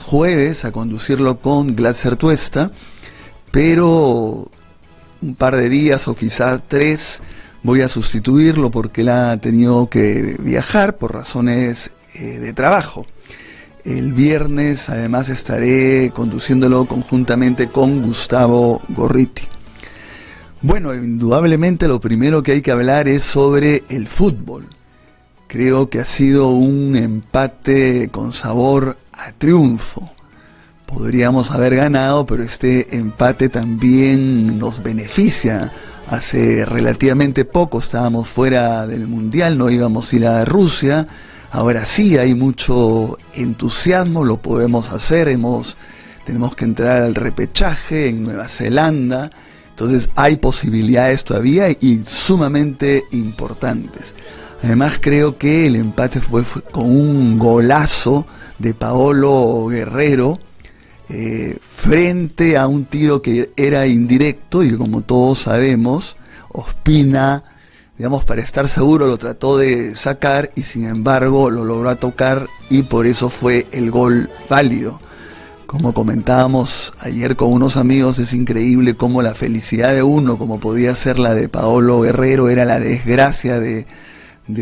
jueves a conducirlo con Glatzer Tuesta, pero un par de días o quizás 3 voy a sustituirlo porque él ha tenido que viajar por razones de trabajo. El viernes además estaré conduciéndolo conjuntamente con Gustavo Gorriti. Bueno, indudablemente lo primero que hay que hablar es sobre el fútbol. Creo que ha sido un empate con sabor a triunfo. Podríamos haber ganado, pero este empate también nos beneficia. Hace relativamente poco estábamos fuera del Mundial, no íbamos a ir a Rusia. Ahora sí hay mucho entusiasmo, lo podemos hacer, tenemos que entrar al repechaje en Nueva Zelanda. Entonces hay posibilidades todavía y sumamente importantes. Además creo que el empate fue con un golazo de Paolo Guerrero frente a un tiro que era indirecto y como todos sabemos, Ospina, digamos, para estar seguro lo trató de sacar y sin embargo lo logró tocar y por eso fue el gol válido. Como comentábamos ayer con unos amigos, es increíble cómo la felicidad de uno, como podía ser la de Paolo Guerrero, era la desgracia de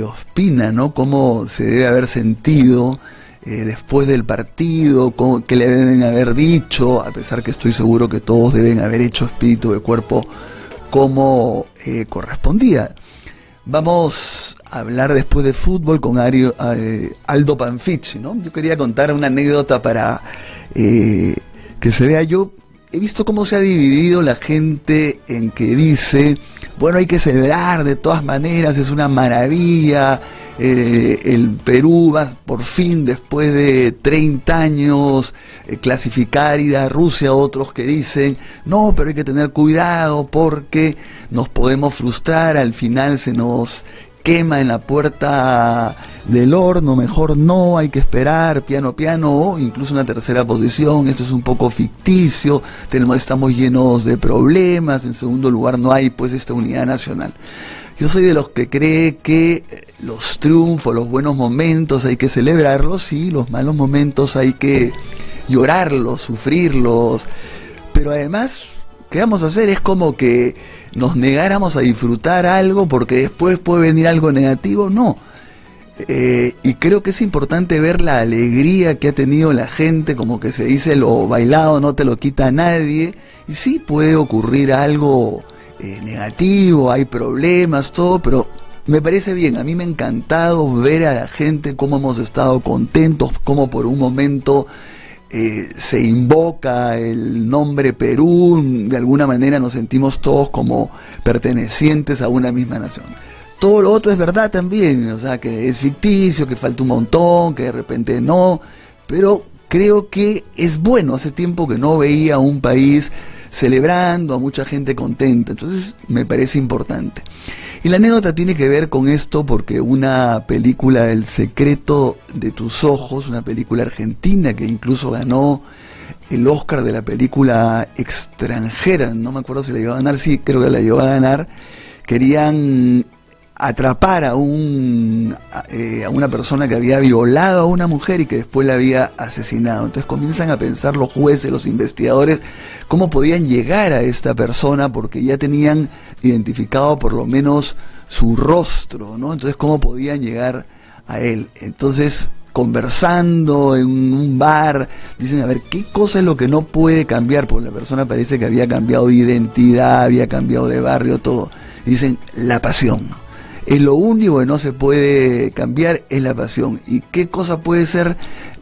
Ospina, ¿no? Cómo se debe haber sentido después del partido, qué le deben haber dicho, a pesar que estoy seguro que todos deben haber hecho espíritu de cuerpo como correspondía. Vamos a hablar después de fútbol con Aldo Panfichi, ¿no? Yo quería contar una anécdota para que se vea. Yo he visto cómo se ha dividido la gente en que dice, bueno, hay que celebrar de todas maneras, es una maravilla, el Perú va por fin después de 30 años clasificar, ir a Rusia. Otros que dicen, no, pero hay que tener cuidado porque nos podemos frustrar, al final se nos quema en la puerta del horno, mejor no, hay que esperar, piano, o incluso una tercera posición, esto es un poco ficticio, estamos llenos de problemas, en segundo lugar no hay pues esta unidad nacional. Yo soy de los que cree que los triunfos, los buenos momentos hay que celebrarlos y los malos momentos hay que llorarlos, sufrirlos, pero además, ¿qué vamos a hacer? Es como que nos negáramos a disfrutar algo porque después puede venir algo negativo, no. Y creo que es importante ver la alegría que ha tenido la gente, como que se dice, lo bailado no te lo quita nadie, y sí puede ocurrir algo negativo, hay problemas, todo, pero me parece bien. A mí me ha encantado ver a la gente cómo hemos estado contentos, cómo por un momento se invoca el nombre Perú, de alguna manera nos sentimos todos como pertenecientes a una misma nación. Todo lo otro es verdad también, o sea, que es ficticio, que falta un montón, que de repente no, pero creo que es bueno. Hace tiempo que no veía un país celebrando, a mucha gente contenta, entonces me parece importante. Y la anécdota tiene que ver con esto porque una película, El secreto de tus ojos, una película argentina que incluso ganó el Oscar de la película extranjera, no me acuerdo si la llevó a ganar, sí, creo que la llevó a ganar. Querían atrapar a una persona que había violado a una mujer y que después la había asesinado. Entonces comienzan a pensar los jueces, los investigadores, cómo podían llegar a esta persona porque ya tenían identificado por lo menos su rostro, ¿no? Entonces cómo podían llegar a él. Entonces, conversando en un bar, dicen, a ver, ¿qué cosa es lo que no puede cambiar? Porque la persona parece que había cambiado de identidad, había cambiado de barrio, todo. Y dicen, la pasión. Es lo único que no se puede cambiar, es la pasión. ¿Y qué cosa puede ser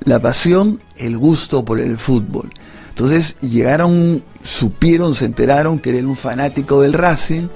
la pasión? El gusto por el fútbol. Entonces se enteraron que era un fanático del Racing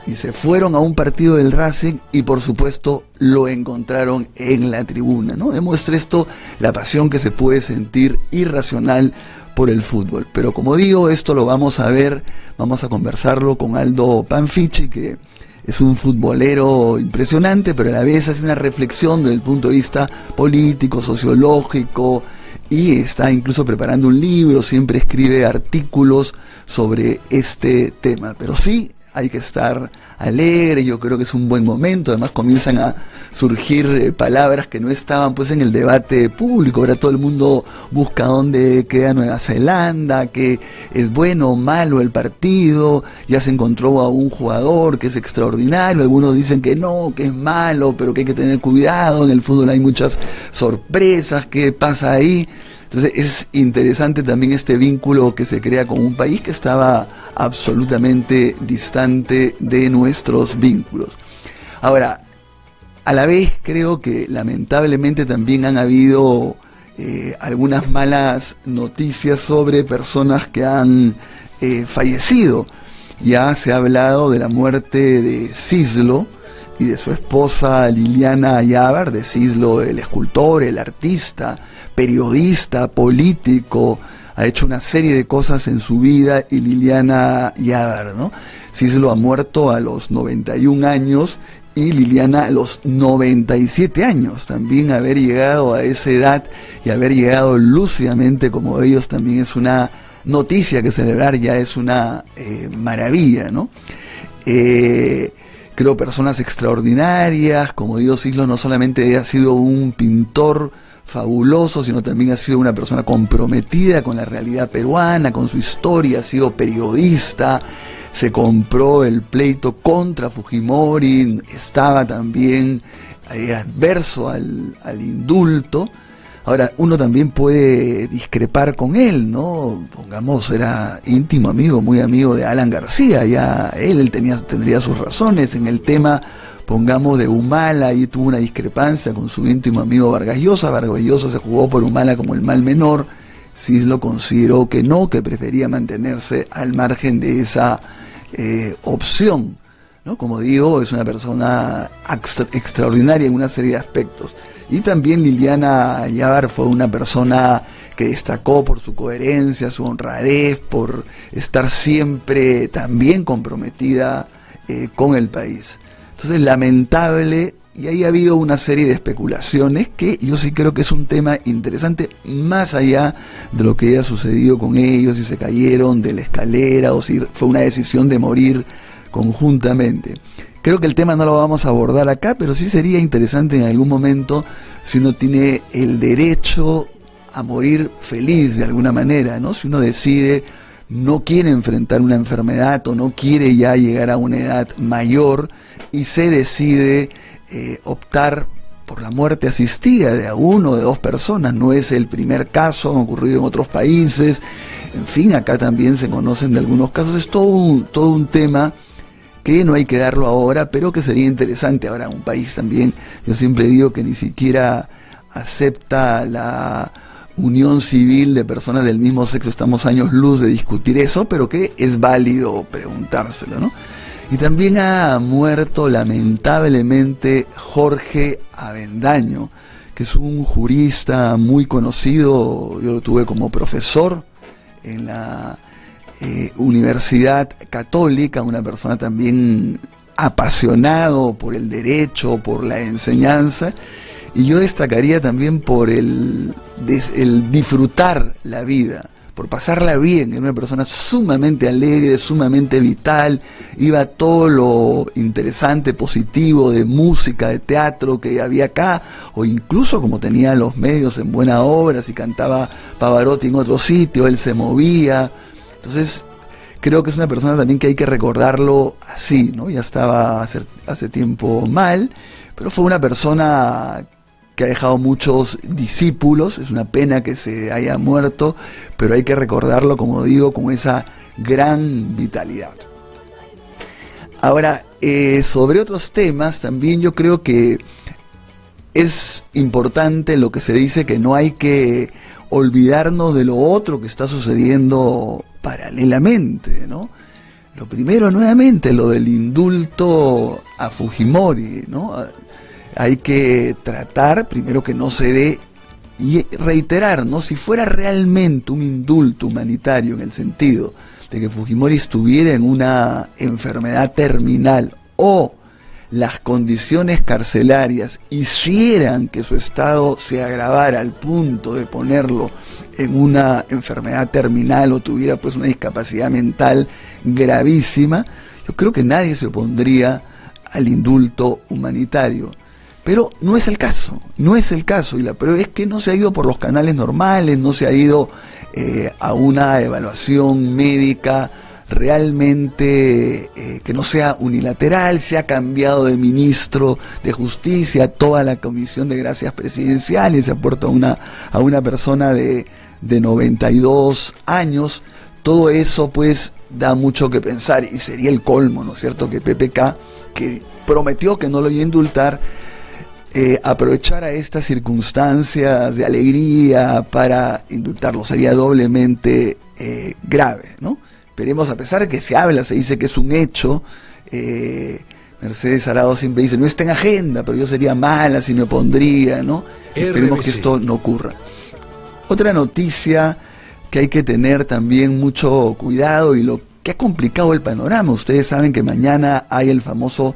y se fueron a un partido del Racing y por supuesto lo encontraron en la tribuna, ¿no? Demuestra esto la pasión que se puede sentir irracional por el fútbol. Pero como digo, esto lo vamos a ver, vamos a conversarlo con Aldo Panfichi, que es un futbolero impresionante, pero a la vez hace una reflexión desde el punto de vista político, sociológico, y está incluso preparando un libro, siempre escribe artículos sobre este tema. Pero sí, hay que estar alegre, yo creo que es un buen momento, además comienzan a surgir palabras que no estaban pues en el debate público, ahora todo el mundo busca dónde queda Nueva Zelanda, que es bueno o malo el partido, ya se encontró a un jugador que es extraordinario, algunos dicen que no, que es malo, pero que hay que tener cuidado, en el fútbol hay muchas sorpresas, ¿qué pasa ahí? Entonces es interesante también este vínculo que se crea con un país que estaba absolutamente distante de nuestros vínculos. Ahora, a la vez creo que lamentablemente también han habido algunas malas noticias sobre personas que han fallecido. Ya se ha hablado de la muerte de Cislo y de su esposa Liliana Ayávar, de Cislo el escultor, el artista, periodista, político, ha hecho una serie de cosas en su vida, y Liliana Ayávar, ¿no? Cislo ha muerto a los 91 años y Liliana a los 97 años. También haber llegado a esa edad y haber llegado lúcidamente como ellos también es una noticia que celebrar, ya es una maravilla, ¿no? Creo personas extraordinarias, como digo, Cislo no solamente ha sido un pintor fabuloso, sino también ha sido una persona comprometida con la realidad peruana, con su historia, ha sido periodista, se compró el pleito contra Fujimori, estaba también adverso al indulto. Ahora, uno también puede discrepar con él, ¿no? Pongamos, era íntimo amigo, muy amigo de Alan García, ya él tendría sus razones en el tema, pongamos, de Humala, y tuvo una discrepancia con su íntimo amigo Vargas Llosa. Vargas Llosa se jugó por Humala como el mal menor, Cislo consideró que no, que prefería mantenerse al margen de esa opción, ¿no? Como digo, es una persona extraordinaria en una serie de aspectos. Y también Liliana Ayávar fue una persona que destacó por su coherencia, su honradez, por estar siempre también comprometida con el país. Entonces, lamentable, y ahí ha habido una serie de especulaciones que yo sí creo que es un tema interesante, más allá de lo que haya sucedido con ellos, si se cayeron de la escalera o si fue una decisión de morir conjuntamente. Creo que el tema no lo vamos a abordar acá, pero sí sería interesante en algún momento si uno tiene el derecho a morir feliz de alguna manera, ¿no? Si uno decide, no quiere enfrentar una enfermedad o no quiere ya llegar a una edad mayor y se decide optar por la muerte asistida de uno o de dos personas. No es el primer caso, ha ocurrido en otros países, en fin, acá también se conocen de algunos casos. Es todo un tema que no hay que darlo ahora, pero que sería interesante. Ahora, un país también, yo siempre digo que ni siquiera acepta la unión civil de personas del mismo sexo, estamos años luz de discutir eso, pero que es válido preguntárselo, ¿no? Y también ha muerto lamentablemente Jorge Avendaño, que es un jurista muy conocido, yo lo tuve como profesor en la Universidad Católica, una persona también apasionado por el derecho, por la enseñanza, y yo destacaría también por el disfrutar la vida, por pasarla bien. Era una persona sumamente alegre, sumamente vital, iba a todo lo interesante, positivo, de música, de teatro que había acá, o incluso como tenía los medios en buena obra, si cantaba Pavarotti en otro sitio, él se movía. Entonces, creo que es una persona también que hay que recordarlo así, ¿no? Ya estaba hace tiempo mal, pero fue una persona que ha dejado muchos discípulos. Es una pena que se haya muerto, pero hay que recordarlo, como digo, con esa gran vitalidad. Ahora, sobre otros temas, también yo creo que es importante lo que se dice, que no hay que olvidarnos de lo otro que está sucediendo paralelamente, ¿no? Lo primero, nuevamente, lo del indulto a Fujimori, ¿no? Hay que tratar primero que no se dé, y reiterar, ¿no? Si fuera realmente un indulto humanitario en el sentido de que Fujimori estuviera en una enfermedad terminal o las condiciones carcelarias hicieran que su estado se agravara al punto de ponerlo en una enfermedad terminal o tuviera pues una discapacidad mental gravísima, yo creo que nadie se opondría al indulto humanitario. Pero no es el caso, y la prueba es que no se ha ido por los canales normales, no se ha ido a una evaluación médica realmente que no sea unilateral. Se ha cambiado de ministro de Justicia, toda la Comisión de Gracias Presidenciales, se ha puesto a una persona de 92 años. Todo eso pues da mucho que pensar, y sería el colmo, ¿no es cierto?, que PPK, que prometió que no lo iba a indultar, aprovechara estas circunstancias de alegría para indultarlo. Sería doblemente grave, ¿no? Esperemos, a pesar de que se dice que es un hecho, Mercedes Arado siempre dice, no está en agenda, pero yo sería mala si me opondría, ¿no? Esperemos que esto no ocurra. Otra noticia que hay que tener también mucho cuidado, y lo que ha complicado el panorama. Ustedes saben que mañana hay el famoso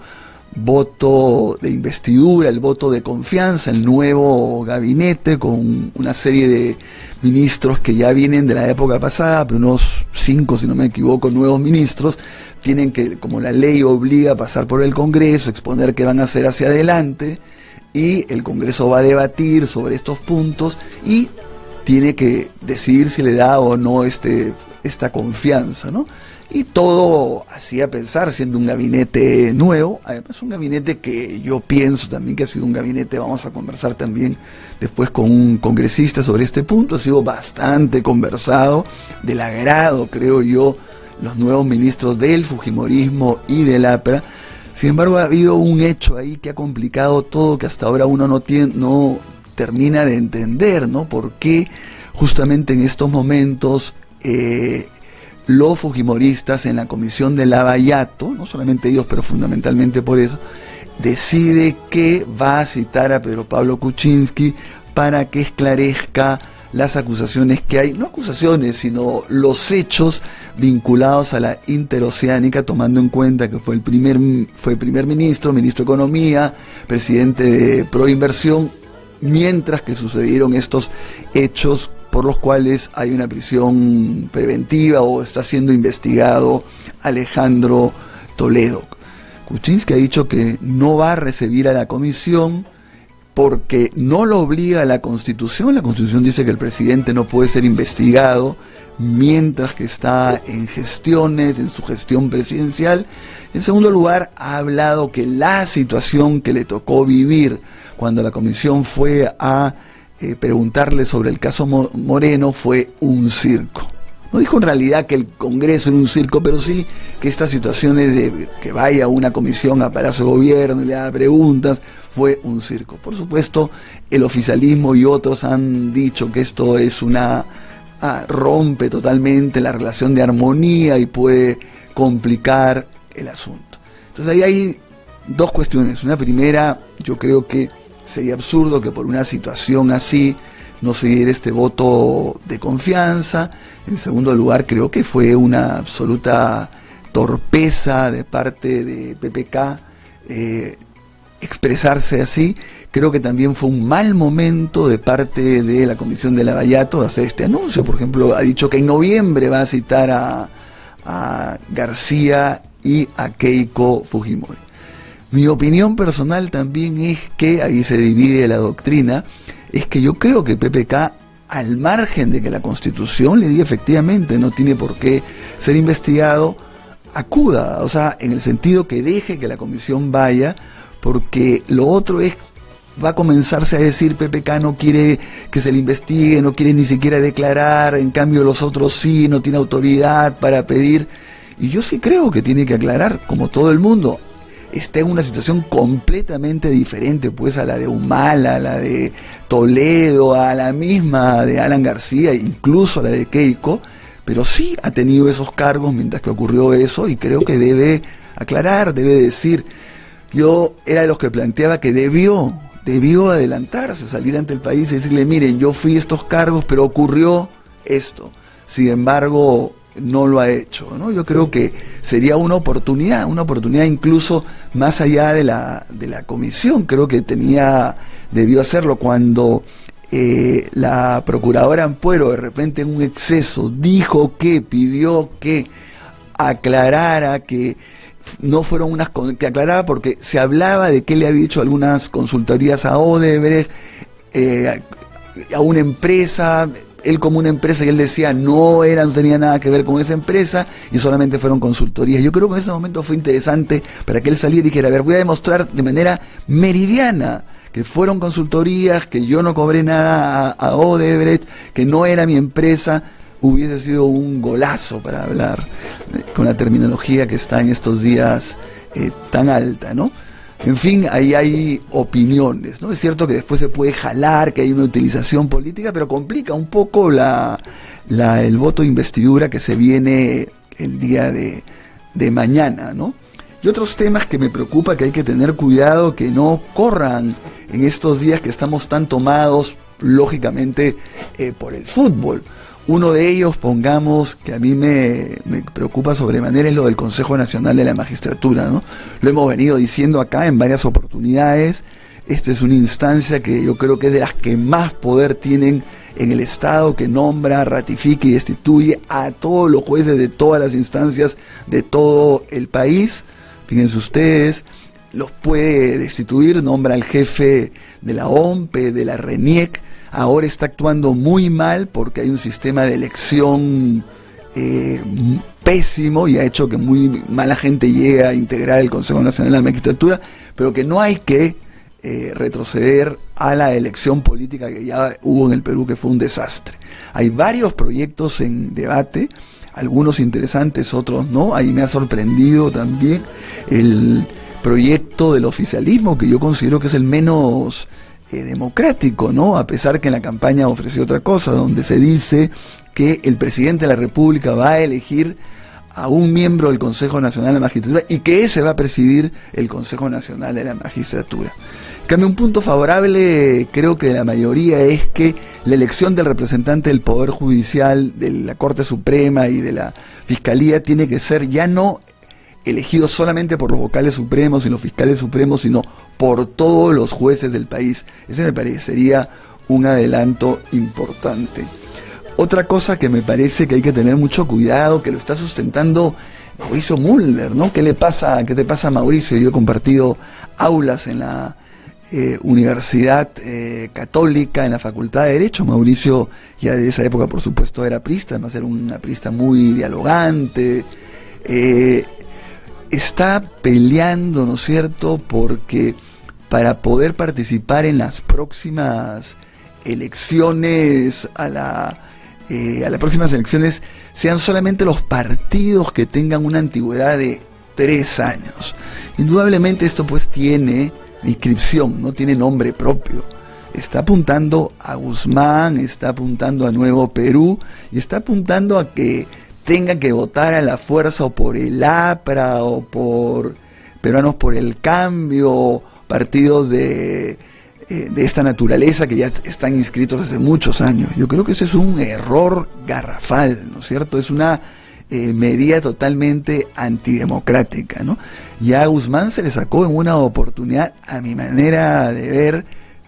voto de investidura, el voto de confianza, el nuevo gabinete con una serie de ministros que ya vienen de la época pasada, pero unos 5, si no me equivoco, nuevos ministros. Tienen que, como la ley obliga, a pasar por el Congreso, exponer qué van a hacer hacia adelante, y el Congreso va a debatir sobre estos puntos y tiene que decidir si le da o no esta confianza, ¿no? Y todo hacía pensar, siendo un gabinete nuevo, además un gabinete que yo pienso también que ha sido un gabinete, vamos a conversar también después con un congresista sobre este punto, ha sido bastante conversado, del agrado, creo yo, los nuevos ministros del fujimorismo y del APRA. Sin embargo, ha habido un hecho ahí que ha complicado todo, que hasta ahora uno no termina de entender, ¿no? Por qué justamente en estos momentos los fujimoristas en la comisión de Lavallato, no solamente ellos, pero fundamentalmente por eso, decide que va a citar a Pedro Pablo Kuczynski para que esclarezca las acusaciones que hay, no acusaciones, sino los hechos vinculados a la interoceánica, tomando en cuenta que fue primer ministro, ministro de Economía, presidente de Proinversión, mientras que sucedieron estos hechos por los cuales hay una prisión preventiva o está siendo investigado Alejandro Toledo. Kuczynski ha dicho que no va a recibir a la comisión porque no lo obliga a la Constitución. La Constitución dice que el presidente no puede ser investigado mientras que está en gestiones, en su gestión presidencial. En segundo lugar, ha hablado que la situación que le tocó vivir cuando la comisión fue a preguntarle sobre el caso Moreno fue un circo. No dijo en realidad que el Congreso era un circo, pero sí que estas situaciones de que vaya una comisión a Palacio de Gobierno y le haga preguntas, fue un circo. Por supuesto, el oficialismo y otros han dicho que esto es rompe totalmente la relación de armonía y puede complicar el asunto. Entonces ahí hay dos cuestiones. Una primera, yo creo que sería absurdo que por una situación así no se diera este voto de confianza. En segundo lugar, creo que fue una absoluta torpeza de parte de PPK expresarse así. Creo que también fue un mal momento de parte de la Comisión de Lavallato de hacer este anuncio. Por ejemplo, ha dicho que en noviembre va a citar a García y a Keiko Fujimori. Mi opinión personal también es que, ahí se divide la doctrina, es que yo creo que PPK, al margen de que la Constitución le diga efectivamente no tiene por qué ser investigado, acuda, o sea, en el sentido que deje que la comisión vaya, porque lo otro va a comenzarse a decir PPK no quiere que se le investigue, no quiere ni siquiera declarar, en cambio los otros sí, no tiene autoridad para pedir, y yo sí creo que tiene que aclarar, como todo el mundo. Está en una situación completamente diferente pues a la de Humala, a la de Toledo, a la misma de Alan García, incluso a la de Keiko, pero sí ha tenido esos cargos mientras que ocurrió eso, y creo que debe aclarar, debe decir. Yo era de los que planteaba que debió adelantarse, salir ante el país y decirle, miren, yo fui estos cargos, pero ocurrió esto. Sin embargo, no lo ha hecho, ¿no? Yo creo que sería una oportunidad incluso más allá de la comisión. Creo que debió hacerlo cuando la procuradora Ampuero de repente en un exceso pidió que aclarara que no fueron unas que aclaraba, porque se hablaba de que él le había hecho algunas consultorías a Odebrecht, a una empresa, él como una empresa, y él decía no tenía nada que ver con esa empresa, y solamente fueron consultorías. Yo creo que en ese momento fue interesante para que él saliera y dijera, a ver, voy a demostrar de manera meridiana que fueron consultorías, que yo no cobré nada a Odebrecht, que no era mi empresa. Hubiese sido un golazo para hablar con la terminología que está en estos días tan alta, ¿no? En fin, ahí hay opiniones, ¿no? Es cierto que después se puede jalar, que hay una utilización política, pero complica un poco el voto de investidura que se viene el día de mañana, ¿no? Y otros temas que me preocupa, que hay que tener cuidado, que no corran en estos días que estamos tan tomados, lógicamente, por el fútbol. Uno de ellos, pongamos, que a mí me preocupa sobremanera, es lo del Consejo Nacional de la Magistratura, ¿no? Lo hemos venido diciendo acá en varias oportunidades. Esta es una instancia que yo creo que es de las que más poder tienen en el Estado, que nombra, ratifica y destituye a todos los jueces de todas las instancias de todo el país. Fíjense ustedes, los puede destituir, nombra al jefe de la OMPE, de la RENIEC. Ahora está actuando muy mal porque hay un sistema de elección pésimo, y ha hecho que muy mala gente llegue a integrar el Consejo Nacional de la Magistratura, pero que no hay que retroceder a la elección política que ya hubo en el Perú, que fue un desastre. Hay varios proyectos en debate, algunos interesantes, otros no. Ahí me ha sorprendido también el proyecto del oficialismo, que yo considero que es el menos democrático, ¿no? A pesar que en la campaña ofreció otra cosa, donde se dice que el presidente de la República va a elegir a un miembro del Consejo Nacional de la Magistratura y que ese va a presidir el Consejo Nacional de la Magistratura. En cambio, un punto favorable, creo que de la mayoría, es que la elección del representante del Poder Judicial, de la Corte Suprema y de la Fiscalía, tiene que ser ya no elegidos solamente por los vocales supremos y los fiscales supremos, sino por todos los jueces del país. Ese me parecería un adelanto importante. Otra cosa que me parece que hay que tener mucho cuidado, que lo está sustentando Mauricio Mulder, ¿no? ¿Qué te pasa, Mauricio? Yo he compartido aulas en la Universidad Católica, en la Facultad de Derecho. Mauricio ya de esa época, por supuesto, era priista, además era una priista muy dialogante. Está peleando, ¿no es cierto?, porque para poder participar en las próximas elecciones, a las próximas elecciones, sean solamente los partidos que tengan una antigüedad de 3 años. Indudablemente esto pues tiene inscripción, no tiene nombre propio. Está apuntando a Guzmán, está apuntando a Nuevo Perú, y está apuntando a que tengan que votar a la fuerza o por el APRA o por Peruanos por el Cambio, partidos de esta naturaleza que ya están inscritos hace muchos años. Yo creo que ese es un error garrafal, ¿no es cierto? Es una medida totalmente antidemocrática, ¿no? Ya a Guzmán se le sacó en una oportunidad, a mi manera de ver,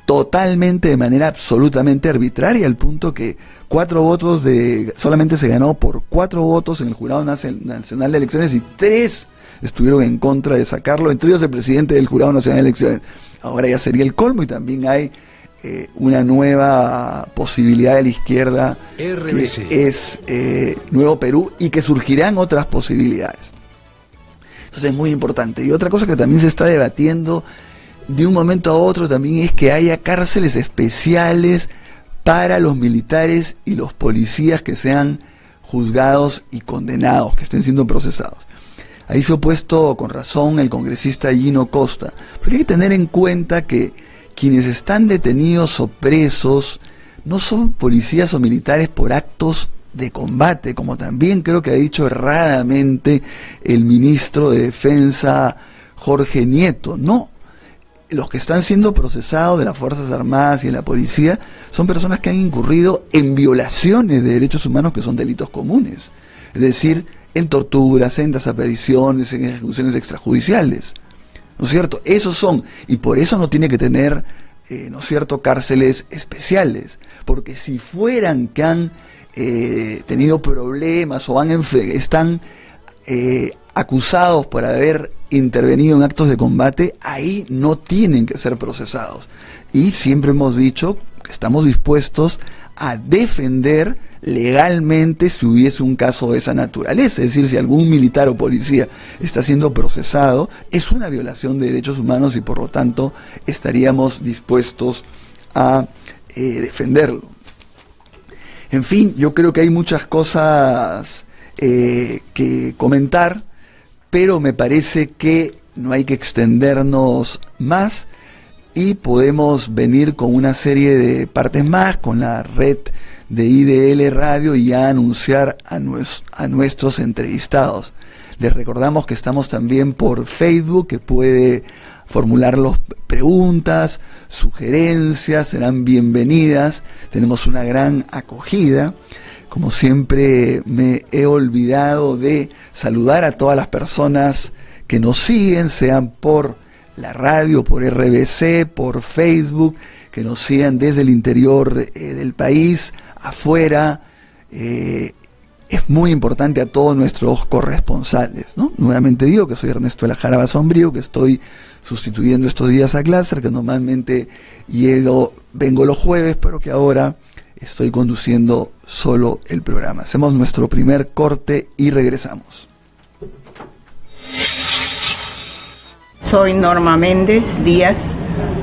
totalmente, de manera absolutamente arbitraria, al punto que solamente se ganó por 4 votos en el Jurado Nacional de Elecciones, y 3 estuvieron en contra de sacarlo, entre ellos el presidente del Jurado Nacional de Elecciones. Ahora ya sería el colmo, y también hay una nueva posibilidad de la izquierda, RBC, que es Nuevo Perú, y que surgirán otras posibilidades. Entonces es muy importante. Y otra cosa que también se está debatiendo de un momento a otro también es que haya cárceles especiales para los militares y los policías que sean juzgados y condenados, que estén siendo procesados. Ahí se ha opuesto con razón el congresista Gino Costa, pero hay que tener en cuenta que quienes están detenidos o presos no son policías o militares por actos de combate, como también creo que ha dicho erradamente el ministro de Defensa Jorge Nieto. No, los que están siendo procesados de las Fuerzas Armadas y de la policía son personas que han incurrido en violaciones de derechos humanos, que son delitos comunes, es decir, en torturas, en desapariciones, en ejecuciones extrajudiciales, ¿no es cierto? Esos son, y por eso no tiene que tener, ¿no es cierto?, cárceles especiales, porque si fueran que han tenido problemas o están acusados por haber intervenido en actos de combate, ahí no tienen que ser procesados. Y siempre hemos dicho que estamos dispuestos a defender legalmente si hubiese un caso de esa naturaleza. Es decir, si algún militar o policía está siendo procesado, es una violación de derechos humanos y por lo tanto estaríamos dispuestos a defenderlo. En fin, yo creo que hay muchas cosas que comentar, pero me parece que no hay que extendernos más y podemos venir con una serie de partes más, con la red de IDL Radio y ya anunciar a nuestros entrevistados. Les recordamos que estamos también por Facebook, que puede formular preguntas, sugerencias, serán bienvenidas. Tenemos una gran acogida. Como siempre, me he olvidado de saludar a todas las personas que nos siguen, sean por la radio, por RBC, por Facebook, que nos sigan desde el interior del país, afuera. Es muy importante a todos nuestros corresponsales, ¿no? Nuevamente digo que soy Ernesto de la Jaraba Sombrío, que estoy sustituyendo estos días a Glasser, que normalmente vengo los jueves, pero que ahora estoy conduciendo solo el programa. Hacemos nuestro primer corte y regresamos. Soy Norma Méndez Díaz,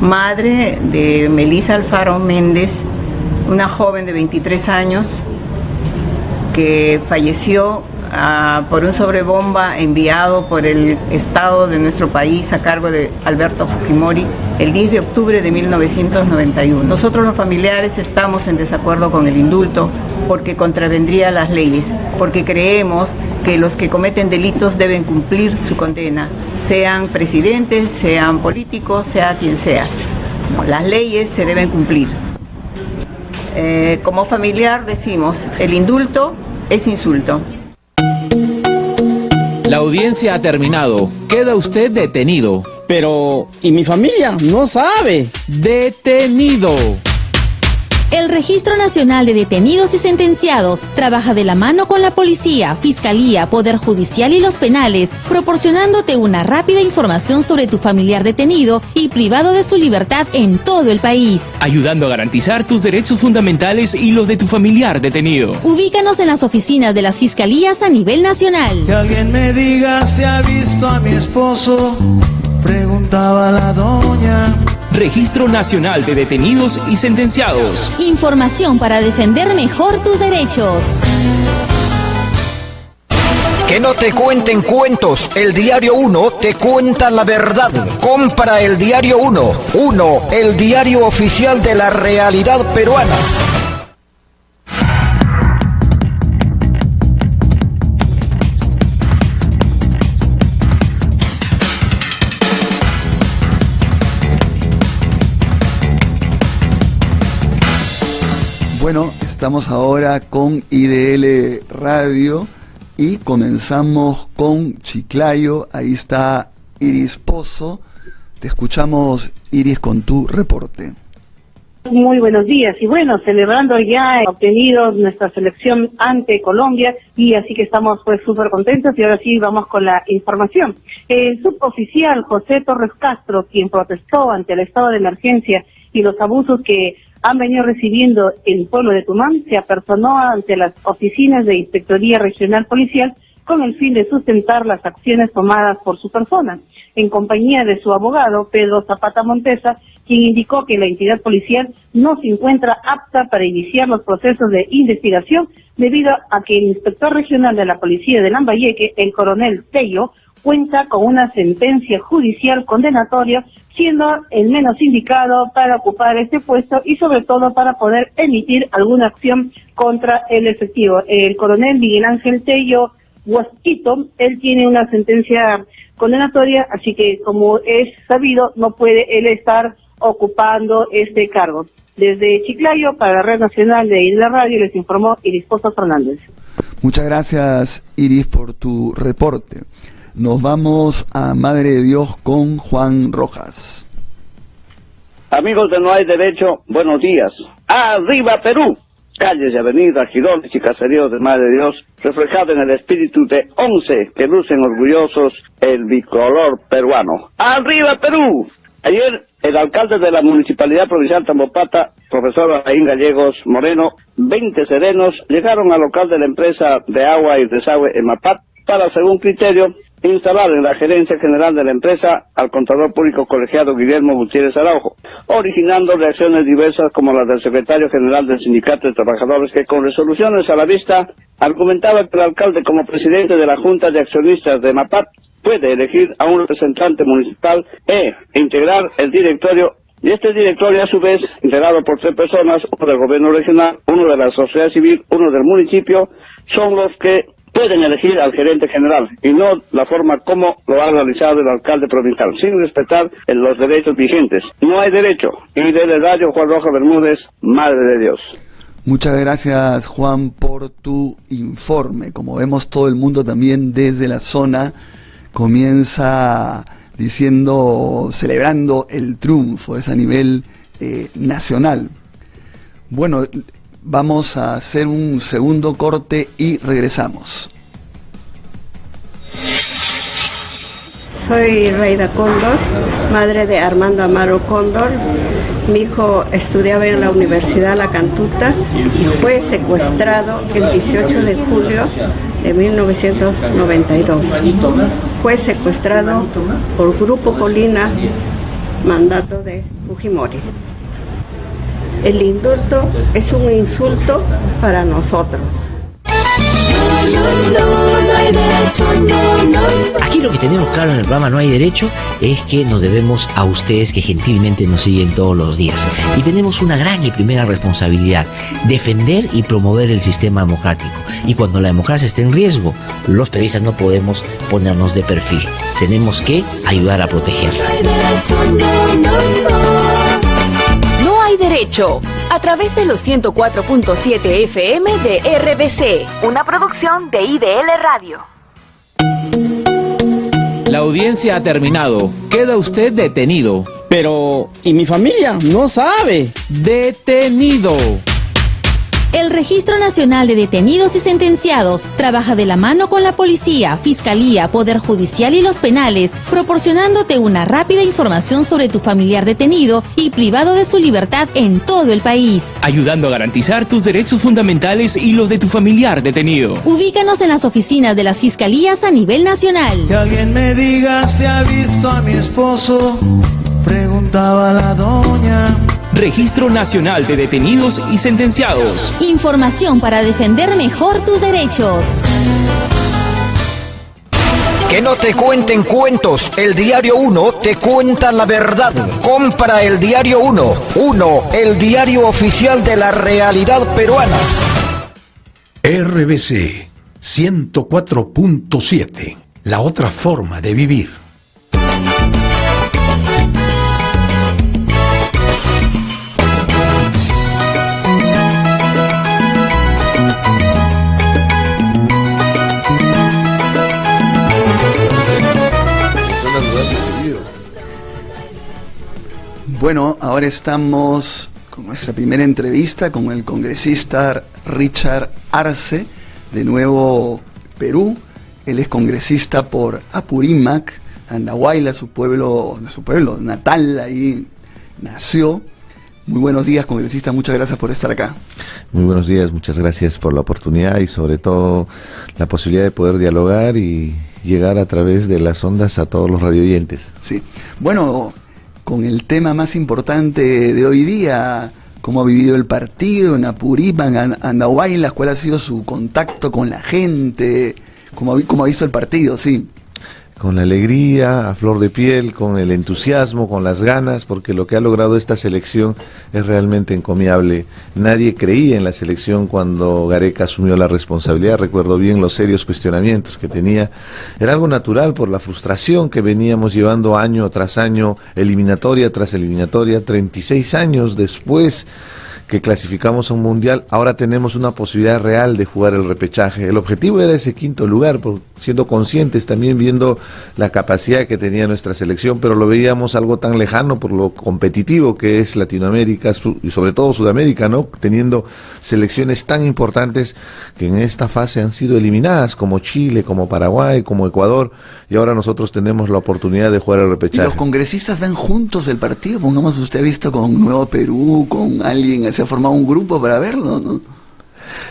madre de Melissa Alfaro Méndez, una joven de 23 años que falleció por un sobrebomba enviado por el Estado de nuestro país a cargo de Alberto Fujimori el 10 de octubre de 1991. Nosotros los familiares estamos en desacuerdo con el indulto porque contravendría las leyes, porque creemos que los que cometen delitos deben cumplir su condena, sean presidentes, sean políticos, sea quien sea. No, las leyes se deben cumplir. Como familiar decimos, el indulto es insulto. La audiencia ha terminado. Queda usted detenido. Pero, ¿y mi familia? No sabe. ¡Detenido! El Registro Nacional de Detenidos y Sentenciados trabaja de la mano con la policía, fiscalía, poder judicial y los penales, proporcionándote una rápida información sobre tu familiar detenido y privado de su libertad en todo el país. Ayudando a garantizar tus derechos fundamentales y los de tu familiar detenido. Ubícanos en las oficinas de las fiscalías a nivel nacional. Que alguien me diga si ha visto a mi esposo, preguntaba la doña. Registro Nacional de Detenidos y Sentenciados. Información para defender mejor tus derechos. Que no te cuenten cuentos, el Diario 1 te cuenta la verdad. Compra el Diario 1, el diario oficial de la realidad peruana. Bueno, estamos ahora con IDL Radio y comenzamos con Chiclayo. Ahí está Iris Pozo. Te escuchamos, Iris, con tu reporte. Muy buenos días. Y bueno, celebrando ya obtenido nuestra selección ante Colombia y así que estamos pues súper contentos y ahora sí vamos con la información. El suboficial José Torres Castro, quien protestó ante el estado de emergencia y los abusos que han venido recibiendo el pueblo de Tumán, se apersonó ante las oficinas de Inspectoría Regional Policial con el fin de sustentar las acciones tomadas por su persona, en compañía de su abogado, Pedro Zapata Montesa, quien indicó que la entidad policial no se encuentra apta para iniciar los procesos de investigación debido a que el inspector regional de la Policía de Lambayeque, el coronel Tello, cuenta con una sentencia judicial condenatoria, siendo el menos indicado para ocupar este puesto y sobre todo para poder emitir alguna acción contra el efectivo. El coronel Miguel Ángel Tello Huasquito, él tiene una sentencia condenatoria, así que como es sabido, no puede él estar ocupando este cargo. Desde Chiclayo, para la Red Nacional de IDL Radio, les informó Iris Pozo Fernández. Muchas gracias, Iris, por tu reporte. Nos vamos a Madre de Dios con Juan Rojas. Amigos de No Hay Derecho, buenos días. ¡Arriba Perú! calles y avenidas, girones y caseríos de Madre de Dios, reflejado en el espíritu de 11 que lucen orgullosos el bicolor peruano. ¡Arriba Perú! Ayer, el alcalde de la Municipalidad Provincial Tambopata, profesor Alain Gallegos Moreno, 20 serenos, llegaron al local de la empresa de agua y desagüe EMAPAT para, según criterio, instalar en la gerencia general de la empresa al contador público colegiado Guillermo Gutiérrez Araujo, originando reacciones diversas como las del secretario general del Sindicato de Trabajadores, que con resoluciones a la vista argumentaba que el alcalde, como presidente de la Junta de Accionistas de EMAPAT, puede elegir a un representante municipal e integrar el directorio, y este directorio a su vez integrado por 3 personas, uno del gobierno regional, uno de la sociedad civil, uno del municipio, son los que pueden elegir al gerente general y no la forma como lo ha realizado el alcalde provincial, sin respetar los derechos vigentes. No hay derecho. Y del radio Juan Rojas Bermúdez, Madre de Dios. Muchas gracias, Juan, por tu informe. Como vemos, todo el mundo también desde la zona comienza diciendo, celebrando el triunfo, es a nivel nacional. Bueno, vamos a hacer un segundo corte y regresamos. Soy Reida Cóndor, madre de Armando Amaro Cóndor. Mi hijo estudiaba en la Universidad La Cantuta y fue secuestrado el 18 de julio de 1992. Fue secuestrado por Grupo Colina, mandato de Fujimori. El indulto es un insulto para nosotros. Aquí lo que tenemos claro en el programa No Hay Derecho es que nos debemos a ustedes que gentilmente nos siguen todos los días. Y tenemos una gran y primera responsabilidad: defender y promover el sistema democrático. Y cuando la democracia esté en riesgo, los periodistas no podemos ponernos de perfil. Tenemos que ayudar a protegerla. No hay derecho. A través de los 104.7 FM de RBC, una producción de IDL Radio. La audiencia ha terminado. Queda usted detenido. Pero, ¿y mi familia? No sabe. Detenido. El Registro Nacional de Detenidos y Sentenciados trabaja de la mano con la policía, fiscalía, poder judicial y los penales, proporcionándote una rápida información sobre tu familiar detenido y privado de su libertad en todo el país. Ayudando a garantizar tus derechos fundamentales y los de tu familiar detenido. Ubícanos en las oficinas de las fiscalías a nivel nacional. Que alguien me diga si ha visto a mi esposo, preguntaba la doña. Registro Nacional de Detenidos y Sentenciados. Información para defender mejor tus derechos. Que no te cuenten cuentos, el Diario 1 te cuenta la verdad. Compra el Diario 1, el diario oficial de la realidad peruana. RBC 104.7, la otra forma de vivir. Bueno, ahora estamos con nuestra primera entrevista con el congresista Richard Arce, de Nuevo Perú. Él es congresista por Apurímac, Andahuayla, su pueblo natal, ahí nació. Muy buenos días, congresista, muchas gracias por estar acá. Muy buenos días, muchas gracias por la oportunidad y sobre todo la posibilidad de poder dialogar y llegar a través de las ondas a todos los radioyentes. Sí, bueno, con el tema más importante de hoy día, cómo ha vivido el partido en Apurímac, en Andahuayla, cuál ha sido su contacto con la gente, cómo ha visto el partido, sí. Con la alegría, a flor de piel, con el entusiasmo, con las ganas, porque lo que ha logrado esta selección es realmente encomiable. Nadie creía en la selección cuando Gareca asumió la responsabilidad. Recuerdo bien los serios cuestionamientos que tenía. Era algo natural por la frustración que veníamos llevando año tras año, eliminatoria tras eliminatoria, 36 años después que clasificamos a un mundial, ahora tenemos una posibilidad real de jugar el repechaje. El objetivo era ese quinto lugar, siendo conscientes, también viendo la capacidad que tenía nuestra selección, pero lo veíamos algo tan lejano por lo competitivo que es Latinoamérica y sobre todo Sudamérica, ¿no? Teniendo selecciones tan importantes que en esta fase han sido eliminadas, como Chile, como Paraguay, como Ecuador, y ahora nosotros tenemos la oportunidad de jugar el repechaje. ¿Y los congresistas ven juntos el partido? Pongamos, usted ha visto con Nuevo Perú, con alguien, se ha formado un grupo para verlo, ¿no?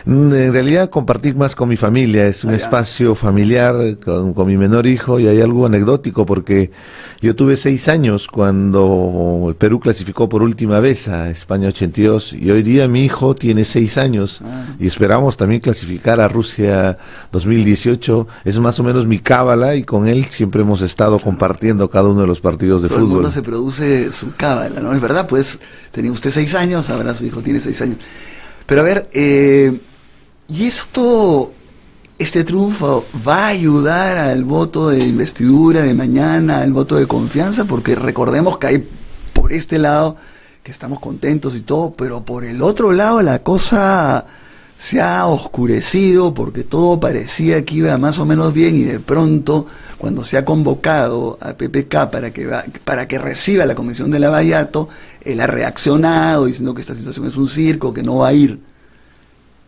En realidad compartir más con mi familia, es un espacio familiar con mi menor hijo, y hay algo anecdótico porque yo tuve 6 años cuando el Perú clasificó por última vez a España 82 y hoy día mi hijo tiene 6 años y esperamos también clasificar a Rusia 2018, es más o menos mi cábala y con él siempre hemos estado compartiendo cada uno de los partidos de Todo fútbol. el mundo se produce su cábala, ¿no? Es verdad, pues tenía usted 6 años, ahora su hijo tiene 6 años. Pero a ver, ¿y este triunfo va a ayudar al voto de investidura de mañana, al voto de confianza? Porque recordemos que hay por este lado que estamos contentos y todo, pero por el otro lado la cosa se ha oscurecido porque todo parecía que iba más o menos bien y de pronto cuando se ha convocado a PPK para que reciba la Comisión de Lavallato, él ha reaccionado diciendo que esta situación es un circo, que no va a ir.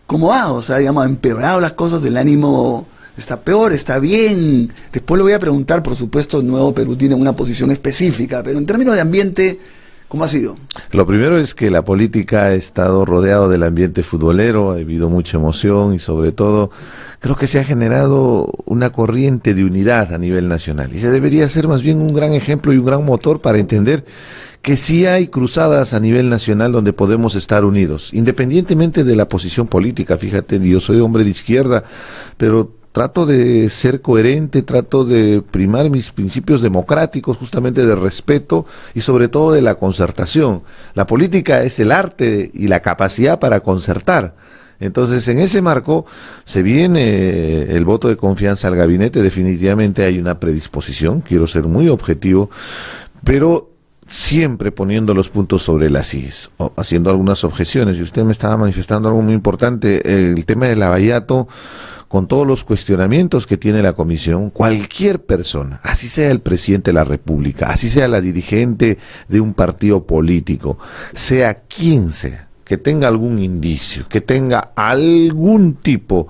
¿Cómo va? O sea, digamos, ha empeorado las cosas, el ánimo está peor, está bien. Después le voy a preguntar, por supuesto, Nuevo Perú tiene una posición específica, pero en términos de ambiente, ¿cómo ha sido? Lo primero es que la política ha estado rodeado del ambiente futbolero, ha habido mucha emoción y sobre todo creo que se ha generado una corriente de unidad a nivel nacional y se debería ser más bien un gran ejemplo y un gran motor para entender que sí hay cruzadas a nivel nacional donde podemos estar unidos, independientemente de la posición política. Fíjate, yo soy hombre de izquierda, pero trato de ser coherente, trato de primar mis principios democráticos, justamente de respeto y sobre todo de la concertación. La política es el arte y la capacidad para concertar. Entonces, en ese marco, se viene el voto de confianza al gabinete. Definitivamente hay una predisposición, quiero ser muy objetivo, pero siempre poniendo los puntos sobre las IES, haciendo algunas objeciones, y usted me estaba manifestando algo muy importante, el tema del Lavallato, con todos los cuestionamientos que tiene la comisión, cualquier persona, así sea el presidente de la República, así sea la dirigente de un partido político, sea quien sea, que tenga algún indicio, que tenga algún tipo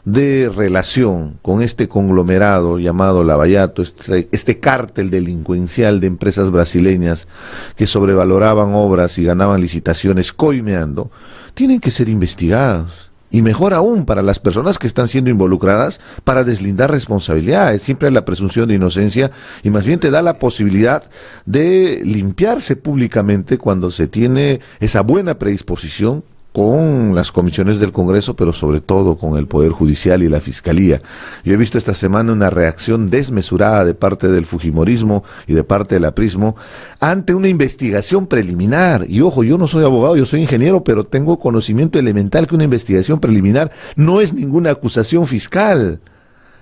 de relación con este conglomerado llamado Lavallato, este cártel delincuencial de empresas brasileñas que sobrevaloraban obras y ganaban licitaciones coimeando, tienen que ser investigados. Y mejor aún para las personas que están siendo involucradas para deslindar responsabilidades. Siempre hay la presunción de inocencia y más bien te da la posibilidad de limpiarse públicamente cuando se tiene esa buena predisposición con las comisiones del Congreso, pero sobre todo con el Poder Judicial y la Fiscalía. Yo he visto esta semana una reacción desmesurada de parte del fujimorismo y de parte del aprismo ante una investigación preliminar. Y ojo, yo no soy abogado, yo soy ingeniero, pero tengo conocimiento elemental que una investigación preliminar no es ninguna acusación fiscal.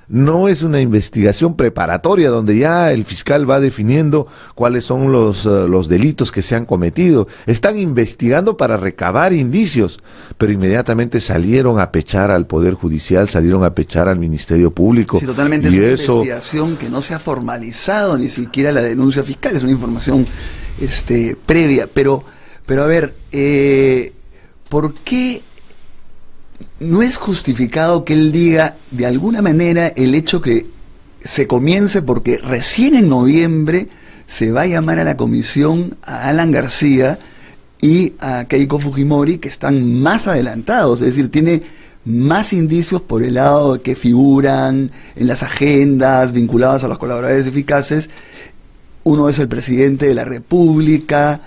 No es una investigación preparatoria donde ya el fiscal va definiendo cuáles son los delitos que se han cometido. Están investigando para recabar indicios, pero inmediatamente salieron a pechar al Poder Judicial, salieron a pechar al Ministerio Público. Sí, totalmente, y es una investigación que no se ha formalizado ni siquiera la denuncia fiscal, es una información previa. Pero a ver, ¿por qué no es justificado que él diga de alguna manera el hecho que se comience, porque recién en noviembre se va a llamar a la comisión a Alan García y a Keiko Fujimori, que están más adelantados, es decir, tiene más indicios por el lado que figuran en las agendas vinculadas a los colaboradores eficaces? Uno es el presidente de la República.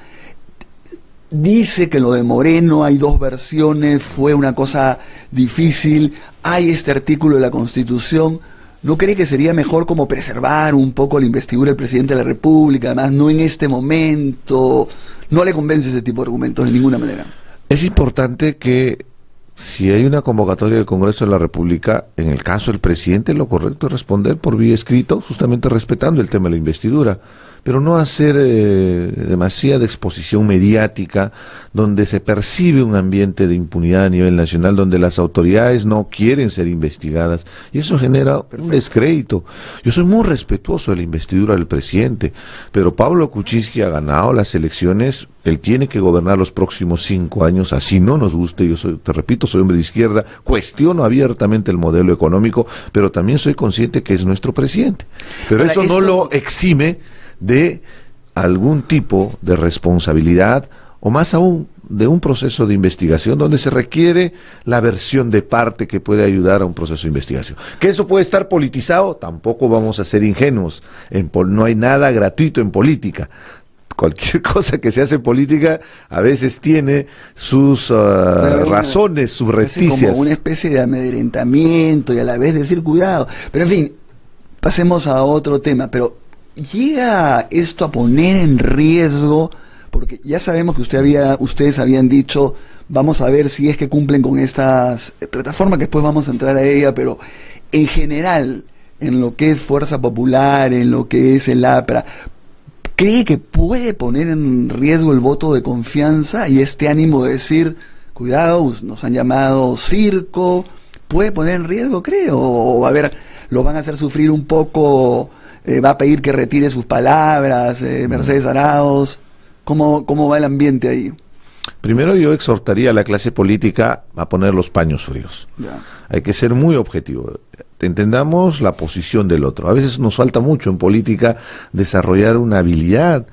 Dice que lo de Moreno hay 2 versiones, fue una cosa difícil, hay este artículo de la Constitución. ¿No cree que sería mejor como preservar un poco la investidura del presidente de la República? Además, no en este momento. ¿No le convence ese tipo de argumentos de ninguna manera? Es importante que si hay una convocatoria del Congreso de la República, en el caso del presidente, lo correcto es responder por vía escrito, justamente respetando el tema de la investidura. pero no hacer demasiada exposición mediática donde se percibe un ambiente de impunidad a nivel nacional, donde las autoridades no quieren ser investigadas, y eso genera un descrédito. Yo soy muy respetuoso de la investidura del presidente, pero Pablo Kuczynski ha ganado las elecciones, él tiene que gobernar los próximos 5 años, así no nos guste. Yo soy, te repito, soy hombre de izquierda, cuestiono abiertamente el modelo económico, pero también soy consciente que es nuestro presidente. Pero eso no lo exime de algún tipo de responsabilidad, o más aún, de un proceso de investigación donde se requiere la versión de parte que puede ayudar a un proceso de investigación. ¿Que eso puede estar politizado? Tampoco vamos a ser ingenuos. No hay nada gratuito en política. Cualquier cosa que se hace en política a veces tiene sus razones subrepticias. Como una especie de amedrentamiento y a la vez decir cuidado. Pero en fin, pasemos a otro tema. Pero ¿llega esto a poner en riesgo? Porque ya sabemos que ustedes habían dicho, vamos a ver si es que cumplen con estas plataformas, que después vamos a entrar a ella, pero en general, en lo que es Fuerza Popular, en lo que es el APRA, ¿cree que puede poner en riesgo el voto de confianza y este ánimo de decir, cuidado, nos han llamado circo? ¿Puede poner en riesgo, creo? O a ver, lo van a hacer sufrir un poco, va a pedir que retire sus palabras, Mercedes Arauz. ¿Cómo va el ambiente ahí? Primero yo exhortaría a la clase política a poner los paños fríos. Ya. Hay que ser muy objetivo. Entendamos la posición del otro. A veces nos falta mucho en política desarrollar una habilidad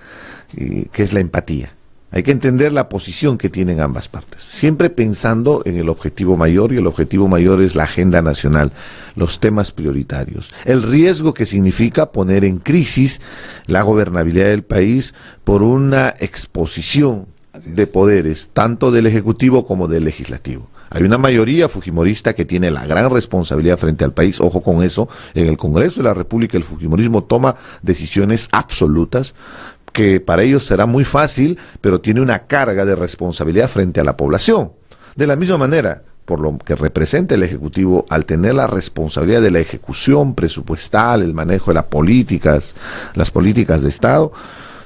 que es la empatía. Hay que entender la posición que tienen ambas partes, siempre pensando en el objetivo mayor, y el objetivo mayor es la agenda nacional, los temas prioritarios, el riesgo que significa poner en crisis la gobernabilidad del país por una exposición de poderes, tanto del Ejecutivo como del Legislativo. Hay una mayoría fujimorista que tiene la gran responsabilidad frente al país. Ojo con eso, en el Congreso de la República el fujimorismo toma decisiones absolutas, que para ellos será muy fácil, pero tiene una carga de responsabilidad frente a la población. De la misma manera, por lo que representa el Ejecutivo, al tener la responsabilidad de la ejecución presupuestal, el manejo de las políticas de Estado,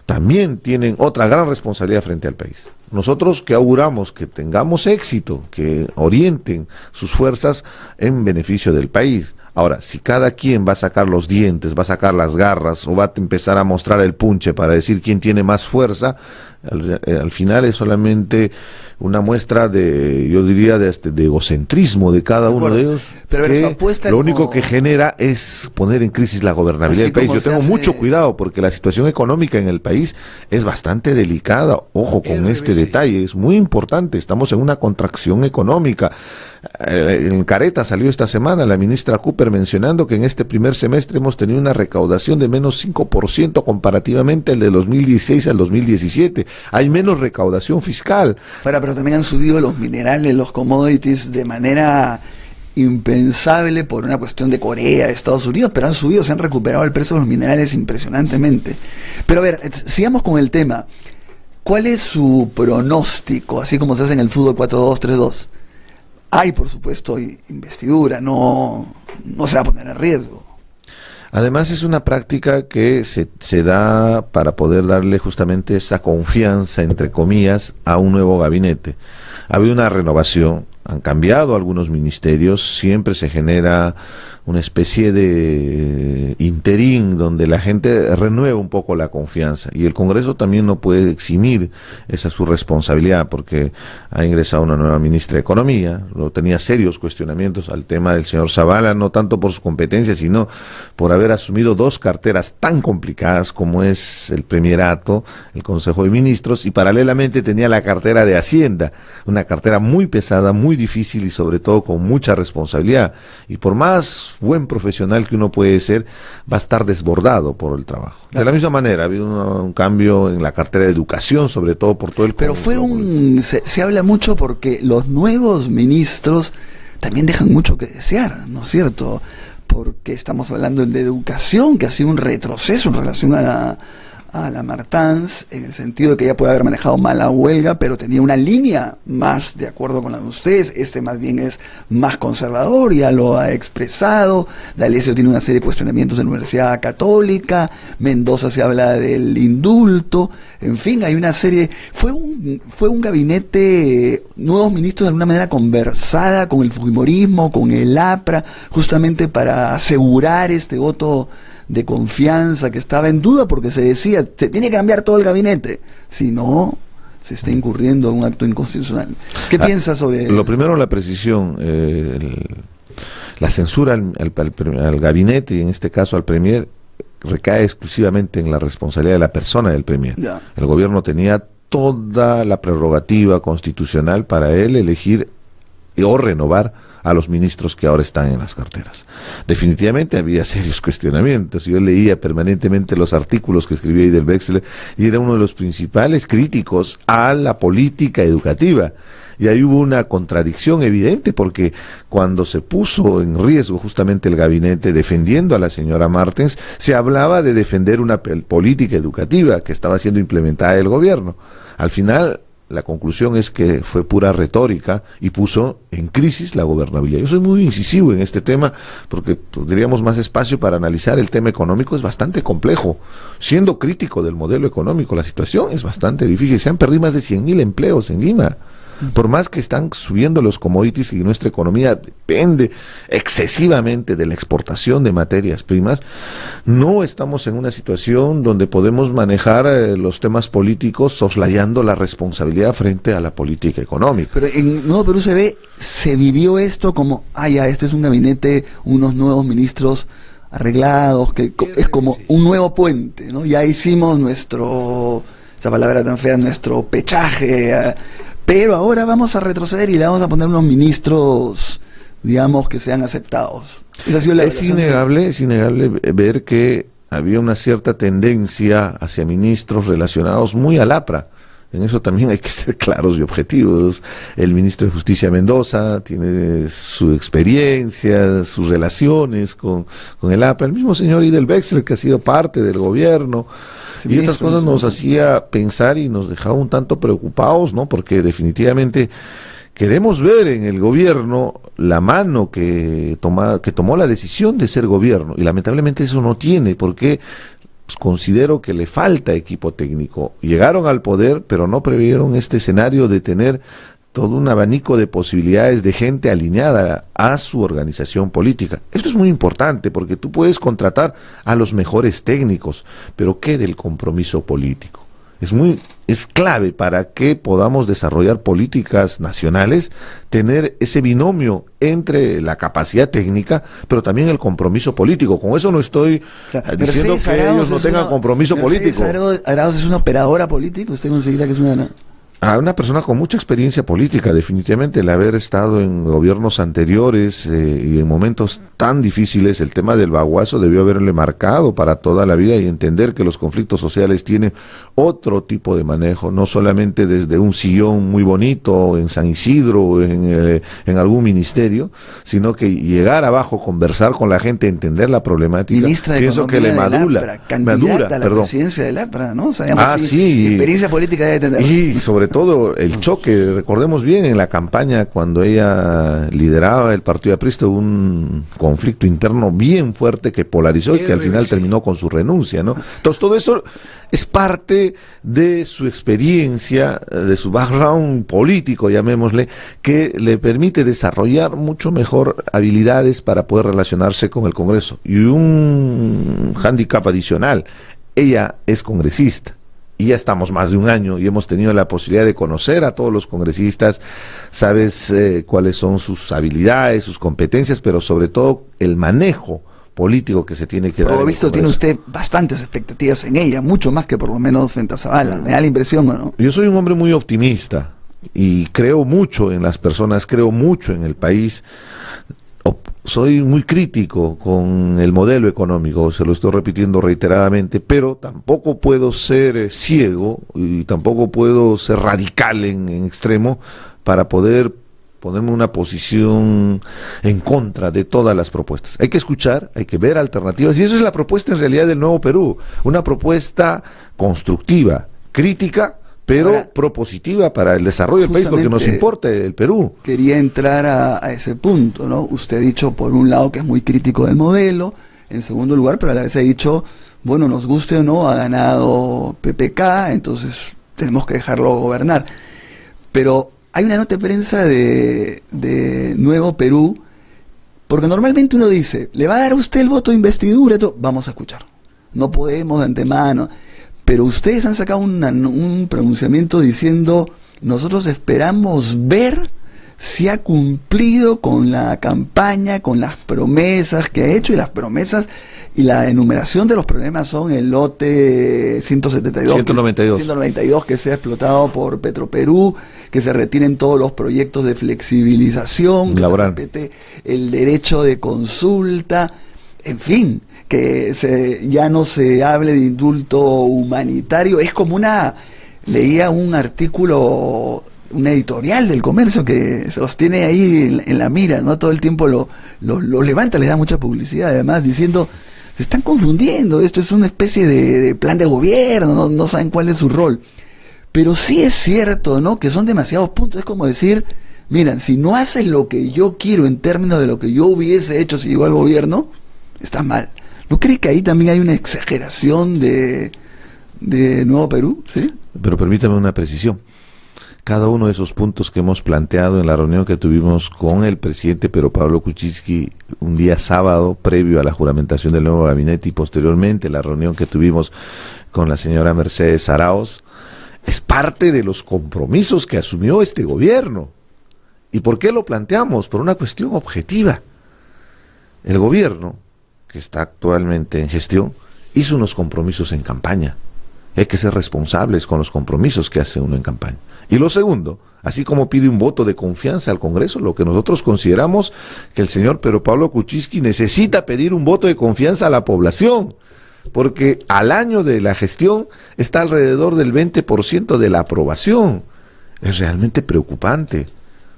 también tienen otra gran responsabilidad frente al país. Nosotros que auguramos que tengamos éxito, que orienten sus fuerzas en beneficio del país. Ahora, si cada quien va a sacar los dientes, va a sacar las garras, o va a empezar a mostrar el punche para decir quién tiene más fuerza, al final es solamente una muestra de, yo diría, de egocentrismo de cada uno de ellos, pero que lo único que genera es poner en crisis la gobernabilidad del país. Yo tengo mucho cuidado porque la situación económica en el país es bastante delicada. Ojo con este detalle, es muy importante. Estamos en una contracción económica. En Careta salió esta semana la ministra Cooper mencionando que en este primer semestre hemos tenido una recaudación de menos 5% comparativamente al de 2016 al 2017. Hay menos recaudación fiscal. Pero también han subido los minerales, los commodities de manera impensable por una cuestión de Corea, de Estados Unidos, pero han subido, se han recuperado el precio de los minerales impresionantemente. Pero a ver, sigamos con el tema. ¿Cuál es su pronóstico, así como se hace en el fútbol 4-2-3-2? Hay, por supuesto, investidura, no se va a poner en riesgo. Además es una práctica que se da para poder darle justamente esa confianza, entre comillas, a un nuevo gabinete. Ha habido una renovación, han cambiado algunos ministerios, siempre se genera una especie de interín donde la gente renueva un poco la confianza, y el Congreso también no puede eximir esa su responsabilidad, porque ha ingresado una nueva ministra de Economía. Tenía serios cuestionamientos al tema del señor Zavala, no tanto por sus competencias, sino por haber asumido dos carteras tan complicadas como es el Premierato, el Consejo de Ministros, y paralelamente tenía la cartera de Hacienda, una cartera muy pesada, muy difícil y sobre todo con mucha responsabilidad, y por más buen profesional que uno puede ser, va a estar desbordado por el trabajo. De la misma manera, ha habido un cambio en la cartera de educación, sobre todo por todo el... Pero se habla mucho porque los nuevos ministros también dejan mucho que desear, ¿no es cierto? Porque estamos hablando de educación, que ha sido un retroceso en relación a a la Martans, en el sentido de que ella puede haber manejado mal la huelga, pero tenía una línea más de acuerdo con la de ustedes. Este más bien es más conservador, ya lo ha expresado. D'Alessio tiene una serie de cuestionamientos en la Universidad Católica. Mendoza se habla del indulto. En fin, hay una serie. Fue un gabinete, nuevos ministros de alguna manera conversada con el fujimorismo, con el APRA, justamente para asegurar este voto de confianza que estaba en duda, porque se decía, se tiene que cambiar todo el gabinete, si no, se está incurriendo en un acto inconstitucional. ¿Qué piensas sobre lo primero, la precisión, la censura al gabinete, y en este caso al premier, recae exclusivamente en la responsabilidad de la persona del premier. Ya. El gobierno tenía toda la prerrogativa constitucional para él elegir o renovar a los ministros que ahora están en las carteras. Definitivamente había serios cuestionamientos. Yo leía permanentemente los artículos que escribía Idel Wexler y era uno de los principales críticos a la política educativa. Y ahí hubo una contradicción evidente, porque cuando se puso en riesgo justamente el gabinete defendiendo a la señora Martens, se hablaba de defender una política educativa que estaba siendo implementada el gobierno. Al final, la conclusión es que fue pura retórica y puso en crisis la gobernabilidad. Yo soy muy incisivo en este tema porque tendríamos más espacio para analizar el tema económico. Es bastante complejo. Siendo crítico del modelo económico, la situación es bastante difícil. Se han perdido más de 100.000 empleos en Lima. Por más que están subiendo los commodities y nuestra economía depende excesivamente de la exportación de materias primas, no estamos en una situación donde podemos manejar los temas políticos soslayando la responsabilidad frente a la política económica. Pero en Nuevo Perú se vivió esto como, este es un gabinete, unos nuevos ministros arreglados, que es como un nuevo puente, ¿no? Ya hicimos esa palabra tan fea, nuestro pechaje, pero ahora vamos a retroceder y le vamos a poner unos ministros, digamos, que sean aceptados. Es innegable ver que había una cierta tendencia hacia ministros relacionados muy al APRA. En eso también hay que ser claros y objetivos. El ministro de Justicia Mendoza tiene su experiencia, sus relaciones con el APRA. El mismo señor Idel Wexler, que ha sido parte del gobierno. Y estas cosas nos hacía pensar y nos dejaba un tanto preocupados, ¿no? Porque definitivamente queremos ver en el gobierno la mano que tomó la decisión de ser gobierno, y lamentablemente eso no tiene, porque considero que le falta equipo técnico. Llegaron al poder, pero no previeron este escenario de tener todo un abanico de posibilidades de gente alineada a su organización política. Esto es muy importante porque tú puedes contratar a los mejores técnicos, pero ¿qué del compromiso político? Es clave para que podamos desarrollar políticas nacionales, tener ese binomio entre la capacidad técnica, pero también el compromiso político. Con eso no estoy diciendo que ellos no tengan compromiso político. Arauz es una operadora política, ¿usted considera que es una persona con mucha experiencia política? Definitivamente el haber estado en gobiernos anteriores y en momentos tan difíciles, el tema del baguazo debió haberle marcado para toda la vida, y entender que los conflictos sociales tienen otro tipo de manejo, no solamente desde un sillón muy bonito en San Isidro, en algún ministerio, sino que llegar abajo, conversar con la gente, entender la problemática. Ministra de Pienso que le madura, candidata a la presidencia del APRA, ¿no? O sea, sí. Experiencia política debe tener. Y sobre todo el choque, recordemos bien en la campaña cuando ella lideraba el partido aprista, hubo un conflicto interno bien fuerte que polarizó y que al final terminó con su renuncia, ¿no? Entonces todo eso es parte de su experiencia, de su background político, llamémosle, que le permite desarrollar mucho mejor habilidades para poder relacionarse con el Congreso. Y un hándicap adicional, ella es congresista. Y ya estamos más de un año y hemos tenido la posibilidad de conocer a todos los congresistas, sabes cuáles son sus habilidades, sus competencias, pero sobre todo el manejo político que se tiene que dar. Por lo visto tiene usted bastantes expectativas en ella, mucho más que por lo menos frente a Zavala, me da la impresión, ¿no? Yo soy un hombre muy optimista y creo mucho en las personas, creo mucho en el país. Soy muy crítico con el modelo económico, se lo estoy repitiendo reiteradamente, pero tampoco puedo ser ciego y tampoco puedo ser radical en extremo para poder ponerme una posición en contra de todas las propuestas. Hay que escuchar, hay que ver alternativas, y eso es la propuesta en realidad del Nuevo Perú, una propuesta constructiva, crítica, pero ahora, propositiva para el desarrollo del país, porque nos importa el Perú. Quería entrar a ese punto, ¿no? Usted ha dicho, por un lado, que es muy crítico del modelo, en segundo lugar, pero a la vez ha dicho, bueno, nos guste o no, ha ganado PPK, entonces tenemos que dejarlo gobernar. Pero hay una nota de prensa de Nuevo Perú, porque normalmente uno dice, ¿le va a dar a usted el voto de investidura? Vamos a escuchar. No podemos de antemano. Pero ustedes han sacado un pronunciamiento diciendo, nosotros esperamos ver si ha cumplido con la campaña, con las promesas que ha hecho, y las promesas y la enumeración de los problemas son el lote 192 que sea explotado por Petroperú, que se retiren todos los proyectos de flexibilización, que se respete el derecho de consulta, en fin, que ya no se hable de indulto humanitario. Es como leía un artículo, una editorial del Comercio que se los tiene ahí en la mira, ¿no? Todo el tiempo lo levanta, les da mucha publicidad, además diciendo, se están confundiendo, esto es una especie de plan de gobierno, no saben cuál es su rol. Pero sí es cierto, ¿no?, que son demasiados puntos. Es como decir, miren, si no haces lo que yo quiero en términos de lo que yo hubiese hecho si llegó al gobierno, está mal. ¿No cree que ahí también hay una exageración de Nuevo Perú? ¿Sí? Pero permítame una precisión. Cada uno de esos puntos que hemos planteado en la reunión que tuvimos con el presidente Pedro Pablo Kuczynski un día sábado, previo a la juramentación del nuevo gabinete, y posteriormente la reunión que tuvimos con la señora Mercedes Arauz, es parte de los compromisos que asumió este gobierno. ¿Y por qué lo planteamos? Por una cuestión objetiva. El gobierno, que está actualmente en gestión, hizo unos compromisos en campaña. Hay que ser responsables con los compromisos que hace uno en campaña. Y lo segundo, así como pide un voto de confianza al Congreso, lo que nosotros consideramos que el señor Pedro Pablo Kuczynski necesita pedir un voto de confianza a la población, porque al año de la gestión está alrededor del 20% de la aprobación. Es realmente preocupante,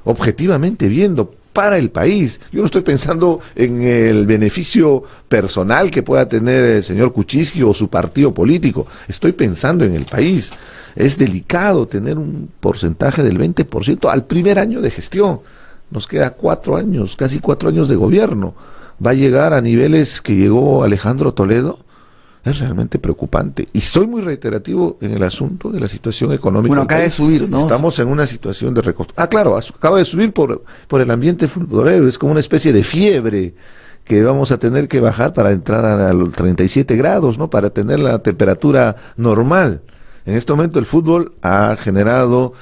objetivamente viendo, para el país. Yo no estoy pensando en el beneficio personal que pueda tener el señor Kuczynski o su partido político, estoy pensando en el país. Es delicado tener un porcentaje del 20% al primer año de gestión. Nos queda 4 años, casi 4 años de gobierno. ¿Va a llegar a niveles que llegó Alejandro Toledo? Es realmente preocupante. Y estoy muy reiterativo en el asunto de la situación económica. Bueno, acaba de subir, ¿no? Estamos en una situación de reconstrucción. Claro, acaba de subir por el ambiente futbolero. Es como una especie de fiebre que vamos a tener que bajar para entrar a los 37 grados, ¿no? Para tener la temperatura normal. En este momento el fútbol ha generado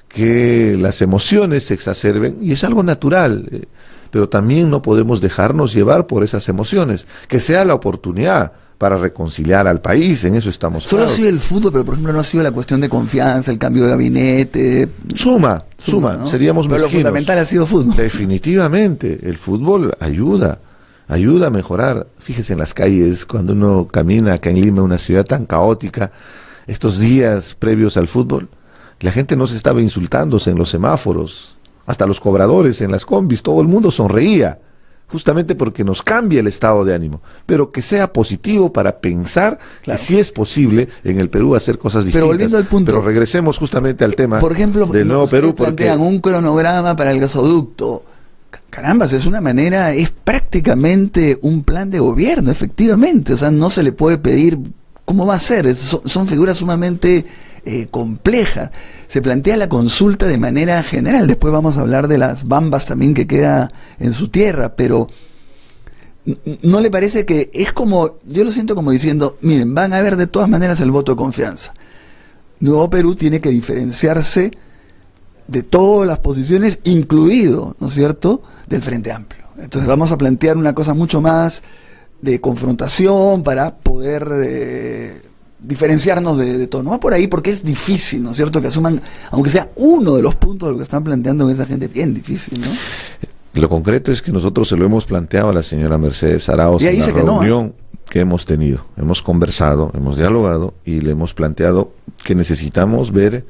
que las emociones se exacerben, y es algo natural, pero también no podemos dejarnos llevar por esas emociones. Que sea la oportunidad para reconciliar al país, en eso estamos Solo claros. Ha sido el fútbol, pero por ejemplo no ha sido la cuestión de confianza, el cambio de gabinete. Suma, ¿no? Seríamos pero mezquinos. Lo fundamental ha sido fútbol. Definitivamente, el fútbol ayuda a mejorar. Fíjese en las calles, cuando uno camina acá en Lima, una ciudad tan caótica, estos días previos al fútbol, la gente no se estaba insultándose en los semáforos, hasta los cobradores en las combis, todo el mundo sonreía, justamente porque nos cambia el estado de ánimo, pero que sea positivo para pensar que sí es posible en el Perú hacer cosas distintas. Pero volviendo al punto, pero regresemos justamente al tema, por ejemplo, del Nuevo Perú, plantean un cronograma para el gasoducto. Carambas, es una manera, es prácticamente un plan de gobierno, efectivamente, o sea, no se le puede pedir. ¿Cómo va a ser? Son figuras sumamente complejas. Se plantea la consulta de manera general. Después vamos a hablar de las bambas también que queda en su tierra, pero ¿no le parece que es como, yo lo siento como diciendo, miren, van a haber de todas maneras el voto de confianza? Nuevo Perú tiene que diferenciarse de todas las posiciones, incluido, ¿no es cierto?, del Frente Amplio. Entonces vamos a plantear una cosa mucho más de confrontación para poder diferenciarnos de todo. No va por ahí porque es difícil, ¿no es cierto?, que asuman, aunque sea uno de los puntos de lo que están planteando en esa gente, bien difícil, ¿no? Lo concreto es que nosotros se lo hemos planteado a la señora Mercedes Arauz en la reunión que hemos tenido. Hemos conversado, hemos dialogado y le hemos planteado que necesitamos ver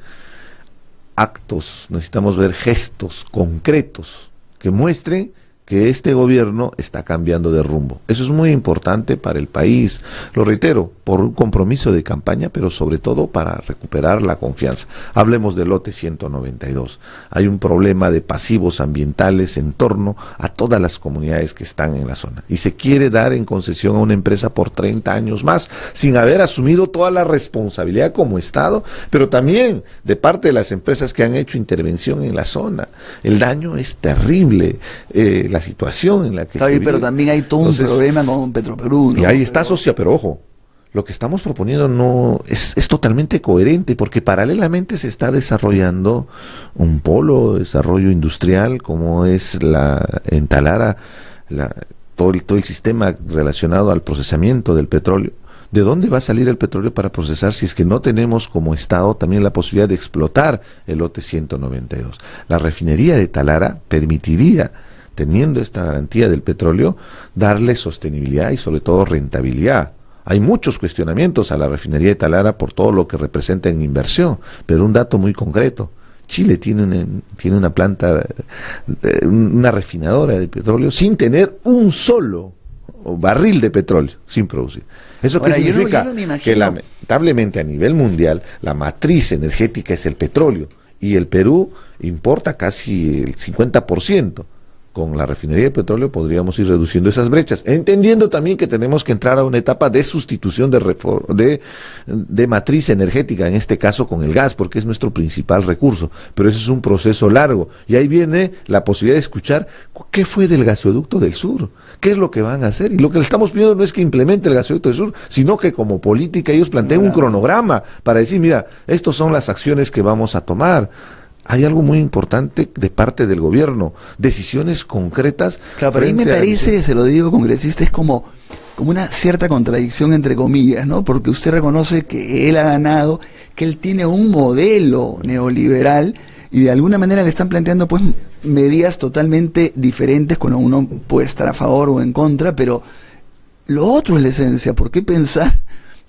actos, necesitamos ver gestos concretos que muestren que este gobierno está cambiando de rumbo. Eso es muy importante para el país, lo reitero, por un compromiso de campaña, pero sobre todo para recuperar la confianza. Hablemos del lote 192. Hay un problema de pasivos ambientales en torno a todas las comunidades que están en la zona. Y se quiere dar en concesión a una empresa por 30 años más, sin haber asumido toda la responsabilidad como Estado, pero también de parte de las empresas que han hecho intervención en la zona. El daño es terrible. La situación en la que se vive. Pero también hay todo un problema con Petroperú, ¿no? Y ahí está socia, pero ojo, lo que estamos proponiendo no es totalmente coherente, porque paralelamente se está desarrollando un polo de desarrollo industrial como es en Talara, todo el sistema relacionado al procesamiento del petróleo. ¿De dónde va a salir el petróleo para procesar si es que no tenemos como Estado también la posibilidad de explotar el lote 192? La refinería de Talara permitiría, teniendo esta garantía del petróleo, darle sostenibilidad y sobre todo rentabilidad. Hay muchos cuestionamientos a la refinería de Talara por todo lo que representa en inversión, pero un dato muy concreto: Chile tiene una planta, una refinadora de petróleo sin tener un solo barril de petróleo, sin producir. ¿Eso qué significa? Que lamentablemente a nivel mundial la matriz energética es el petróleo, y el Perú importa casi el 50%. Con la refinería de petróleo podríamos ir reduciendo esas brechas, entendiendo también que tenemos que entrar a una etapa de sustitución de matriz energética, en este caso con el gas, porque es nuestro principal recurso, pero ese es un proceso largo, y ahí viene la posibilidad de escuchar qué fue del gasoducto del sur, qué es lo que van a hacer, y lo que le estamos pidiendo no es que implemente el gasoducto del sur, sino que como política ellos planteen un cronograma para decir, mira, estas son las acciones que vamos a tomar. Hay algo muy importante de parte del gobierno, decisiones concretas. Claro, pero ahí me parece, se lo digo, congresista, es como una cierta contradicción entre comillas, ¿no? Porque usted reconoce que él ha ganado, que él tiene un modelo neoliberal y de alguna manera le están planteando pues medidas totalmente diferentes cuando uno puede estar a favor o en contra, pero lo otro es la esencia. ¿Por qué pensar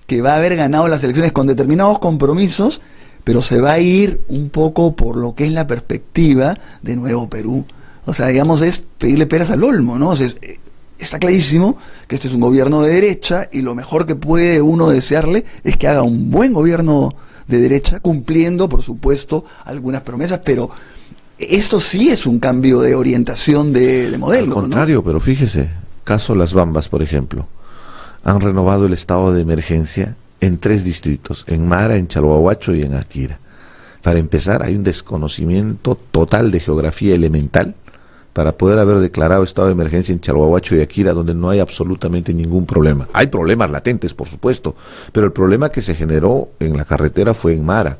que va a haber ganado las elecciones con determinados compromisos, pero se va a ir un poco por lo que es la perspectiva de Nuevo Perú? O sea, digamos, es pedirle peras al olmo, ¿no? O sea, está clarísimo que este es un gobierno de derecha y lo mejor que puede uno desearle es que haga un buen gobierno de derecha, cumpliendo, por supuesto, algunas promesas, pero esto sí es un cambio de orientación de modelo. Al contrario, ¿no? Pero fíjese, caso Las Bambas, por ejemplo, han renovado el estado de emergencia en 3 distritos, en Mara, en Chalhuahuacho y en Akira. Para empezar, hay un desconocimiento total de geografía elemental para poder haber declarado estado de emergencia en Chalhuahuacho y Akira, donde no hay absolutamente ningún problema. Hay problemas latentes, por supuesto, pero el problema que se generó en la carretera fue en Mara.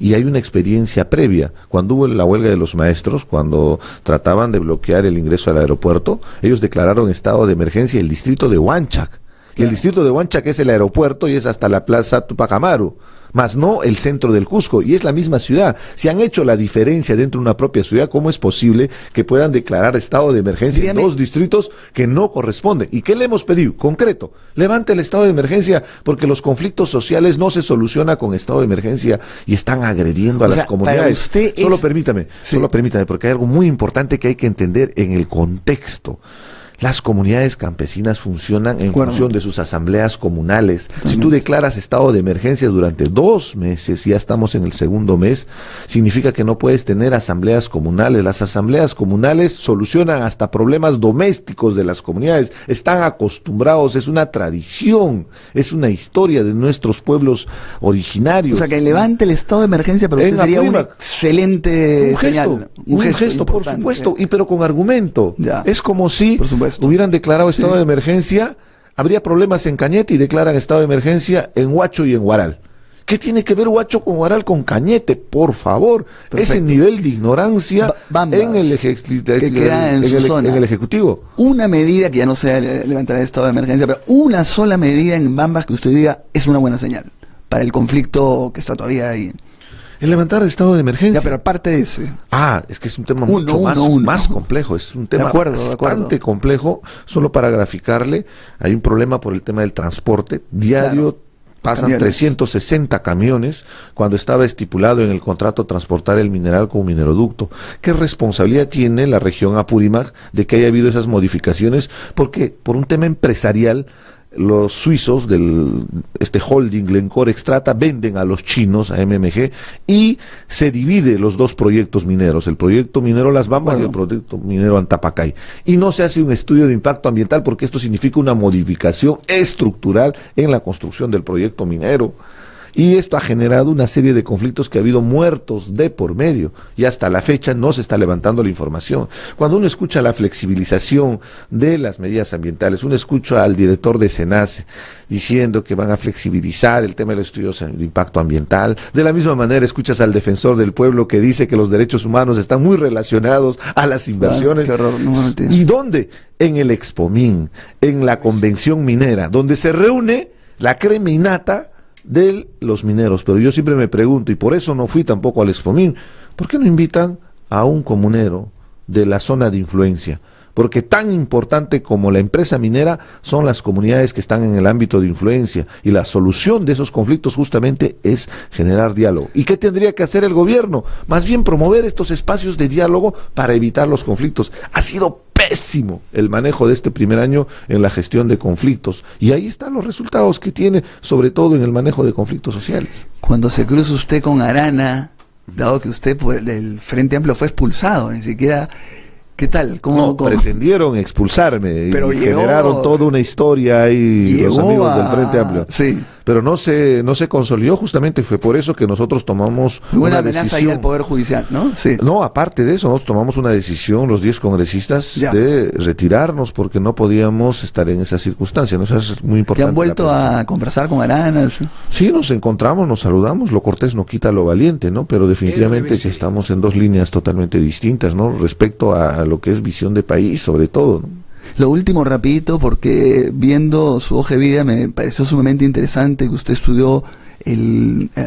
Y hay una experiencia previa. Cuando hubo la huelga de los maestros, cuando trataban de bloquear el ingreso al aeropuerto, ellos declararon estado de emergencia el distrito de Huanchac. Y el distrito de Huanchac es el aeropuerto y es hasta la plaza Tupac Amaru, más no el centro del Cusco, y es la misma ciudad. Si han hecho la diferencia dentro de una propia ciudad, ¿cómo es posible que puedan declarar estado de emergencia en 2 distritos que no corresponden? ¿Y qué le hemos pedido? Concreto, levante el estado de emergencia, porque los conflictos sociales no se solucionan con estado de emergencia y están agrediendo a las comunidades. Solo permítame, porque hay algo muy importante que hay que entender en el contexto. Las comunidades campesinas funcionan en función de sus asambleas comunales. Si tú declaras estado de emergencia durante 2 meses, ya estamos en el segundo mes, significa que no puedes tener asambleas comunales. Las asambleas comunales solucionan hasta problemas domésticos de las comunidades. Están acostumbrados, es una tradición, es una historia de nuestros pueblos originarios. O sea, que levante el estado de emergencia, pero usted sería una excelente señal. Un gesto, por supuesto, pero con argumento. Ya. Es como si hubieran declarado estado de emergencia, habría problemas en Cañete y declaran estado de emergencia en Huacho y en Huaral. ¿Qué tiene que ver Huacho con Huaral con Cañete? Por favor, ese nivel de ignorancia en el Ejecutivo. Una medida que ya no sea levantar el estado de emergencia, pero una sola medida en Bambas que usted diga es una buena señal para el conflicto que está todavía ahí. El levantar el estado de emergencia. Ya, pero aparte de ese. Es que es un tema mucho más complejo. Es un tema bastante complejo. Solo para graficarle, hay un problema por el tema del transporte diario. Claro. pasan camiones. 360 camiones cuando estaba estipulado en el contrato transportar el mineral con un mineroducto. ¿Qué responsabilidad tiene la región Apurímac de que haya habido esas modificaciones? Porque por un tema empresarial, los suizos del holding Glencore Extrata venden a los chinos, a MMG, y se divide los dos proyectos mineros, el proyecto minero Las Bambas y el proyecto minero Antapacay. Y no se hace un estudio de impacto ambiental porque esto significa una modificación estructural en la construcción del proyecto minero. Y esto ha generado una serie de conflictos que ha habido muertos de por medio, y hasta la fecha no se está levantando la información. Cuando uno escucha la flexibilización de las medidas ambientales, uno escucha al director de SENACE diciendo que van a flexibilizar el tema de los estudios de impacto ambiental. De la misma manera escuchas al defensor del pueblo que dice que los derechos humanos están muy relacionados a las inversiones. Qué horror, no, ¿Y dónde? En el Expomín, en la convención minera, donde se reúne la crema innata de los mineros. Pero yo siempre me pregunto, y por eso no fui tampoco al Expomín, ¿por qué no invitan a un comunero de la zona de influencia? Porque tan importante como la empresa minera son las comunidades que están en el ámbito de influencia, y la solución de esos conflictos justamente es generar diálogo. ¿Y qué tendría que hacer el gobierno? Más bien promover estos espacios de diálogo para evitar los conflictos. Ha sido pésimo el manejo de este primer año en la gestión de conflictos, y ahí están los resultados que tiene, sobre todo en el manejo de conflictos sociales. Cuando se cruza usted con Arana, dado que usted del Frente Amplio fue expulsado, ni siquiera... ¿Qué tal? ¿Cómo? Pretendieron expulsarme, pero y generaron toda una historia ahí los amigos del Frente Amplio. Sí. Pero no se consolidó, justamente fue por eso que nosotros tomamos una amenaza ahí al Poder Judicial, ¿no? Sí. No, aparte de eso, nosotros tomamos una decisión, los 10 congresistas, de retirarnos porque no podíamos estar en esa circunstancia, ¿no? Eso es muy importante. ¿Ya han vuelto a conversar con Arana? Sí, nos encontramos, nos saludamos, lo cortés no quita lo valiente, ¿no? Pero definitivamente que estamos en dos líneas totalmente distintas, ¿no? Respecto a lo que es visión de país, sobre todo, ¿no? Lo último, rapidito, porque viendo su hoja de vida me pareció sumamente interesante que usted estudió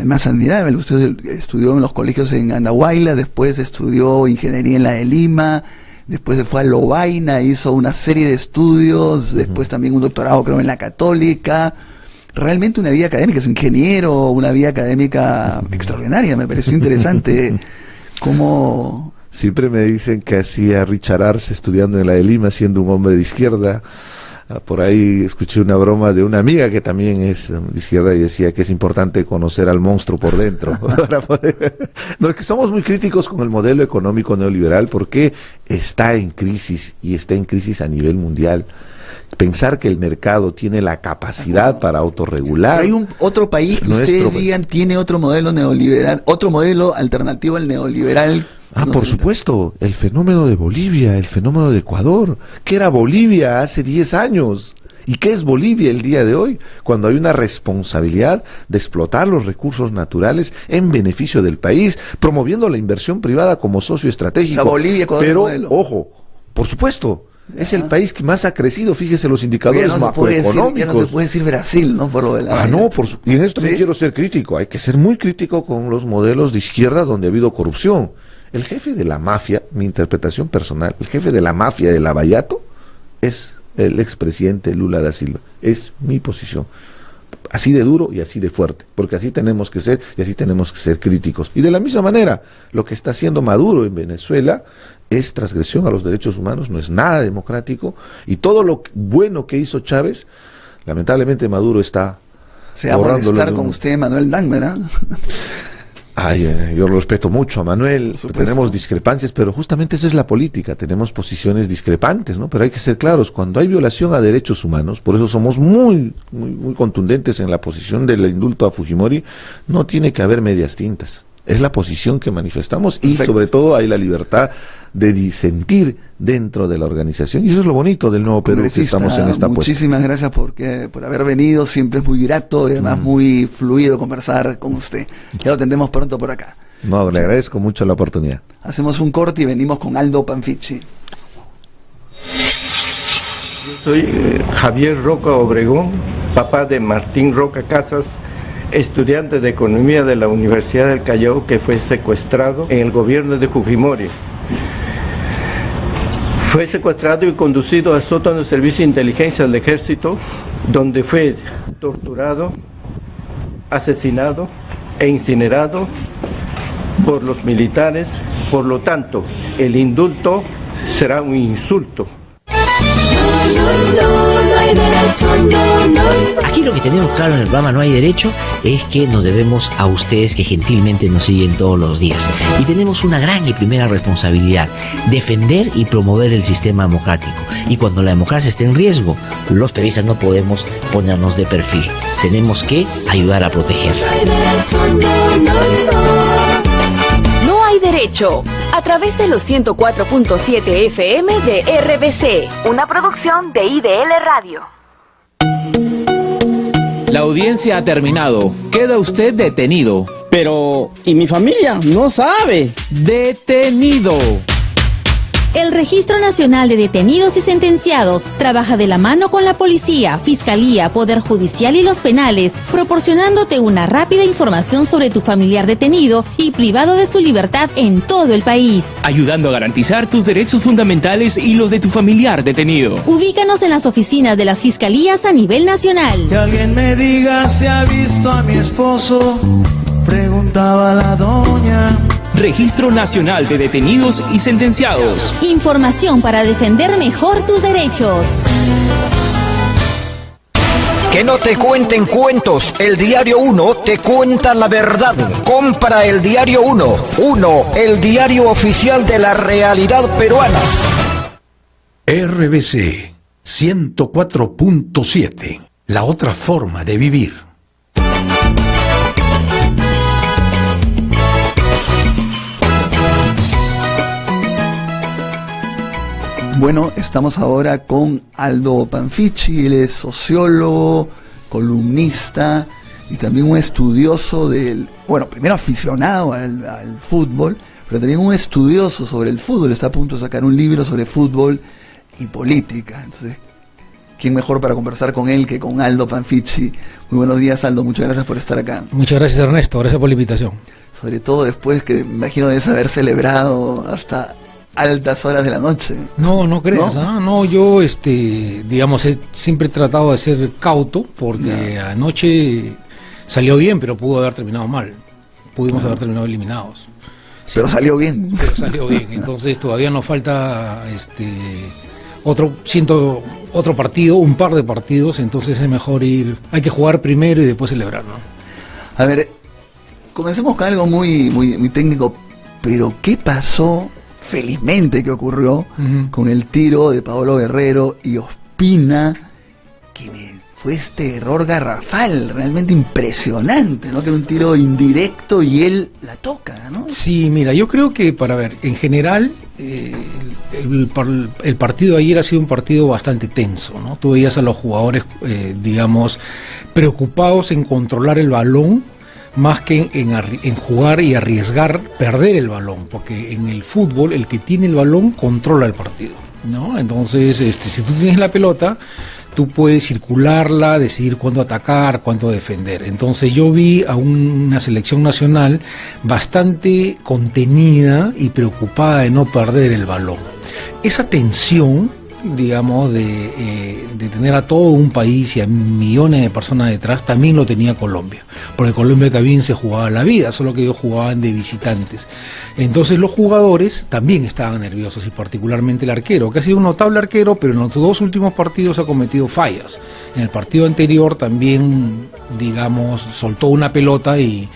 más admirable, usted estudió en los colegios en Andahuayla, después estudió ingeniería en la de Lima, después se fue a Lovaina, hizo una serie de estudios, después también un doctorado creo en la Católica. Realmente una vida académica, es ingeniero, una vida académica extraordinaria, me pareció interesante cómo... Siempre me dicen que hacía Richard Arce estudiando en la de Lima, siendo un hombre de izquierda. Por ahí escuché una broma de una amiga que también es de izquierda y decía que es importante conocer al monstruo por dentro. No, es que somos muy críticos con el modelo económico neoliberal porque está en crisis, y está en crisis a nivel mundial. Pensar que el mercado tiene la capacidad para autorregular. Hay otro país que ustedes digan tiene otro modelo neoliberal, otro modelo alternativo al neoliberal. Por supuesto, el fenómeno de Bolivia, el fenómeno de Ecuador. ¿Qué era Bolivia hace 10 años? ¿Y qué es Bolivia el día de hoy? Cuando hay una responsabilidad de explotar los recursos naturales en beneficio del país, promoviendo la inversión privada como socio estratégico. O sea, Bolivia, Ecuador, pero, modelo. Ojo, por supuesto, es el país que más ha crecido, fíjese los indicadores macroeconómicos. Ya no se puede decir Brasil, ¿no? Por lo de la y en esto me quiero ser crítico, hay que ser muy crítico con los modelos de izquierda donde ha habido corrupción. El jefe de la mafia, mi interpretación personal, el jefe de la mafia de Lavallato es el expresidente Lula da Silva. Es mi posición. Así de duro y así de fuerte, porque así tenemos que ser y así tenemos que ser críticos. Y de la misma manera, lo que está haciendo Maduro en Venezuela es transgresión a los derechos humanos, no es nada democrático, y todo lo bueno que hizo Chávez, lamentablemente Maduro está... Se va a molestar con usted, Manuel Dan, ¿verdad? Yo respeto mucho a Manuel, tenemos discrepancias, pero justamente esa es la política, tenemos posiciones discrepantes, ¿no? Pero hay que ser claros, cuando hay violación a derechos humanos, por eso somos muy contundentes en la posición del indulto a Fujimori, no tiene que haber medias tintas. Es la posición que manifestamos y sobre todo hay la libertad de disentir dentro de la organización, y eso es lo bonito del Nuevo Perú, que estamos en esta muchísimas gracias por haber venido, siempre es muy grato y además muy fluido conversar con usted. Ya lo tendremos pronto por acá. No, le agradezco mucho la oportunidad. Hacemos un corte y venimos con Aldo Panfichi. Yo soy Javier Roca Obregón, papá de Martín Roca Casas, estudiante de Economía de la Universidad del Callao, que fue secuestrado en el gobierno de Fujimori. Fue secuestrado y conducido al sótano del Servicio de Inteligencia del Ejército, donde fue torturado asesinado e incinerado por los militares. Por lo tanto, el indulto será un insulto. Aquí lo que tenemos claro en el programa No hay derecho es que nos debemos a ustedes que gentilmente nos siguen todos los días. Y tenemos una gran y primera responsabilidad: defender y promover el sistema democrático. Y cuando la democracia esté en riesgo, los periodistas no podemos ponernos de perfil. Tenemos que ayudar a protegerla. No hay derecho. A través de los 104.7 FM de RBC, una producción de IDL Radio. La audiencia ha terminado. Queda usted detenido. Pero, ¿y mi familia? No sabe. Detenido. El Registro Nacional de Detenidos y Sentenciados trabaja de la mano con la policía, fiscalía, poder judicial y los penales, proporcionándote una rápida información sobre tu familiar detenido y privado de su libertad en todo el país. Ayudando a garantizar tus derechos fundamentales y los de tu familiar detenido. Ubícanos en las oficinas de las fiscalías a nivel nacional. Que alguien me diga si ha visto a mi esposo, preguntaba la doña. Registro Nacional de Detenidos y Sentenciados. Información para defender mejor tus derechos. Que no te cuenten cuentos, el Diario 1 te cuenta la verdad. Compra el Diario 1, el diario oficial de la realidad peruana. RBC 104.7, la otra forma de vivir. Bueno, estamos ahora con Aldo Panfichi. Él es sociólogo, columnista y también un estudioso primero aficionado al fútbol, pero también un estudioso sobre el fútbol. Está a punto de sacar un libro sobre fútbol y política. Entonces, ¿quién mejor para conversar con él que con Aldo Panfichi? Muy buenos días, Aldo, muchas gracias por estar acá. Muchas gracias, Ernesto, gracias por la invitación. Sobre todo después que me imagino debes haber celebrado hasta altas horas de la noche. No creas, ¿no? Yo siempre he tratado de ser cauto, porque anoche salió bien, pero pudo haber terminado mal. Pudimos haber terminado eliminados. Pero salió bien. Entonces todavía nos falta otro partido, un par de partidos, entonces es mejor hay que jugar primero y después celebrar, ¿no? A ver, comencemos con algo muy, muy, muy técnico, pero ¿qué pasó? Felizmente que ocurrió con el tiro de Paolo Guerrero y Ospina, que fue este error garrafal, realmente impresionante, ¿no? Que era un tiro indirecto y él la toca, ¿no? Sí, mira, yo creo que, en general, el partido de ayer ha sido un partido bastante tenso, ¿no? Tú veías a los jugadores, preocupados en controlar el balón, más que en jugar y arriesgar perder el balón, porque en el fútbol el que tiene el balón controla el partido, ¿no? Entonces, si tú tienes la pelota, tú puedes circularla, decidir cuándo atacar, cuándo defender. Entonces yo vi a una selección nacional bastante contenida y preocupada de no perder el balón. Esa tensión, digamos, de tener a todo un país y a millones de personas detrás, también lo tenía Colombia, porque Colombia también se jugaba la vida, solo que ellos jugaban de visitantes. Entonces los jugadores también estaban nerviosos, y particularmente el arquero, que ha sido un notable arquero, pero en los dos últimos partidos ha cometido fallas. En el partido anterior también, digamos, soltó una pelota y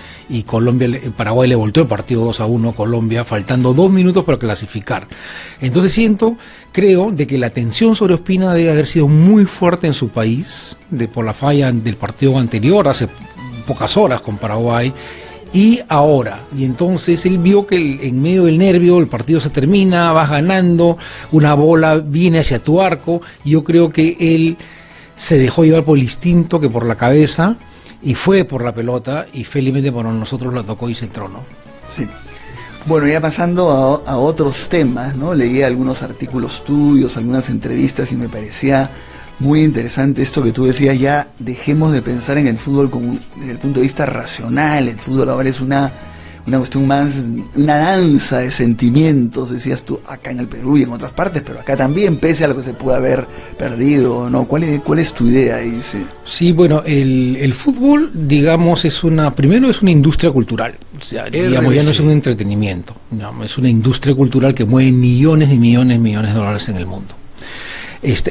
Paraguay le volteó el partido 2-1 a Colombia, faltando 2 minutos para clasificar. Entonces creo de que la tensión sobre Ospina debe haber sido muy fuerte en su país, por la falla del partido anterior, hace pocas horas con Paraguay, y ahora. Y entonces él vio que en medio del nervio el partido se termina, vas ganando, una bola viene hacia tu arco, y yo creo que él se dejó llevar por el instinto que por la cabeza, y fue por la pelota, y felizmente para nosotros la tocó y se entró, ¿no? Sí. Bueno, ya pasando a otros temas, ¿no? Leí algunos artículos tuyos, algunas entrevistas, y me parecía muy interesante esto que tú decías: ya dejemos de pensar en el fútbol desde el punto de vista racional. El fútbol ahora es una una cuestión más, una danza de sentimientos, decías tú, acá en el Perú y en otras partes, pero acá también, pese a lo que se pudo haber perdido, ¿no? ¿Cuál es tu idea ahí? Sí, bueno, el fútbol, digamos, primero es una industria cultural, o sea, digamos, ya no es un entretenimiento, digamos, es una industria cultural que mueve millones y millones de dólares en el mundo.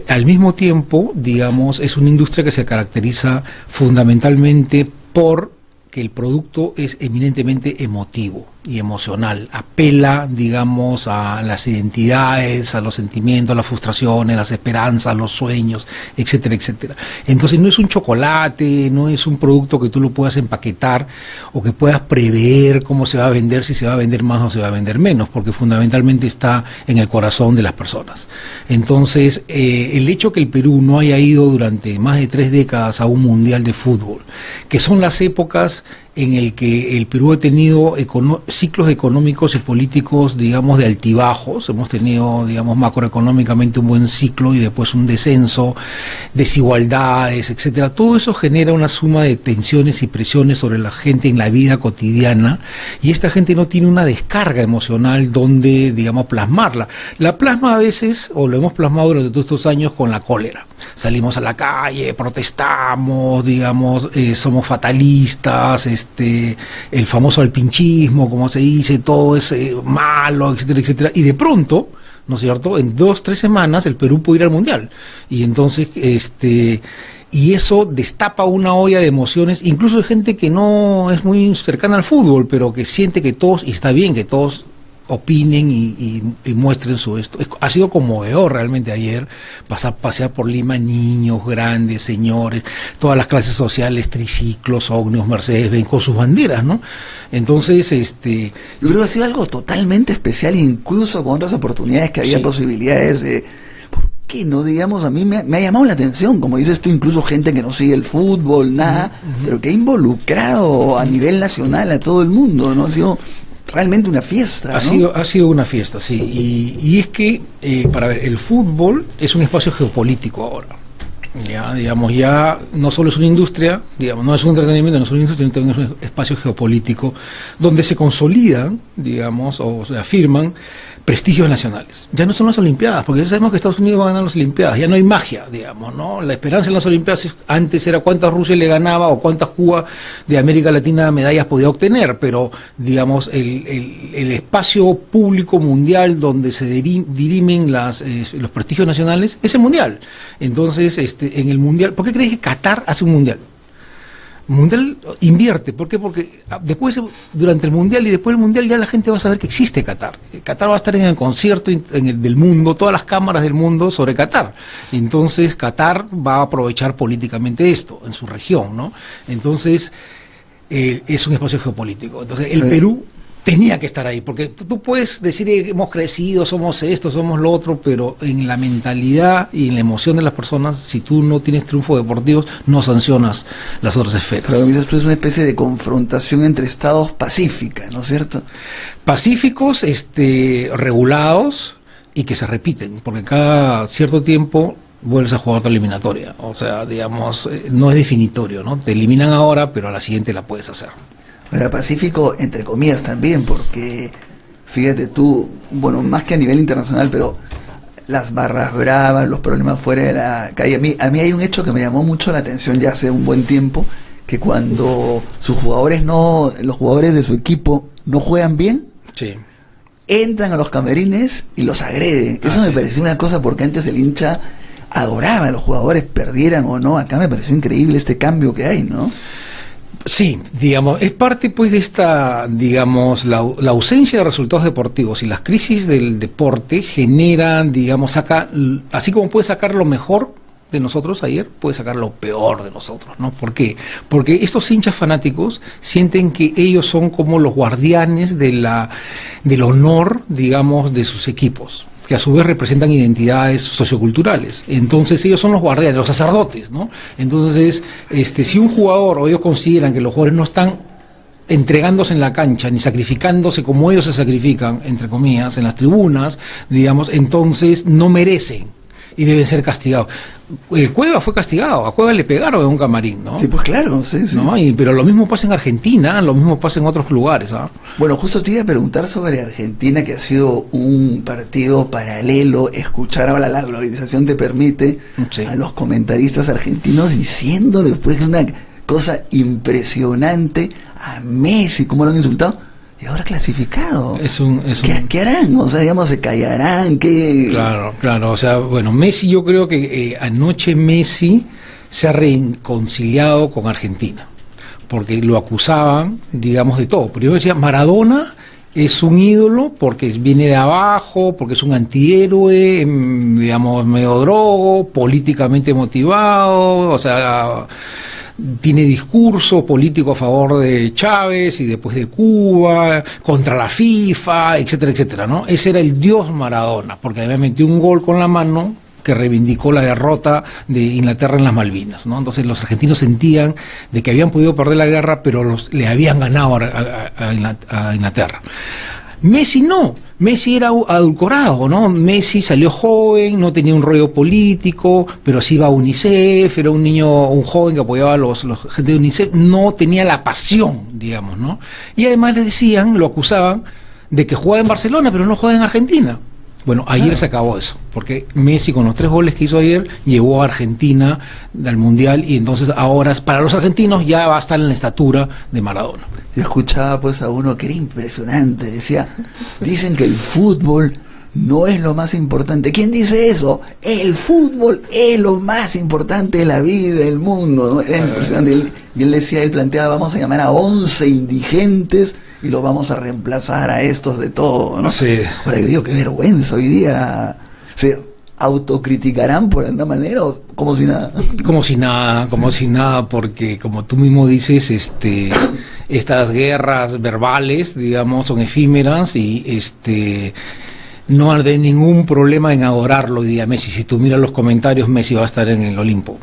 Al mismo tiempo, digamos, es una industria que se caracteriza fundamentalmente por que el producto es eminentemente emotivo y emocional, apela, digamos, a las identidades, a los sentimientos, a las frustraciones, las esperanzas, los sueños, etcétera, etcétera. Entonces no es un chocolate, no es un producto que tú lo puedas empaquetar o que puedas prever cómo se va a vender, si se va a vender más o se va a vender menos, porque fundamentalmente está en el corazón de las personas. Entonces, el hecho que el Perú no haya ido durante más de 3 décadas a un mundial de fútbol, que son las épocas en el que el Perú ha tenido ciclos económicos y políticos, digamos, de altibajos. Hemos tenido, digamos, macroeconómicamente un buen ciclo y después un descenso, desigualdades, etcétera. Todo eso genera una suma de tensiones y presiones sobre la gente en la vida cotidiana, y esta gente no tiene una descarga emocional donde, digamos, plasmarla. La plasma a veces, o lo hemos plasmado durante todos estos años, con la cólera. Salimos a la calle, protestamos, digamos, somos fatalistas, el famoso alpinchismo, como se dice, todo es malo, etcétera, etcétera, y de pronto, ¿no es cierto?, en 2-3 semanas el Perú puede ir al Mundial, y entonces, y eso destapa una olla de emociones, incluso de gente que no es muy cercana al fútbol, pero que siente que todos, y está bien que todos opinen y muestren su esto. Ha sido conmovedor realmente ayer pasear por Lima, niños, grandes, señores, todas las clases sociales, triciclos, ómnibus, Mercedes-Benz, con sus banderas, ¿no? Entonces, yo creo que ha sido algo totalmente especial, incluso con otras oportunidades que había posibilidades de... ¿Por qué no? Digamos, a mí me ha llamado la atención, como dices tú, incluso gente que no sigue el fútbol, nada, pero que ha involucrado a nivel nacional a todo el mundo, ¿no? Ha sido realmente una fiesta, ¿no? Ha sido una fiesta, sí. Y es que, para ver, el fútbol es un espacio geopolítico ahora. Ya, digamos, ya no solo es una industria, digamos, no es un entretenimiento, no es una industria, sino también es un espacio geopolítico donde se consolidan, digamos, o se afirman prestigios nacionales. Ya no son las Olimpiadas, porque ya sabemos que Estados Unidos va a ganar las Olimpiadas, ya no hay magia, digamos, ¿no? La esperanza en las Olimpiadas antes era cuántas Rusia le ganaba o cuántas Cuba de América Latina medallas podía obtener, pero, digamos, el espacio público mundial donde se dirimen los prestigios nacionales es el mundial. Entonces, en el mundial, ¿por qué crees que Qatar hace un mundial? Mundial invierte, ¿por qué? Porque después, durante el Mundial y después del Mundial, ya la gente va a saber que existe Qatar. Qatar va a estar en el concierto del mundo, todas las cámaras del mundo sobre Qatar. Entonces, Qatar va a aprovechar políticamente esto en su región, ¿no? Entonces, es un espacio geopolítico. Entonces, el Perú tenía que estar ahí, porque tú puedes decir que hemos crecido, somos esto, somos lo otro, pero en la mentalidad y en la emoción de las personas, si tú no tienes triunfos deportivos, no sancionas las otras esferas. Pero dices tú, es una especie de confrontación entre estados pacífica, ¿no es cierto? Pacíficos, regulados y que se repiten, porque cada cierto tiempo vuelves a jugar otra eliminatoria, o sea, digamos, no es definitorio, ¿no? Te eliminan ahora, pero a la siguiente la puedes hacer. Era pacífico, entre comillas, también, porque fíjate tú, bueno, más que a nivel internacional, pero las barras bravas, los problemas fuera de la calle. A mí hay un hecho que me llamó mucho la atención ya hace un buen tiempo, que cuando los jugadores de su equipo no juegan bien, sí, entran a los camerines y los agreden. Eso me pareció una cosa, porque antes el hincha adoraba a los jugadores, perdieran o no. Acá me pareció increíble este cambio que hay, ¿no? Sí, digamos, es parte pues de esta, digamos, la ausencia de resultados deportivos y las crisis del deporte generan, digamos, así como puede sacar lo mejor de nosotros ayer, puede sacar lo peor de nosotros, ¿no? ¿Por qué? Porque estos hinchas fanáticos sienten que ellos son como los guardianes del honor, digamos, de sus equipos, que a su vez representan identidades socioculturales. Entonces ellos son los guardianes, los sacerdotes, ¿no? Entonces, si un jugador, o ellos consideran que los jugadores no están entregándose en la cancha, ni sacrificándose como ellos se sacrifican, entre comillas, en las tribunas, digamos, entonces no merecen y deben ser castigados. Cueva fue castigado, a Cueva le pegaron en un camarín, ¿no? Sí, pues claro, sí. ¿No? Pero lo mismo pasa en Argentina, lo mismo pasa en otros lugares. Bueno, justo te iba a preguntar sobre Argentina, que ha sido un partido paralelo. Escuchar ahora la globalización te permite a los comentaristas argentinos diciéndole pues una cosa impresionante a Messi, cómo lo han insultado. Y ahora clasificado. ¿Qué harán? O sea, digamos, ¿se callarán? ¿Qué? Claro. O sea, bueno, Messi, yo creo que anoche Messi se ha reconciliado con Argentina. Porque lo acusaban, digamos, de todo. Primero decía, Maradona es un ídolo porque viene de abajo, porque es un antihéroe, digamos, medio drogo, políticamente motivado, o sea, tiene discurso político a favor de Chávez y después de Cuba, contra la FIFA, etcétera, etcétera, ¿no? Ese era el dios Maradona, porque había metido un gol con la mano que reivindicó la derrota de Inglaterra en las Malvinas, ¿no? Entonces los argentinos sentían de que habían podido perder la guerra, pero le habían ganado a Inglaterra. Messi no, Messi era adulcorado, ¿no? Messi salió joven, no tenía un rollo político, pero sí iba a UNICEF, era un niño, un joven que apoyaba a los gente de UNICEF, no tenía la pasión, digamos, ¿no? Y además le decían, lo acusaban de que jugaba en Barcelona, pero no juega en Argentina. Bueno, ayer se acabó eso, porque Messi con los 3 goles que hizo ayer llevó a Argentina al Mundial y entonces ahora para los argentinos ya va a estar en la estatura de Maradona. Yo escuchaba pues a uno que era impresionante, decía, dicen que el fútbol no es lo más importante. ¿Quién dice eso? El fútbol es lo más importante de la vida, del mundo, ¿no? Era impresionante. Y él decía, él planteaba, vamos a llamar a 11 indigentes y los vamos a reemplazar a estos de todo, ¿no? Sí. Ahora yo digo, qué vergüenza, hoy día se autocriticarán por alguna manera o como si nada. Como si nada, porque como tú mismo dices, estas guerras verbales, digamos, son efímeras y no hay ningún problema en adorarlo hoy día Messi. Si tú miras los comentarios, Messi va a estar en el Olimpo.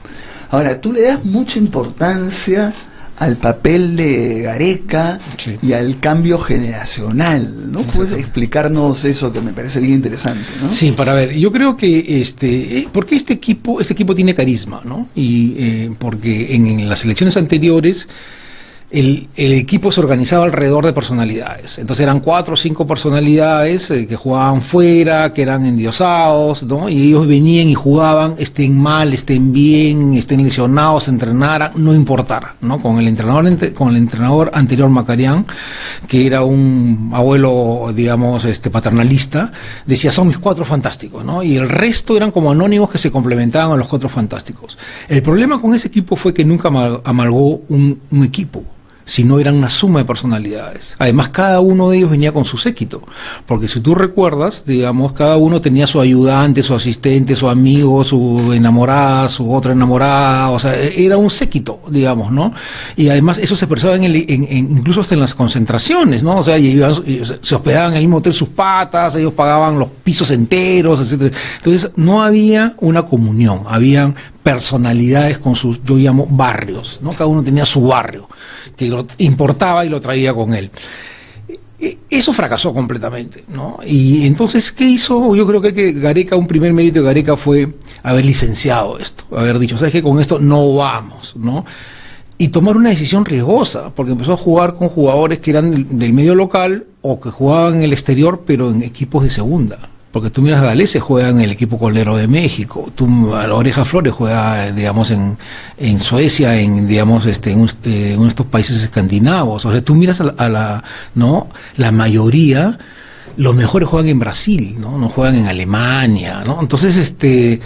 Ahora, tú le das mucha importancia al papel de Gareca y al cambio generacional, ¿no? ¿Puedes explicarnos eso que me parece bien interesante, ¿no? Sí, para ver, yo creo que porque este equipo tiene carisma, ¿no? Y porque en las elecciones anteriores el equipo se organizaba alrededor de personalidades. Entonces eran 4 o 5 personalidades que jugaban fuera, que eran endiosados, ¿no? Y ellos venían y jugaban, estén mal, estén bien, estén lesionados, entrenaran, no importara, ¿no? Con el entrenador anterior Macarián, que era un abuelo, digamos, paternalista, decía, son mis 4 fantásticos, ¿no? Y el resto eran como anónimos que se complementaban a los 4 fantásticos. El problema con ese equipo fue que nunca amalgó un equipo, sino eran una suma de personalidades. Además, cada uno de ellos venía con su séquito, porque si tú recuerdas, digamos, cada uno tenía su ayudante, su asistente, su amigo, su enamorada, su otra enamorada, o sea, era un séquito, digamos, ¿no? Y además eso se expresaba incluso hasta en las concentraciones, ¿no? O sea, se hospedaban en el mismo hotel sus patas, ellos pagaban los pisos enteros, etcétera. Entonces, no había una comunión, habían personalidades con sus, yo llamo, barrios, ¿no? Cada uno tenía su barrio, que lo importaba y lo traía con él. Eso fracasó completamente, ¿no? Y entonces, ¿qué hizo? Yo creo que Gareca, un primer mérito de Gareca fue haber licenciado esto, haber dicho, ¿sabes qué? Con esto no vamos, ¿no? Y tomar una decisión riesgosa, porque empezó a jugar con jugadores que eran del medio local o que jugaban en el exterior, pero en equipos de segunda. Porque tú miras a Galese, juega en el equipo colero de México, a la Oreja Flores juega, digamos, en Suecia, digamos, en uno de estos países escandinavos. O sea, tú miras la mayoría, los mejores juegan en Brasil, no juegan en Alemania, ¿no? Entonces, este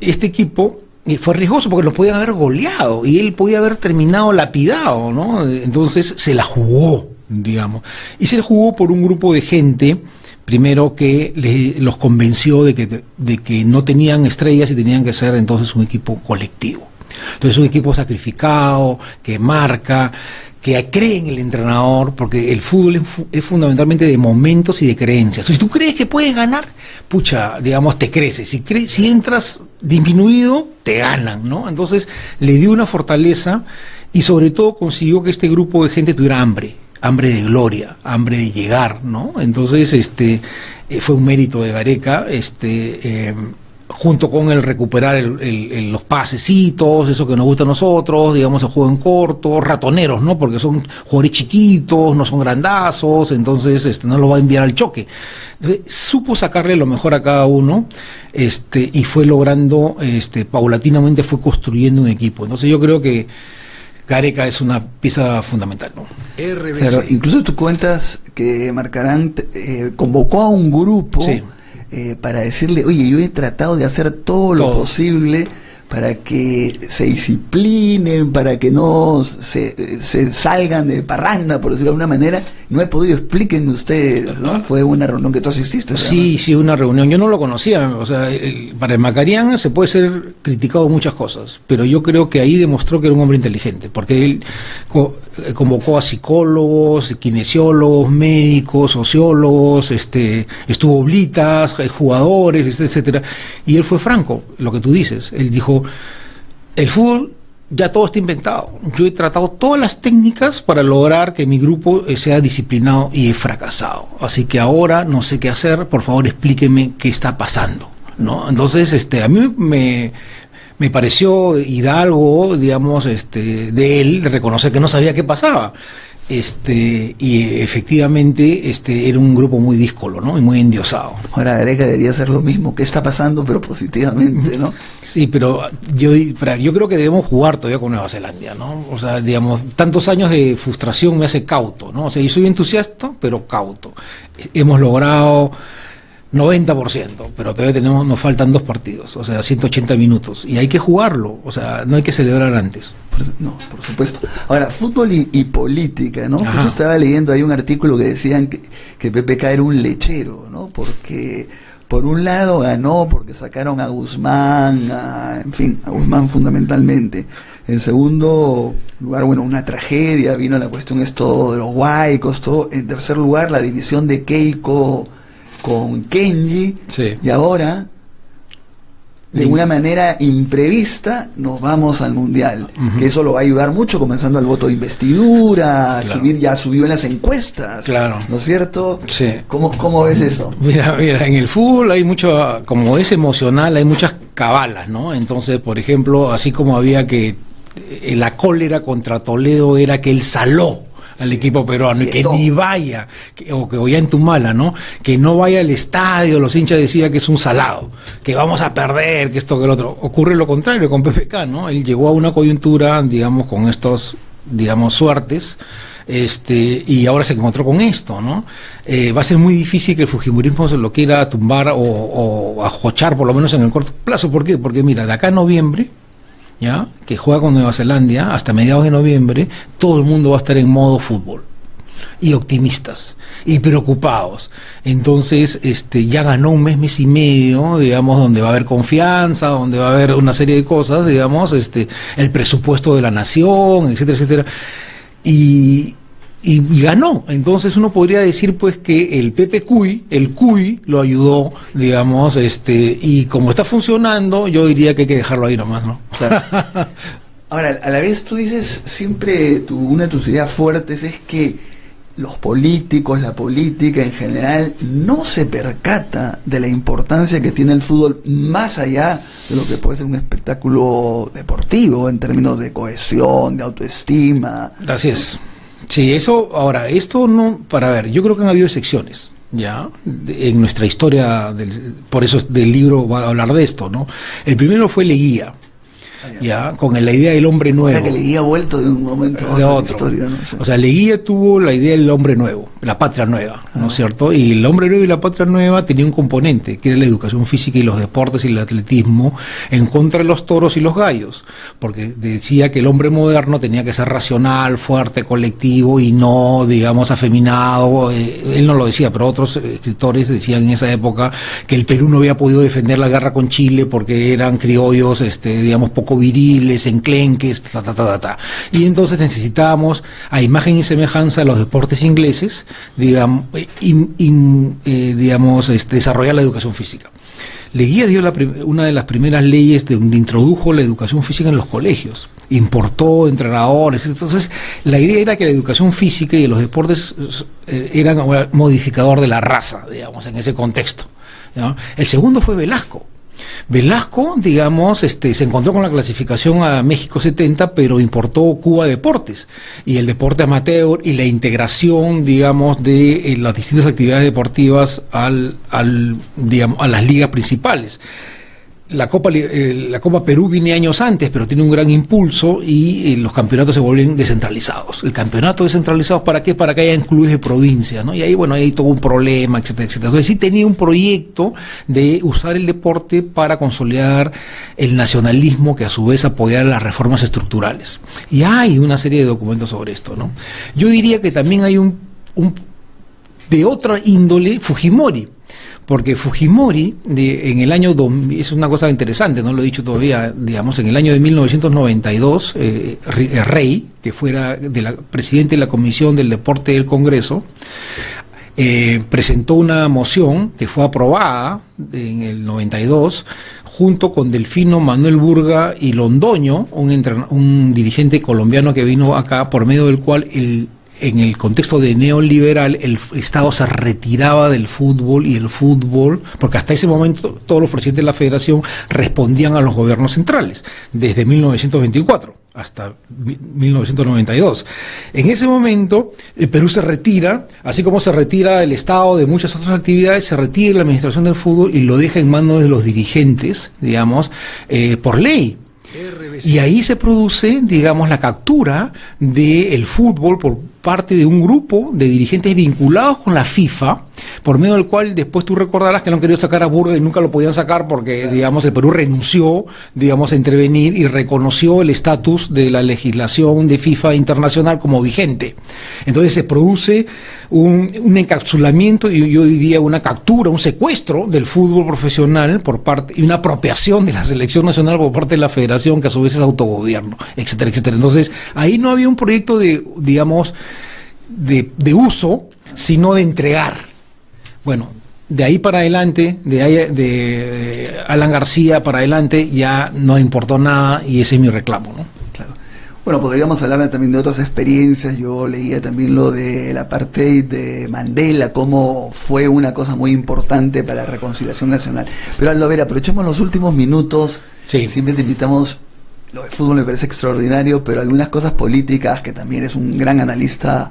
equipo fue riesgoso porque lo podían haber goleado y él podía haber terminado lapidado, ¿no? Entonces se la jugó, digamos. Y se la jugó por un grupo de gente, primero que los convenció de que no tenían estrellas y tenían que ser entonces un equipo colectivo. Entonces un equipo sacrificado, que marca, que cree en el entrenador, porque el fútbol es fundamentalmente de momentos y de creencias. Entonces, si tú crees que puedes ganar, pucha, digamos, te creces. Si entras disminuido, te ganan, ¿no? Entonces le dio una fortaleza y sobre todo consiguió que este grupo de gente tuviera hambre de gloria, hambre de llegar, ¿no? Entonces, fue un mérito de Gareca, junto con el recuperar los pasecitos, eso que nos gusta a nosotros, digamos, el juego en corto, ratoneros, ¿no? Porque son jugadores chiquitos, no son grandazos, entonces no lo va a enviar al choque. Entonces, supo sacarle lo mejor a cada uno, y fue logrando, paulatinamente fue construyendo un equipo. Entonces yo creo que Gareca es una pieza fundamental, ¿no? Pero incluso tú cuentas que Marcarán convocó a un grupo, sí, para decirle, oye, yo he tratado de hacer todo lo posible para que se disciplinen, para que no se salgan de parranda, por decirlo de alguna manera. No he podido, explíquenme ustedes, ¿no? Fue una reunión que tú asististe. Sí, sí, una reunión. Yo no lo conocía, o sea, para el Macarián se puede ser criticado muchas cosas, pero yo creo que ahí demostró que era un hombre inteligente, porque él convocó a psicólogos, kinesiólogos, médicos, sociólogos, estuvo Blitas, jugadores, etcétera, y él fue franco, lo que tú dices. Él dijo, el fútbol ya todo está inventado. Yo he tratado todas las técnicas para lograr que mi grupo sea disciplinado y he fracasado. Así que ahora no sé qué hacer, por favor explíqueme qué está pasando, ¿no? Entonces, a mí me pareció hidalgo, digamos, de él, de reconocer que no sabía qué pasaba. Y efectivamente era un grupo muy díscolo, ¿no? Y muy endiosado. Ahora Gareca debería hacer lo mismo. ¿Qué está pasando? Pero positivamente, ¿no? Sí, pero yo creo que debemos jugar todavía con Nueva Zelanda, ¿no? O sea, digamos, tantos años de frustración me hace cauto, ¿no? O sea, yo soy entusiasta, pero cauto. Hemos logrado 90%, pero todavía nos faltan 2 partidos, o sea, 180 minutos, y hay que jugarlo, o sea, no hay que celebrar antes. No, por supuesto. Ahora, fútbol y política, ¿no? Pues yo estaba leyendo ahí un artículo que decían que PPK era un lechero, ¿no? Porque por un lado ganó porque sacaron a Guzmán, a Guzmán fundamentalmente. En segundo lugar, bueno, una tragedia, vino la cuestión esto de los huaicos, todo. En tercer lugar, la división de Keiko con Kenji, sí. Y ahora, de una manera imprevista, nos vamos al Mundial, que eso lo va a ayudar mucho, comenzando el voto de investidura, claro. Ya subió en las encuestas, claro. ¿No es cierto? Sí. ¿Cómo ves eso? Mira, en el fútbol hay mucho, como es emocional, hay muchas cabalas, ¿no? Entonces, por ejemplo, así como había que la cólera contra Toledo era que él saló al equipo peruano, y que ni vaya, o ya en Tumala, ¿no? Que no vaya al estadio, los hinchas decían que es un salado, que vamos a perder, que esto, que el otro. Ocurre lo contrario con PPK, ¿no? Él llegó a una coyuntura, digamos, con estos, digamos, suertes, y ahora se encontró con esto, ¿no? Va a ser muy difícil que el fujimorismo se lo quiera tumbar o ajochar, por lo menos en el corto plazo. ¿Por qué? Porque mira, de acá a noviembre, ¿ya? Que juega con Nueva Zelanda hasta mediados de noviembre, todo el mundo va a estar en modo fútbol, y optimistas y preocupados. Entonces ya ganó un mes y medio, digamos, donde va a haber confianza, donde va a haber una serie de cosas, digamos, el presupuesto de la nación, etcétera, etcétera, y ganó. Entonces uno podría decir pues que el CUI lo ayudó, digamos, y como está funcionando, yo diría que hay que dejarlo ahí nomás, ¿no? Claro. Ahora, a la vez tú dices siempre, una de tus ideas fuertes es que los políticos, la política en general, no se percata de la importancia que tiene el fútbol más allá de lo que puede ser un espectáculo deportivo en términos de cohesión, de autoestima. Así es. Sí, eso, ahora, esto no, para ver, yo creo que han habido excepciones, ya, en nuestra historia, por eso del libro va a hablar de esto, ¿no? El primero fue Leguía, ya, con la idea del hombre nuevo. O sea, que Leguía ha vuelto de un momento de otro. Historia, ¿no? Sí. O sea, Leguía tuvo la idea del hombre nuevo, la patria nueva, ¿no es cierto? Y el hombre nuevo y la patria nueva tenía un componente, que era la educación física y los deportes y el atletismo, en contra de los toros y los gallos, porque decía que el hombre moderno tenía que ser racional, fuerte, colectivo y no, digamos, afeminado. Él no lo decía, pero otros escritores decían en esa época que el Perú no había podido defender la guerra con Chile porque eran criollos, digamos, poco viriles, enclenques, y entonces necesitábamos, a imagen y semejanza de los deportes ingleses, digamos, desarrollar la educación física. Leguía dio una de las primeras leyes donde introdujo la educación física en los colegios, importó entrenadores. Entonces la idea era que la educación física y los deportes eran un modificador de la raza, digamos, en ese contexto, ¿no? El segundo fue Velasco. Velasco, digamos, se encontró con la clasificación a México 70, pero importó Cuba Deportes y el deporte amateur y la integración, digamos, de las distintas actividades deportivas digamos, a las ligas principales. La Copa Perú viene años antes, pero tiene un gran impulso y los campeonatos se vuelven descentralizados. El campeonato descentralizado, ¿para qué? Para que haya clubes de provincia, ¿no? Y ahí, bueno, hay todo un problema, etcétera, etcétera. Entonces sí tenía un proyecto de usar el deporte para consolidar el nacionalismo que a su vez apoyara las reformas estructurales. Y hay una serie de documentos sobre esto, ¿no? Yo diría que también hay un de otra índole, Fujimori. Porque Fujimori, en el año 2000, es una cosa interesante, no lo he dicho todavía, digamos, en el año de 1992, Rey, que fuera presidente de la Comisión del Deporte del Congreso, presentó una moción que fue aprobada en el 92, junto con Delfino Manuel Burga y Londoño, un dirigente colombiano que vino acá, por medio del cual en el contexto de neoliberal, el Estado se retiraba del fútbol, y el fútbol, porque hasta ese momento todos los presidentes de la federación respondían a los gobiernos centrales, desde 1924 hasta 1992. En ese momento, el Perú se retira, así como se retira el Estado de muchas otras actividades, se retira la administración del fútbol y lo deja en manos de los dirigentes, digamos, por ley. Y ahí se produce, digamos, la captura del fútbol por parte de un grupo de dirigentes vinculados con la FIFA, por medio del cual después tú recordarás que no han querido sacar a Burga y nunca lo podían sacar porque, digamos, el Perú renunció, digamos, a intervenir y reconoció el estatus de la legislación de FIFA internacional como vigente. Entonces se produce un encapsulamiento, y yo diría una captura, un secuestro del fútbol profesional por parte, y una apropiación de la selección nacional por parte de la federación, que a su vez es autogobierno, etcétera, etcétera. Entonces ahí no había un proyecto de, digamos, de uso, sino de entregar. Bueno, de ahí para adelante, de Alan García para adelante, ya no importó nada, y ese es mi reclamo, ¿no? Claro. Bueno, podríamos hablar también de otras experiencias. Yo leía también lo del apartheid de Mandela, cómo fue una cosa muy importante para la reconciliación nacional. Pero Aldo, a ver, aprovechemos los últimos minutos. Sí. Siempre te invitamos. Lo de fútbol me parece extraordinario, pero algunas cosas políticas, que también es un gran analista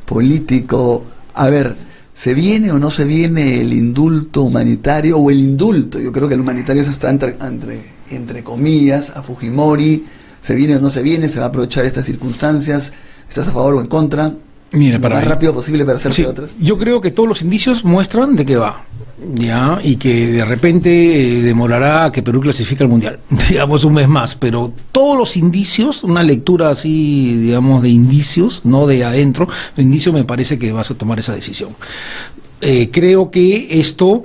político. A ver, ¿se viene o no se viene el indulto humanitario o el indulto? Yo creo que el humanitario se está entre comillas, a Fujimori. ¿Se viene o no se viene? ¿Se va a aprovechar estas circunstancias? ¿Estás a favor o en contra? Mira, lo más rápido posible para hacerse otras. Yo creo que todos los indicios muestran de qué va, ya, y que de repente demorará que Perú clasifique al Mundial, digamos, un mes más, pero todos los indicios, una lectura así, digamos, de indicios, no de adentro, de indicio, me parece que vas a tomar esa decisión. Creo que esto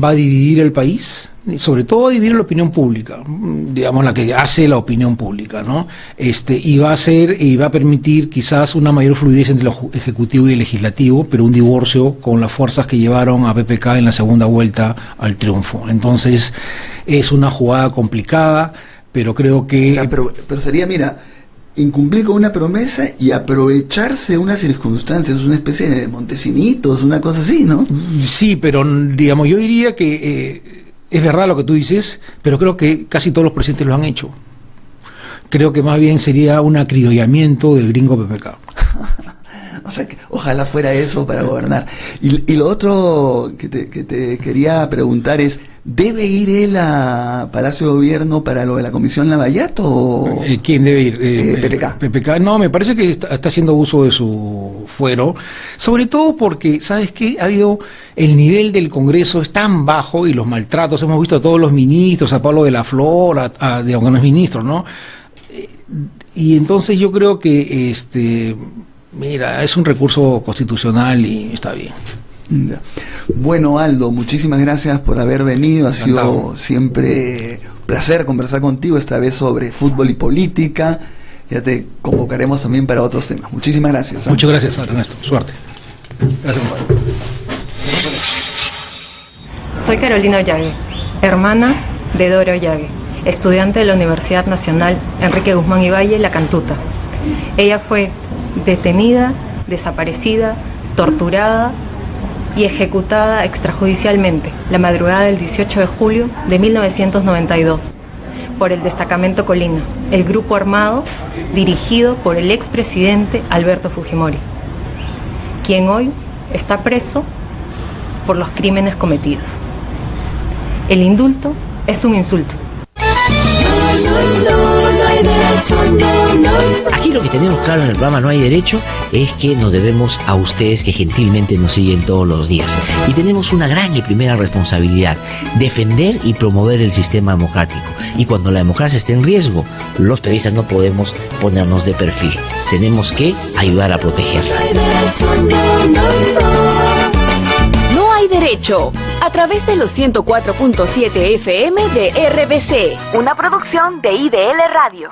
va a dividir el país, sobre todo a dividir la opinión pública, digamos, la que hace la opinión pública, ¿no? Y va a permitir quizás una mayor fluidez entre el ejecutivo y el legislativo, pero un divorcio con las fuerzas que llevaron a PPK en la segunda vuelta al triunfo. Entonces, es una jugada complicada, pero creo que... O sea, pero sería, mira, incumplir con una promesa y aprovecharse unas circunstancias, una especie de Montesinitos, una cosa así, ¿no? Sí, pero, digamos, yo diría que... es verdad lo que tú dices, pero creo que casi todos los presidentes lo han hecho. Creo que más bien sería un acriollamiento del gringo PPK. O sea, que ojalá fuera eso para gobernar. Y lo otro que te quería preguntar es, ¿debe ir él a Palacio de Gobierno para lo de la Comisión Lavallato? ¿Quién debe ir? PPK. PPK. No, me parece que está haciendo uso de su fuero, sobre todo porque, ¿sabes qué? Ha habido, el nivel del Congreso es tan bajo, y los maltratos, hemos visto a todos los ministros, a Pablo de la Flor, a algunos ministros, ¿no? Y entonces yo creo que, mira, es un recurso constitucional y está bien. Bueno, Aldo, muchísimas gracias por haber venido. Ha sido siempre un placer conversar contigo, esta vez sobre fútbol y política. Ya te convocaremos también para otros temas. Muchísimas gracias. Muchas gracias, Ernesto. Suerte. Gracias, compadre. Soy Carolina Ollague, hermana de Dora Ollague, estudiante de la Universidad Nacional Enrique Guzmán y Valle, La Cantuta. Ella fue detenida, desaparecida, torturada, y ejecutada extrajudicialmente la madrugada del 18 de julio de 1992 por el Destacamento Colina, el grupo armado dirigido por el expresidente Alberto Fujimori, quien hoy está preso por los crímenes cometidos. El indulto es un insulto. Aquí lo que tenemos claro en el programa No hay derecho es que nos debemos a ustedes que gentilmente nos siguen todos los días. Y tenemos una gran y primera responsabilidad: defender y promover el sistema democrático. Y cuando la democracia esté en riesgo, los periodistas no podemos ponernos de perfil. Tenemos que ayudar a protegerla. No hay derecho. A través de los 104.7 FM de RBC, una producción de IDL Radio.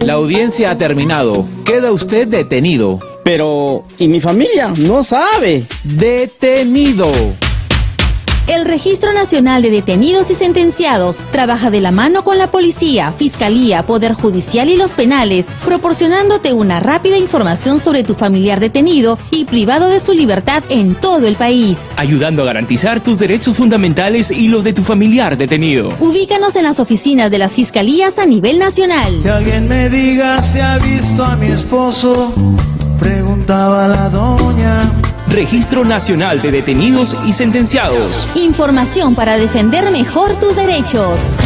La audiencia ha terminado. Queda usted detenido. Pero, ¿y mi familia? No sabe. Detenido. El Registro Nacional de Detenidos y Sentenciados trabaja de la mano con la policía, fiscalía, poder judicial y los penales, proporcionándote una rápida información sobre tu familiar detenido y privado de su libertad en todo el país. Ayudando a garantizar tus derechos fundamentales y los de tu familiar detenido. Ubícanos en las oficinas de las fiscalías a nivel nacional. Que alguien me diga si ha visto a mi esposo, preguntaba la doña. Registro Nacional de Detenidos y Sentenciados. Información para defender mejor tus derechos.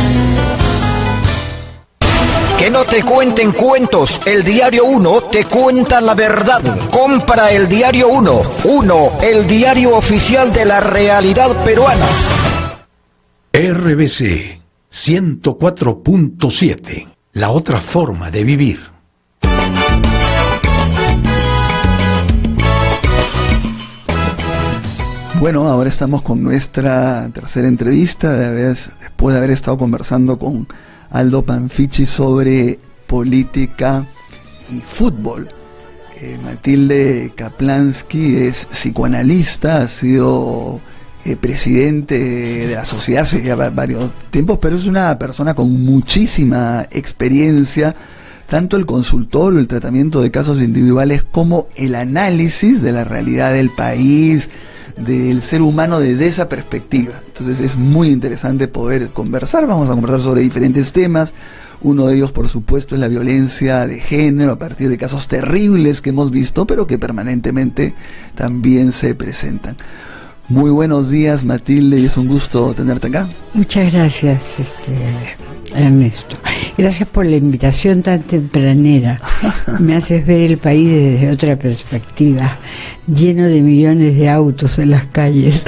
Que no te cuenten cuentos, el Diario 1 te cuenta la verdad. Compra el Diario 1, el diario oficial de la realidad peruana. RBC 104.7, la otra forma de vivir. Bueno, ahora estamos con nuestra tercera entrevista, después de haber estado conversando con Aldo Panfichi sobre política y fútbol. Matilde Kaplansky es psicoanalista, ha sido presidente de la sociedad hace ya varios tiempos, pero es una persona con muchísima experiencia, tanto el consultorio, el tratamiento de casos individuales, como el análisis de la realidad del país, del ser humano desde esa perspectiva. Entonces es muy interesante poder conversar. Vamos a conversar sobre diferentes temas. Uno de ellos, por supuesto, es la violencia de género a partir de casos terribles que hemos visto, pero que permanentemente también se presentan. Muy buenos días, Matilde, y es un gusto tenerte acá. Muchas gracias, Ernesto. Gracias por la invitación tan tempranera. Me haces ver el país desde otra perspectiva, lleno de millones de autos en las calles.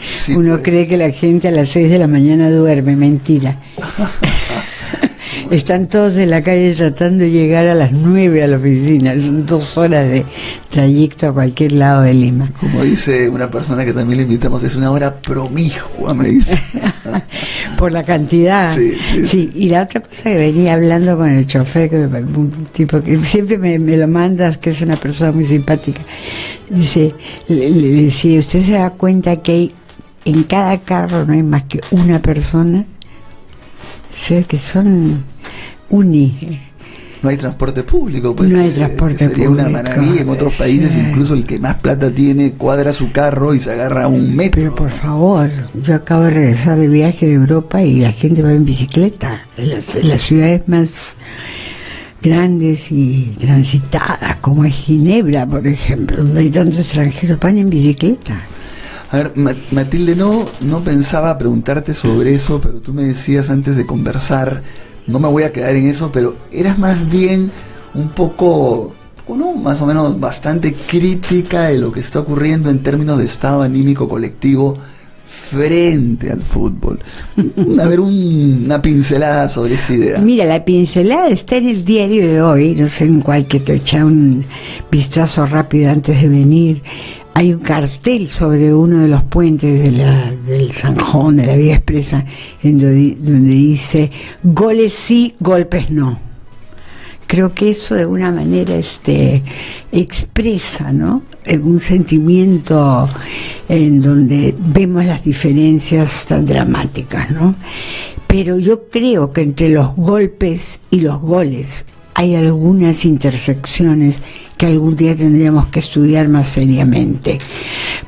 Sí, uno cree que la gente a las 6 de la mañana duerme, mentira. Están todos en la calle tratando de llegar a las 9 a la oficina. Son 2 horas de trayecto a cualquier lado de Lima. Como dice una persona que también le invitamos, es una hora promiscua, me dice. Por la cantidad. Sí, y la otra cosa que venía hablando con el chofer, que un tipo que siempre me lo mandas, que es una persona muy simpática. Dice, le decía, ¿usted se da cuenta que hay, en cada carro no hay más que una persona? O sea, que son no hay transporte público, pues, no hay transporte sería público, una maravilla. En otros países, incluso el que más plata tiene cuadra su carro y se agarra un metro. Pero por favor, yo acabo de regresar de viaje de Europa y la gente va en bicicleta en las ciudades más grandes y transitadas, como es Ginebra, por ejemplo, donde hay tantos extranjeros, van en bicicleta. A ver, Matilde, no pensaba preguntarte sobre eso, pero tú me decías antes de conversar, no me voy a quedar en eso, pero eras más bien un poco, ¿no?, más o menos bastante crítica de lo que está ocurriendo en términos de estado anímico colectivo frente al fútbol. A ver, una pincelada sobre esta idea. Mira, la pincelada está en el diario de hoy, no sé en cuál, que te eché un vistazo rápido antes de venir. Hay un cartel sobre uno de los puentes del Zanjón, de la Vía Expresa, donde dice: goles sí, golpes no. Creo que eso de alguna manera expresa, ¿no?, un sentimiento en donde vemos las diferencias tan dramáticas, ¿no? Pero yo creo que entre los golpes y los goles hay algunas intersecciones que algún día tendríamos que estudiar más seriamente,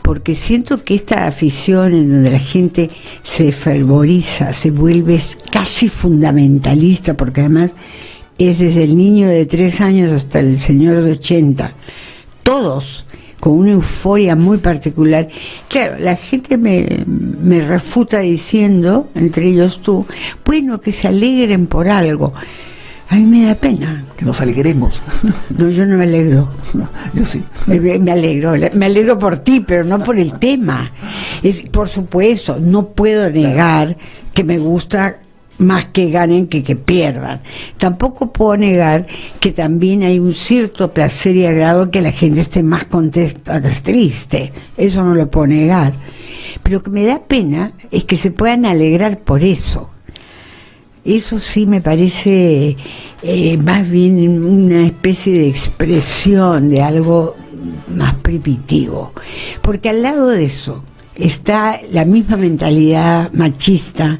porque siento que esta afición en donde la gente se fervoriza, se vuelve casi fundamentalista, porque además es desde el niño de 3 años hasta el señor de 80, todos con una euforia muy particular. Claro, la gente me refuta diciendo, entre ellos tú, bueno, que se alegren por algo. A mí me da pena. Que nos alegremos. No, yo no me alegro. No, yo sí. Me alegro por ti, pero no por el tema. Por supuesto, no puedo negar que me gusta más que ganen que pierdan. Tampoco puedo negar que también hay un cierto placer y agrado que la gente esté más contenta que triste. Eso no lo puedo negar. Pero lo que me da pena es que se puedan alegrar por eso. Eso sí me parece más bien una especie de expresión de algo más primitivo. Porque al lado de eso está la misma mentalidad machista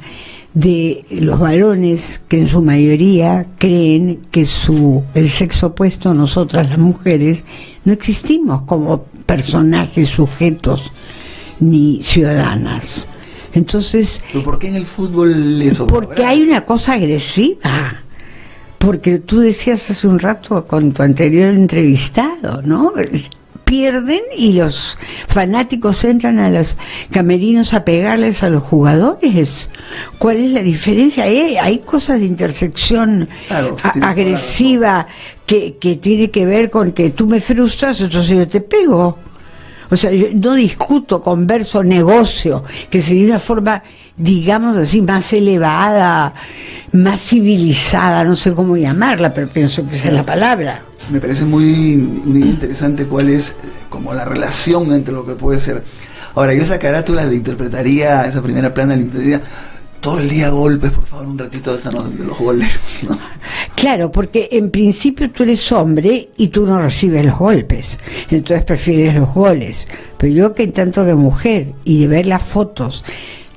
de los varones que en su mayoría creen que el sexo opuesto, nosotras las mujeres, no existimos como personajes, sujetos ni ciudadanas. Entonces, ¿pero por qué en el fútbol eso? Porque hay una cosa agresiva. Porque tú decías hace un rato con tu anterior entrevistado, ¿no? Pierden y los fanáticos entran a los camerinos a pegarles a los jugadores. ¿Cuál es la diferencia? Hay cosas de intersección agresiva que tiene que ver con que tú me frustras, entonces yo te pego. O sea, yo no discuto, converso, negocio, que sería una forma, digamos así, más elevada, más civilizada, no sé cómo llamarla, pero pienso que esa es la palabra. Me parece muy interesante cuál es como la relación entre lo que puede ser. Ahora, yo esa carátula le interpretaría, esa primera plana le interpretaría todo el día golpes, por favor, un ratito déjanos de los goles, ¿no? Claro, porque en principio tú eres hombre y tú no recibes los golpes, entonces prefieres los goles. Pero yo, que en tanto que mujer, y de ver las fotos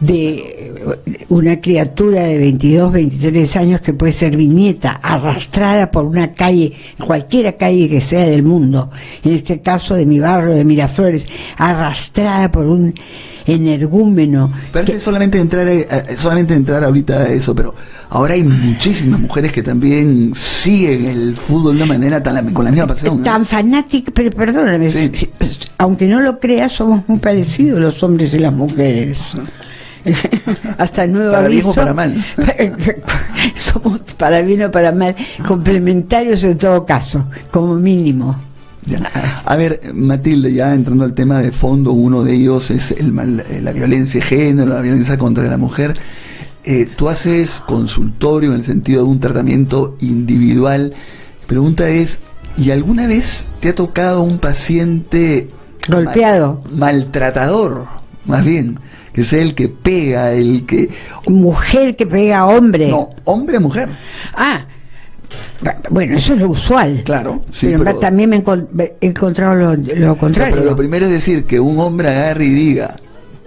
de una criatura de 22, 23 años que puede ser mi nieta, arrastrada por una calle, cualquiera calle que sea del mundo, en este caso de mi barrio de Miraflores, arrastrada por un energúmeno. Pero solamente entrar ahorita a eso, pero ahora hay muchísimas mujeres que también siguen el fútbol de una manera con la misma pasión, ¿no? Tan fanática, pero perdóname, sí. Aunque no lo creas, somos muy parecidos los hombres y las mujeres. Hasta nuevo para aviso, bien o para mal. Somos, para bien o para mal, complementarios en todo caso, como mínimo. Ya. A ver, Matilde, ya entrando al tema de fondo, uno de ellos es la violencia de género, la violencia contra la mujer. Tú haces consultorio en el sentido de un tratamiento individual. Pregunta es, ¿y alguna vez te ha tocado un paciente golpeado, maltratador, más bien, que sea el que pega, el que... Mujer que pega a hombre. No, hombre a mujer. Ah, bueno, eso es lo usual. Claro, sí, pero también me he encontrado lo contrario. O sea, pero lo primero es decir que un hombre agarre y diga,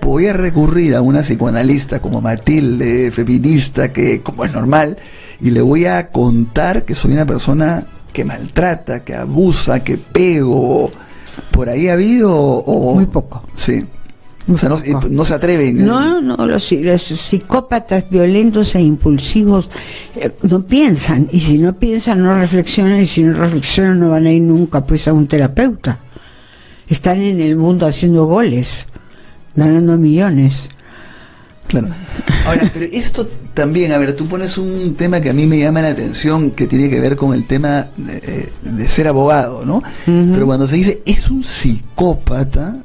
voy a recurrir a una psicoanalista como Matilde, feminista, que como es normal, y le voy a contar que soy una persona que maltrata, que abusa, que pego. ¿Por ahí ha habido o...? Muy poco. Sí. O sea, no se atreven. No, los psicópatas violentos e impulsivos no piensan, y si no piensan no reflexionan, y si no reflexionan no van a ir nunca pues a un terapeuta. Están en el mundo haciendo goles, ganando millones. Claro. Ahora, pero esto también, a ver, tú pones un tema que a mí me llama la atención, que tiene que ver con el tema de ser abogado, ¿no? Pero cuando se dice es un psicópata,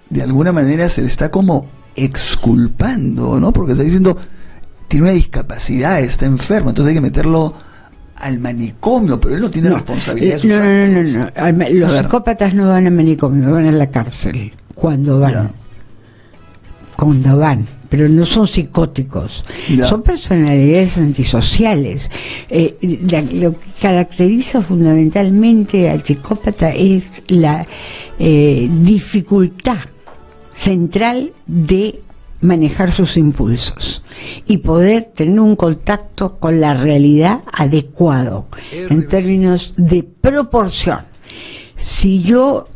de alguna manera se le está como exculpando, ¿no? Porque está diciendo, tiene una discapacidad, está enfermo, entonces hay que meterlo al manicomio, pero él no tiene responsabilidad de sus actos. No. Los psicópatas no van al manicomio, van a la cárcel, cuando van. Cuando van, pero no son psicóticos, son personalidades antisociales. Lo que caracteriza fundamentalmente al psicópata es la dificultad central de manejar sus impulsos y poder tener un contacto con la realidad adecuado en términos de proporción. Si yo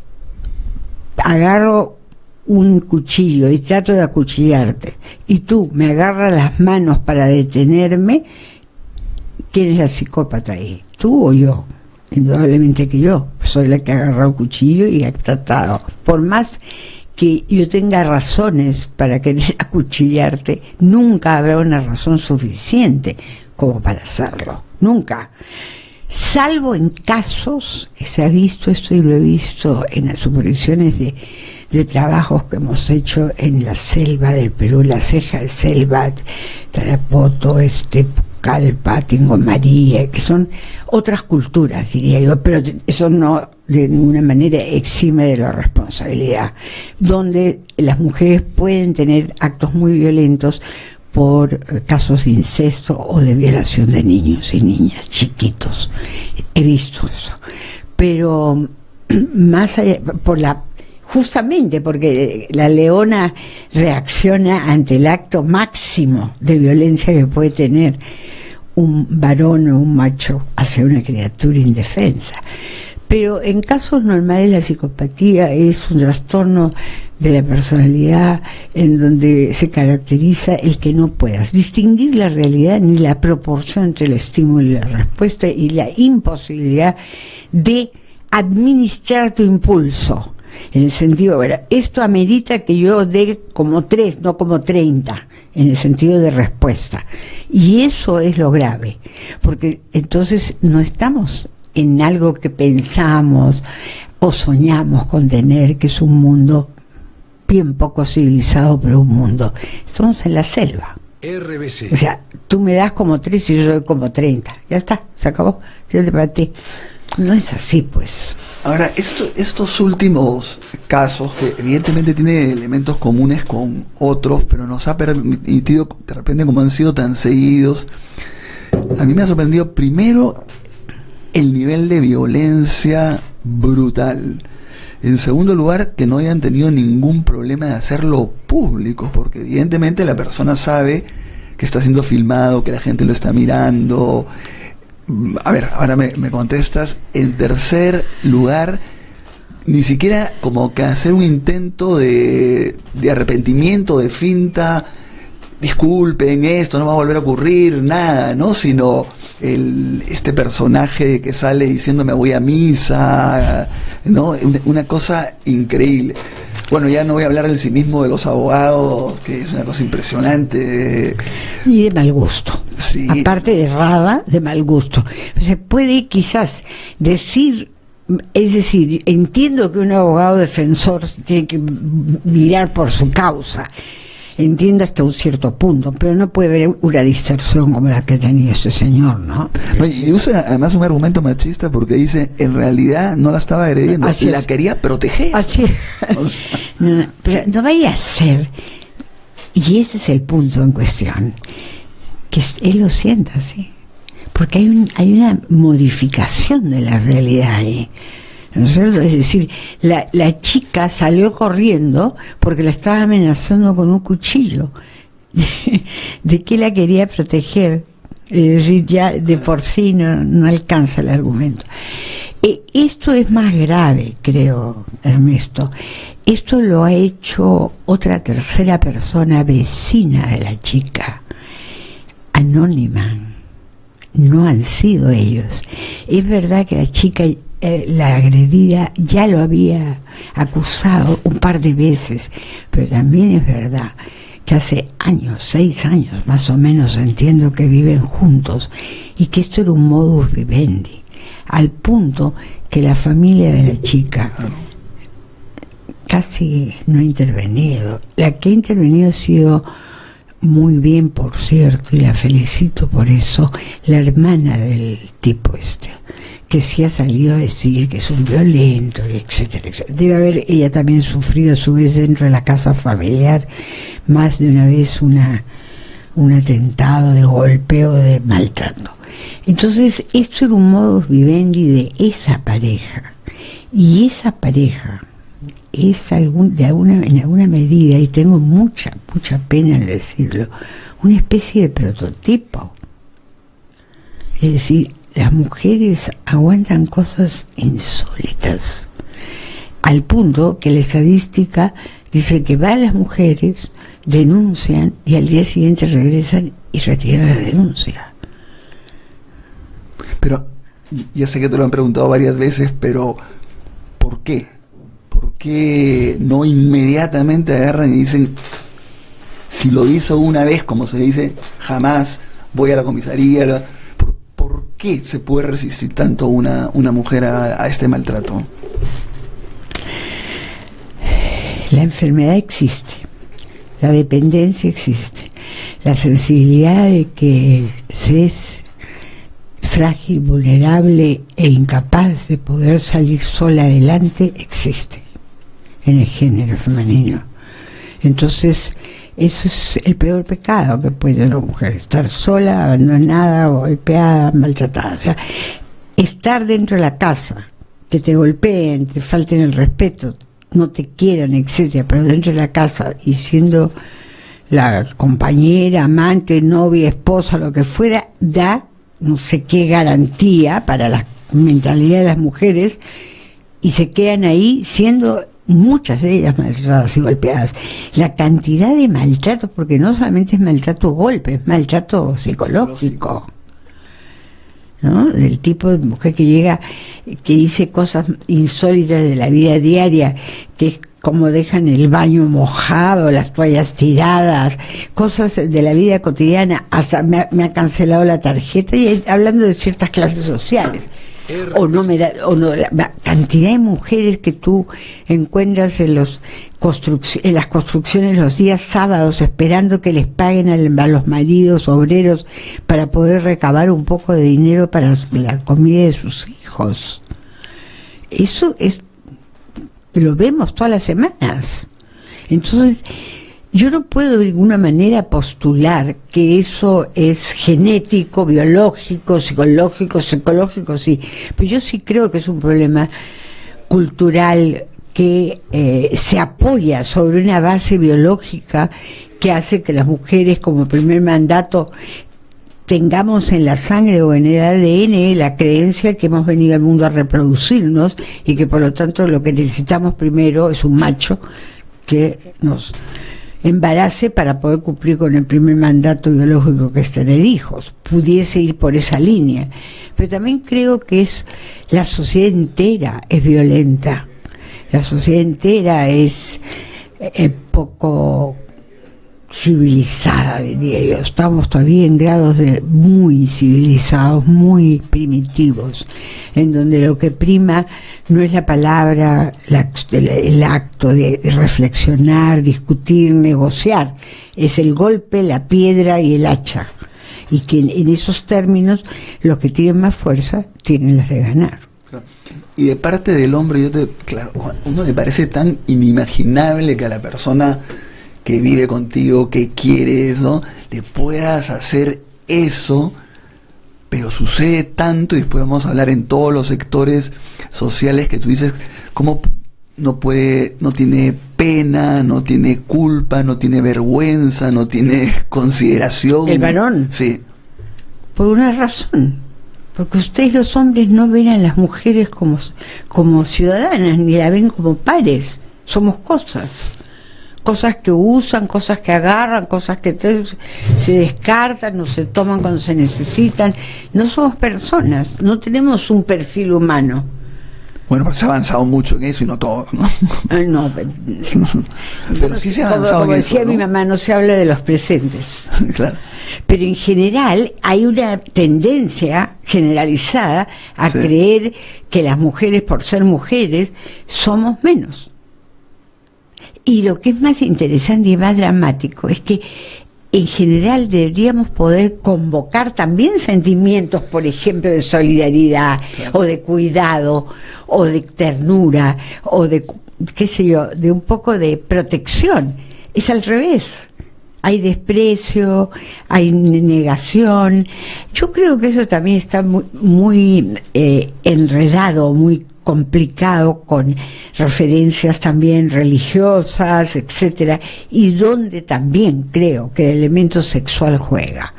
agarro un cuchillo y trato de acuchillarte y tú me agarras las manos para detenerme, ¿quién es la psicópata ahí? ¿Tú o yo? Indudablemente que yo. Soy la que ha agarrado el cuchillo y ha tratado. Por más que yo tenga razones para querer acuchillarte, nunca habrá una razón suficiente como para hacerlo. Nunca. Salvo en casos, se ha visto esto y lo he visto en las supervisiones de trabajos que hemos hecho en la selva del Perú, la ceja de selva, Tarapoto, Pucallpa, Tingo María, que son otras culturas, diría yo, pero eso no de ninguna manera exime de la responsabilidad, donde las mujeres pueden tener actos muy violentos por casos de incesto o de violación de niños y niñas chiquitos. He visto eso, pero más allá, justamente porque la leona reacciona ante el acto máximo de violencia que puede tener un varón o un macho hacia una criatura indefensa. Pero en casos normales la psicopatía es un trastorno de la personalidad en donde se caracteriza el que no puedas distinguir la realidad ni la proporción entre el estímulo y la respuesta, y la imposibilidad de administrar tu impulso. En el sentido, bueno, esto amerita que yo dé como 3, no como 30, en el sentido de respuesta. Y eso es lo grave, porque entonces no estamos en algo que pensamos o soñamos con tener, que es un mundo bien poco civilizado, pero un mundo. Estamos en la selva. RBC. O sea, tú me das como 3 y yo doy como 30. Ya está, se acabó. Yo te partí. No es así, pues. Ahora, estos últimos casos, que evidentemente tienen elementos comunes con otros, pero nos ha permitido, de repente, como han sido tan seguidos, a mí me ha sorprendido primero el nivel de violencia brutal. En segundo lugar, que no hayan tenido ningún problema de hacerlo público, porque evidentemente la persona sabe que está siendo filmado, que la gente lo está mirando. A ver, ahora me contestas. En tercer lugar, ni siquiera como que hacer un intento de arrepentimiento, de finta, disculpen, esto no va a volver a ocurrir, nada, ¿no? Sino este personaje que sale diciendo me voy a misa, ¿no? Una cosa increíble. Bueno, ya no voy a hablar del cinismo de los abogados, que es una cosa impresionante. Y de mal gusto. Sí. Aparte de errada, de mal gusto. Se puede quizás decir, es decir, entiendo que un abogado defensor tiene que mirar por su causa. Entiendo hasta un cierto punto, pero no puede haber una distorsión como la que tenía este señor, ¿no? Y usa además un argumento machista porque dice, en realidad no la estaba agrediendo, así y la quería proteger. Así es. No, pero no vaya a ser, y ese es el punto en cuestión, que él lo sienta así, porque hay una modificación de la realidad ahí. ¿No es cierto? Es decir, la chica salió corriendo porque la estaba amenazando con un cuchillo. ¿De qué la quería proteger? Es decir, ya de por sí no alcanza el argumento. Esto es más grave, creo, Ernesto. Esto lo ha hecho otra tercera persona vecina de la chica, anónima. No han sido ellos. Es verdad que la chica, la agredida, ya lo había acusado un par de veces, pero también es verdad que hace años, 6 años más o menos, entiendo que viven juntos, y que esto era un modus vivendi, al punto que la familia de la chica casi no ha intervenido. La que ha intervenido ha sido, muy bien por cierto, y la felicito por eso, la hermana del tipo que sí ha salido a decir que es un violento, etcétera, etcétera. Debe haber ella también sufrido a su vez dentro de la casa familiar más de una vez un atentado de golpeo, de maltrato. Entonces esto era un modus vivendi de esa pareja, y esa pareja es en alguna medida, y tengo mucha pena en decirlo, una especie de prototipo. Es decir, las mujeres aguantan cosas insólitas, al punto que la estadística dice que van las mujeres, denuncian y al día siguiente regresan y retiran la denuncia. Pero ya sé que te lo han preguntado varias veces, pero ¿por qué? ¿Por qué no inmediatamente agarran y dicen, si lo hizo una vez, como se dice, jamás voy a la comisaría? ¿Por qué se puede resistir tanto una mujer a este maltrato? La enfermedad existe, la dependencia existe, la sensibilidad de que se es frágil, vulnerable e incapaz de poder salir sola adelante existe en el género femenino. Entonces, eso es el peor pecado que puede una mujer, estar sola, abandonada, golpeada, maltratada. O sea, estar dentro de la casa, que te golpeen, te falten el respeto, no te quieran, etcétera, pero dentro de la casa y siendo la compañera, amante, novia, esposa, lo que fuera, da no sé qué garantía para la mentalidad de las mujeres y se quedan ahí siendo muchas de ellas maltratadas y golpeadas. La cantidad de maltrato, porque no solamente es maltrato golpe, es maltrato psicológico, ¿no? Del tipo de mujer que llega, que dice cosas insólitas de la vida diaria, que es como dejan el baño mojado, las toallas tiradas, cosas de la vida cotidiana, hasta me ha cancelado la tarjeta, y hablando de ciertas clases sociales. O no me da, o no, la cantidad de mujeres que tú encuentras en las construcciones los días sábados esperando que les paguen a los maridos obreros para poder recabar un poco de dinero para la comida de sus hijos. Eso lo vemos todas las semanas. Entonces, yo no puedo de ninguna manera postular que eso es genético, biológico, psicológico, sí. Pero yo sí creo que es un problema cultural que se apoya sobre una base biológica que hace que las mujeres, como primer mandato, tengamos en la sangre o en el ADN la creencia que hemos venido al mundo a reproducirnos y que por lo tanto lo que necesitamos primero es un macho que nos embarace para poder cumplir con el primer mandato biológico, que es tener hijos. Pudiese ir por esa línea, pero también creo que la sociedad entera es violenta, la sociedad entera es poco civilizada, diría yo. Estamos todavía en grados de muy civilizados, muy primitivos, en donde lo que prima no es la palabra, el acto de reflexionar, discutir, negociar, es el golpe, la piedra y el hacha, y que en esos términos los que tienen más fuerza tienen las de ganar. Y de parte del hombre, claro, a uno le parece tan inimaginable que a la persona que vive contigo, que quieres, ¿no?, le puedas hacer eso, pero sucede tanto, y después vamos a hablar en todos los sectores sociales que tú dices, ¿cómo no tiene pena, no tiene culpa, no tiene vergüenza, no tiene consideración? El varón. Sí. Por una razón, porque ustedes los hombres no ven a las mujeres como ciudadanas, ni la ven como pares, somos cosas que usan, cosas que agarran, cosas que se descartan, no se toman cuando se necesitan. No somos personas, no tenemos un perfil humano. Bueno, pues se ha avanzado mucho en eso y no todo, ¿no? No, pero sí se ha avanzado como en eso, decía, ¿no? Mi mamá, no se habla de los presentes. Claro. Pero en general hay una tendencia generalizada a Sí. creer que las mujeres, por ser mujeres, somos menos. Y lo que es más interesante y más dramático es que en general deberíamos poder convocar también sentimientos, por ejemplo, de solidaridad, claro, o de cuidado, o de ternura, o de, qué sé yo, de un poco de protección. Es al revés. Hay desprecio, hay negación. Yo creo que eso también está muy enredado, muy complicado, con referencias también religiosas, etcétera, y donde también creo que el elemento sexual juega.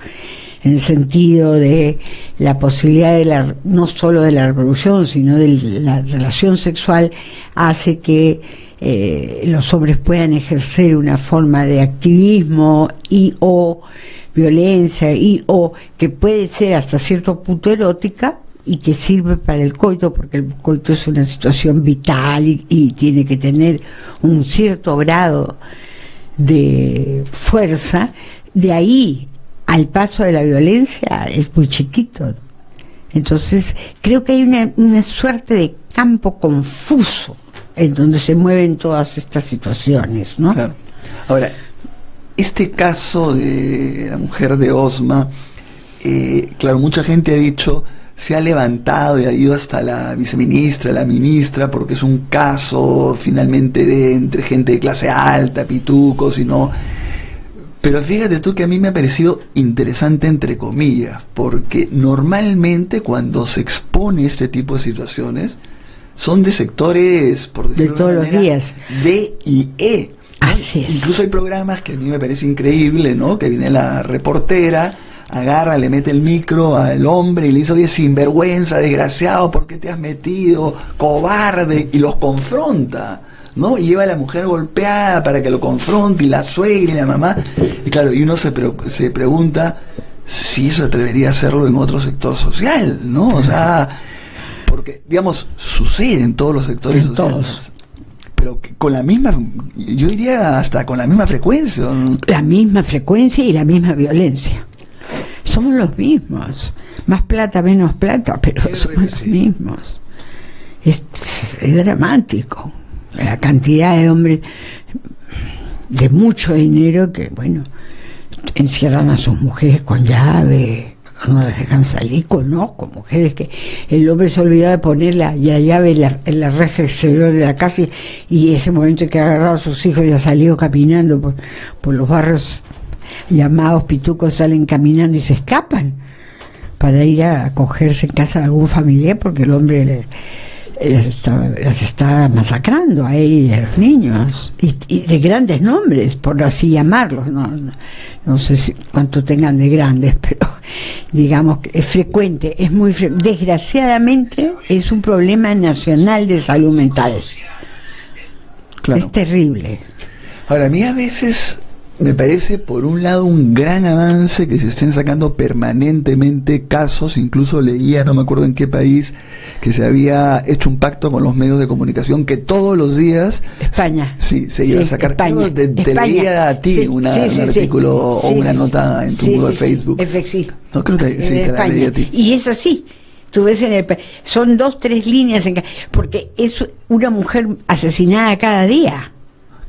en el sentido de la posibilidad de no solo de la reproducción, sino de la relación sexual, hace que los hombres puedan ejercer una forma de activismo y o violencia y o que puede ser hasta cierto punto erótica y que sirve para el coito, porque el coito es una situación vital y tiene que tener un cierto grado de fuerza. De ahí al paso de la violencia es muy chiquito. Entonces creo que hay una suerte de campo confuso en donde se mueven todas estas situaciones, ¿no? Claro. Ahora, este caso de la mujer de Osma, claro, mucha gente ha dicho, se ha levantado y ha ido hasta la viceministra, la ministra, porque es un caso finalmente entre gente de clase alta, pitucos y no. Pero fíjate tú que a mí me ha parecido interesante, entre comillas, porque normalmente cuando se expone este tipo de situaciones son de sectores, por decirlo de todos los días, D y E. Así es. Incluso hay programas que a mí me parece increíble, ¿no? Que viene la reportera, agarra, le mete el micro al hombre y le dice, oye, sinvergüenza, desgraciado, ¿por qué te has metido? Cobarde, y los confronta, ¿no? Y lleva a la mujer golpeada para que lo confronte, y la suegra y la mamá. Y claro, y uno se pregunta si eso atrevería a hacerlo en otro sector social, ¿no? O sea, porque, digamos, sucede en todos los sectores sociales. Todos. Pero con la misma, yo diría hasta con la misma frecuencia. La misma frecuencia y la misma violencia. Somos los mismos. Más plata, menos plata, pero somos los mismos. Es dramático. La cantidad de hombres de mucho dinero que, bueno, encierran a sus mujeres con llave, no las dejan salir. Conozco mujeres que el hombre se olvidó de poner la llave en la reja exterior de la casa y ese momento que ha agarrado a sus hijos y ha salido caminando por los barrios llamados pitucos, salen caminando y se escapan para ir a acogerse en casa de algún familiar porque el hombre las está masacrando a ella y a los niños y de grandes nombres, por así llamarlos, no sé cuánto tengan de grandes, pero digamos que es frecuente, es muy desgraciadamente es un problema nacional de salud mental. Claro. Es terrible. Ahora, a mí a veces me parece, por un lado, un gran avance que se estén sacando permanentemente casos. Incluso leía, no me acuerdo en qué país, que se había hecho un pacto con los medios de comunicación que todos los días España se iba a sacar. España, te leía a ti un artículo o una nota en tu muro de Facebook. No creo que te la leí a ti. Y es así. Tú ves son 2-3 líneas porque es una mujer asesinada cada día.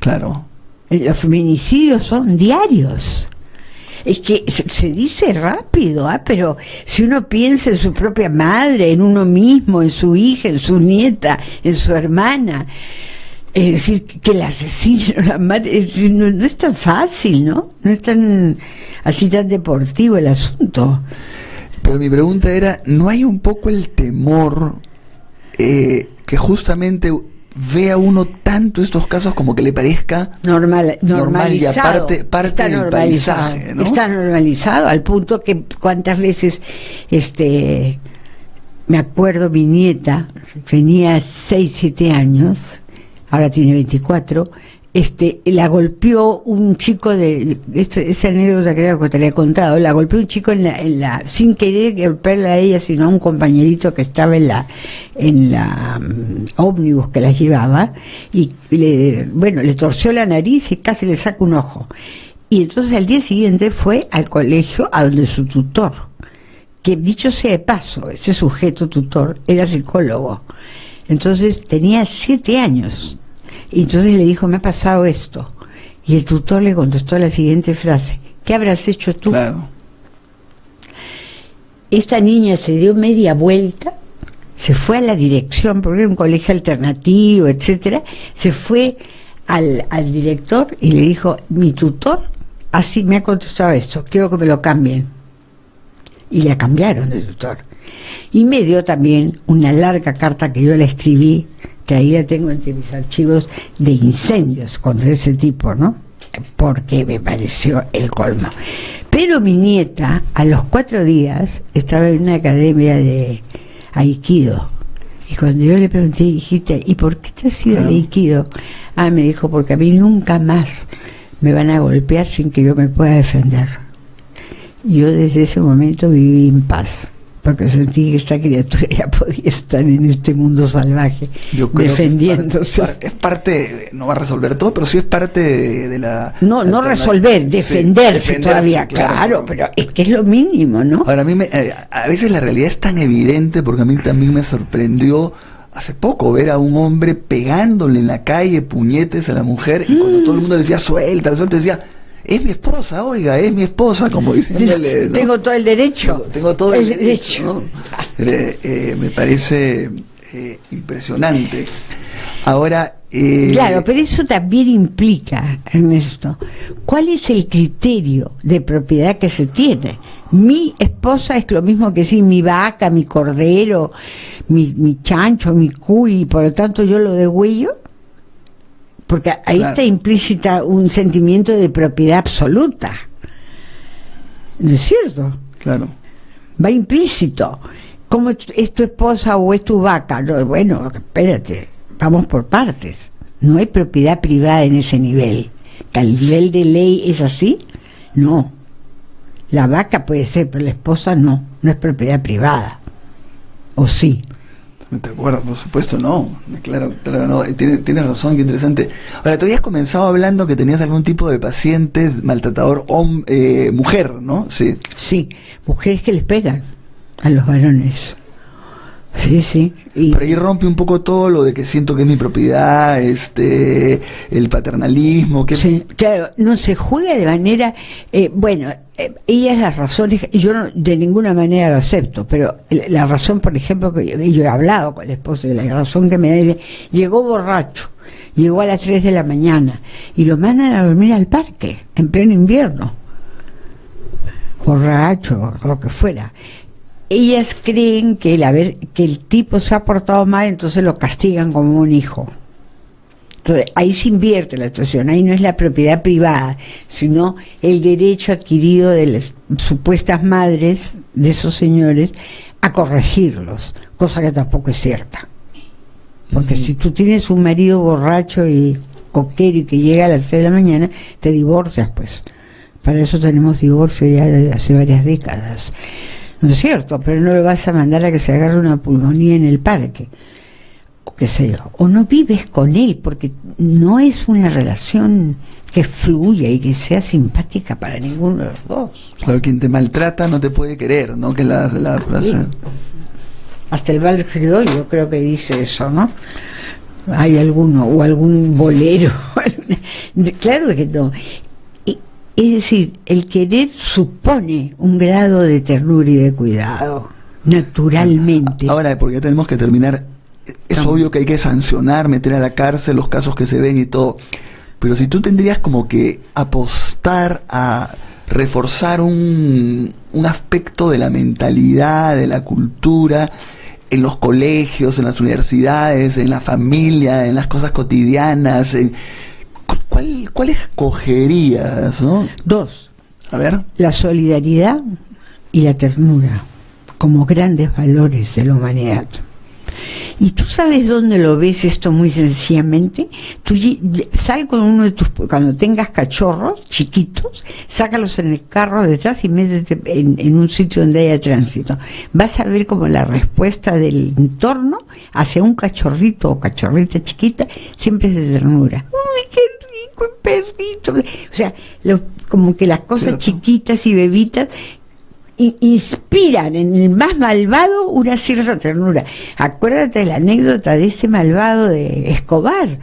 Claro. Los feminicidios son diarios. Es que se dice rápido, pero si uno piensa en su propia madre, en uno mismo, en su hija, en su nieta, en su hermana, es decir, que la asesinen o la maten, no es tan fácil, ¿no? No es tan así tan deportivo el asunto. Pero mi pregunta era, ¿no hay un poco el temor que justamente vea uno tanto estos casos como que le parezca normal y aparte parte del paisaje, ¿no? Está normalizado al punto que cuántas veces me acuerdo, mi nieta tenía 6-7 años, ahora tiene 24, la golpeó un chico esa anécdota creo que te la he contado, la golpeó un chico sin querer golpearla a ella, sino a un compañerito que estaba en la ómnibus que la llevaba y le torció la nariz y casi le saca un ojo. Y entonces al día siguiente fue al colegio a donde su tutor, que dicho sea de paso, ese sujeto tutor era psicólogo, entonces tenía 7 años. Y entonces le dijo, me ha pasado esto. Y el tutor le contestó la siguiente frase, ¿qué habrás hecho tú? Claro. Esta niña se dio media vuelta, se fue a la dirección, porque era un colegio alternativo, etcétera, se fue al director y le dijo, mi tutor así me ha contestado esto, quiero que me lo cambien. Y le cambiaron de tutor. Y me dio también una larga carta que yo le escribí, que ahí la tengo entre mis archivos, de incendios contra ese tipo, ¿no? Porque me pareció el colmo. Pero mi nieta, a los 4 días, estaba en una academia de Aikido. Y cuando yo le pregunté, hijita, ¿y por qué te has ido de Aikido? Me dijo, porque a mí nunca más me van a golpear sin que yo me pueda defender. Yo desde ese momento viví en paz, porque sentí que esta criatura ya podía estar en este mundo salvaje, defendiéndose. Es parte, no va a resolver todo, pero sí es parte de la... No resolver, defenderse todavía, claro, pero es que es lo mínimo, ¿no? Ahora, a veces la realidad es tan evidente, porque a mí también me sorprendió hace poco ver a un hombre pegándole en la calle puñetes a la mujer, y cuando todo el mundo le decía, suelta, decía... Es mi esposa, oiga, es mi esposa, como diciéndole, ¿no? Tengo todo el derecho. Tengo todo el derecho. ¿No? Me parece impresionante. Ahora... claro, pero eso también implica, Ernesto, ¿cuál es el criterio de propiedad que se tiene? Mi esposa es lo mismo que si mi vaca, mi cordero, mi chancho, mi cuy, y por lo tanto yo lo degüello. Porque ahí está implícita un sentimiento de propiedad absoluta. ¿No es cierto? Claro. Va implícito. ¿Cómo es tu esposa o es tu vaca? No, bueno, espérate, vamos por partes. No hay propiedad privada en ese nivel. ¿Al nivel de ley es así? No. La vaca puede ser, pero la esposa no es propiedad privada. ¿O sí? ¿Te acuerdas? Por supuesto, no. Claro, no. Tienes razón, qué interesante. Ahora, tú habías comenzado hablando que tenías algún tipo de paciente maltratador mujer, ¿no? Sí. Sí, mujeres que les pegan a los varones. Sí. Por ahí rompe un poco todo lo de que siento que es mi propiedad, el paternalismo. Sí, claro, no se juega de manera... ellas las razones, yo no, de ninguna manera lo acepto, pero la razón, por ejemplo, que yo he hablado con el esposo, y la razón que me da, llegó borracho, llegó a las 3 de la mañana, y lo mandan a dormir al parque, en pleno invierno. Borracho, lo que fuera. Ellas creen que el tipo se ha portado mal, entonces lo castigan como un hijo. Entonces ahí se invierte la situación, ahí no es la propiedad privada, sino el derecho adquirido de las supuestas madres de esos señores a corregirlos, cosa que tampoco es cierta. Porque si tú tienes un marido borracho y coquero y que llega a las 3 de la mañana, te divorcias, pues. Para eso tenemos divorcio ya de hace varias décadas. No es cierto, pero no lo vas a mandar a que se agarre una pulmonía en el parque, o qué sé yo, o no vives con él, porque no es una relación que fluya y que sea simpática para ninguno de los dos. Claro, quien te maltrata no te puede querer, ¿no? Que la frase... Hasta el vals criollo yo creo que dice eso, ¿no? Hay alguno, o algún bolero, claro que no. Es decir, el querer supone un grado de ternura y de cuidado, naturalmente. Ahora, porque ya tenemos que terminar, es obvio que hay que sancionar, meter a la cárcel los casos que se ven y todo, pero si tú tendrías como que apostar a reforzar un aspecto de la mentalidad, de la cultura, en los colegios, en las universidades, en la familia, en las cosas cotidianas, ¿Cuál escogerías, no? 2. A ver. La solidaridad y la ternura como grandes valores de la humanidad. ¿Y tú sabes dónde lo ves esto muy sencillamente? Tú sal con uno de tus... Cuando tengas cachorros chiquitos, sácalos en el carro detrás y métete en un sitio donde haya tránsito. Vas a ver como la respuesta del entorno hacia un cachorrito o cachorrita chiquita siempre es de ternura. ¡Uy, qué rico, un perrito! O sea, como que las cosas chiquitas y bebitas inspiran en el más malvado una cierta ternura. Acuérdate de la anécdota de ese malvado de Escobar.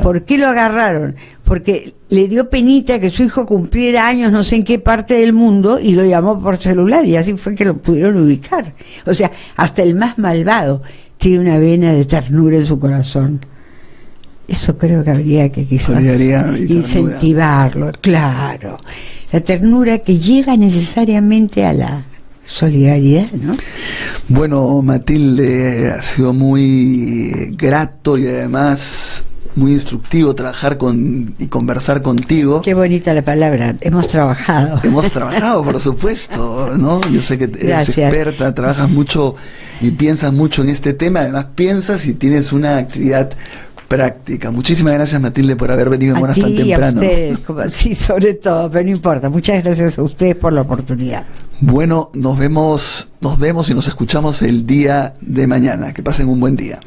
¿Por qué lo agarraron? Porque le dio penita que su hijo cumpliera años no sé en qué parte del mundo y lo llamó por celular y así fue que lo pudieron ubicar. O sea, hasta el más malvado tiene una vena de ternura en su corazón. Eso creo que habría que quizás incentivarlo, claro. La ternura que lleva necesariamente a la solidaridad, ¿no? Bueno, Matilde, ha sido muy grato y además muy instructivo trabajar y conversar contigo. Qué bonita la palabra, hemos trabajado. Hemos trabajado, por supuesto, ¿no? Yo sé que eres experta, trabajas mucho y piensas mucho en este tema, además piensas y tienes una actividad práctica. Muchísimas gracias, Matilde, por haber venido en horas tan temprano. Sí, sobre todo, pero no importa. Muchas gracias a ustedes por la oportunidad. Bueno, nos vemos y nos escuchamos el día de mañana. Que pasen un buen día.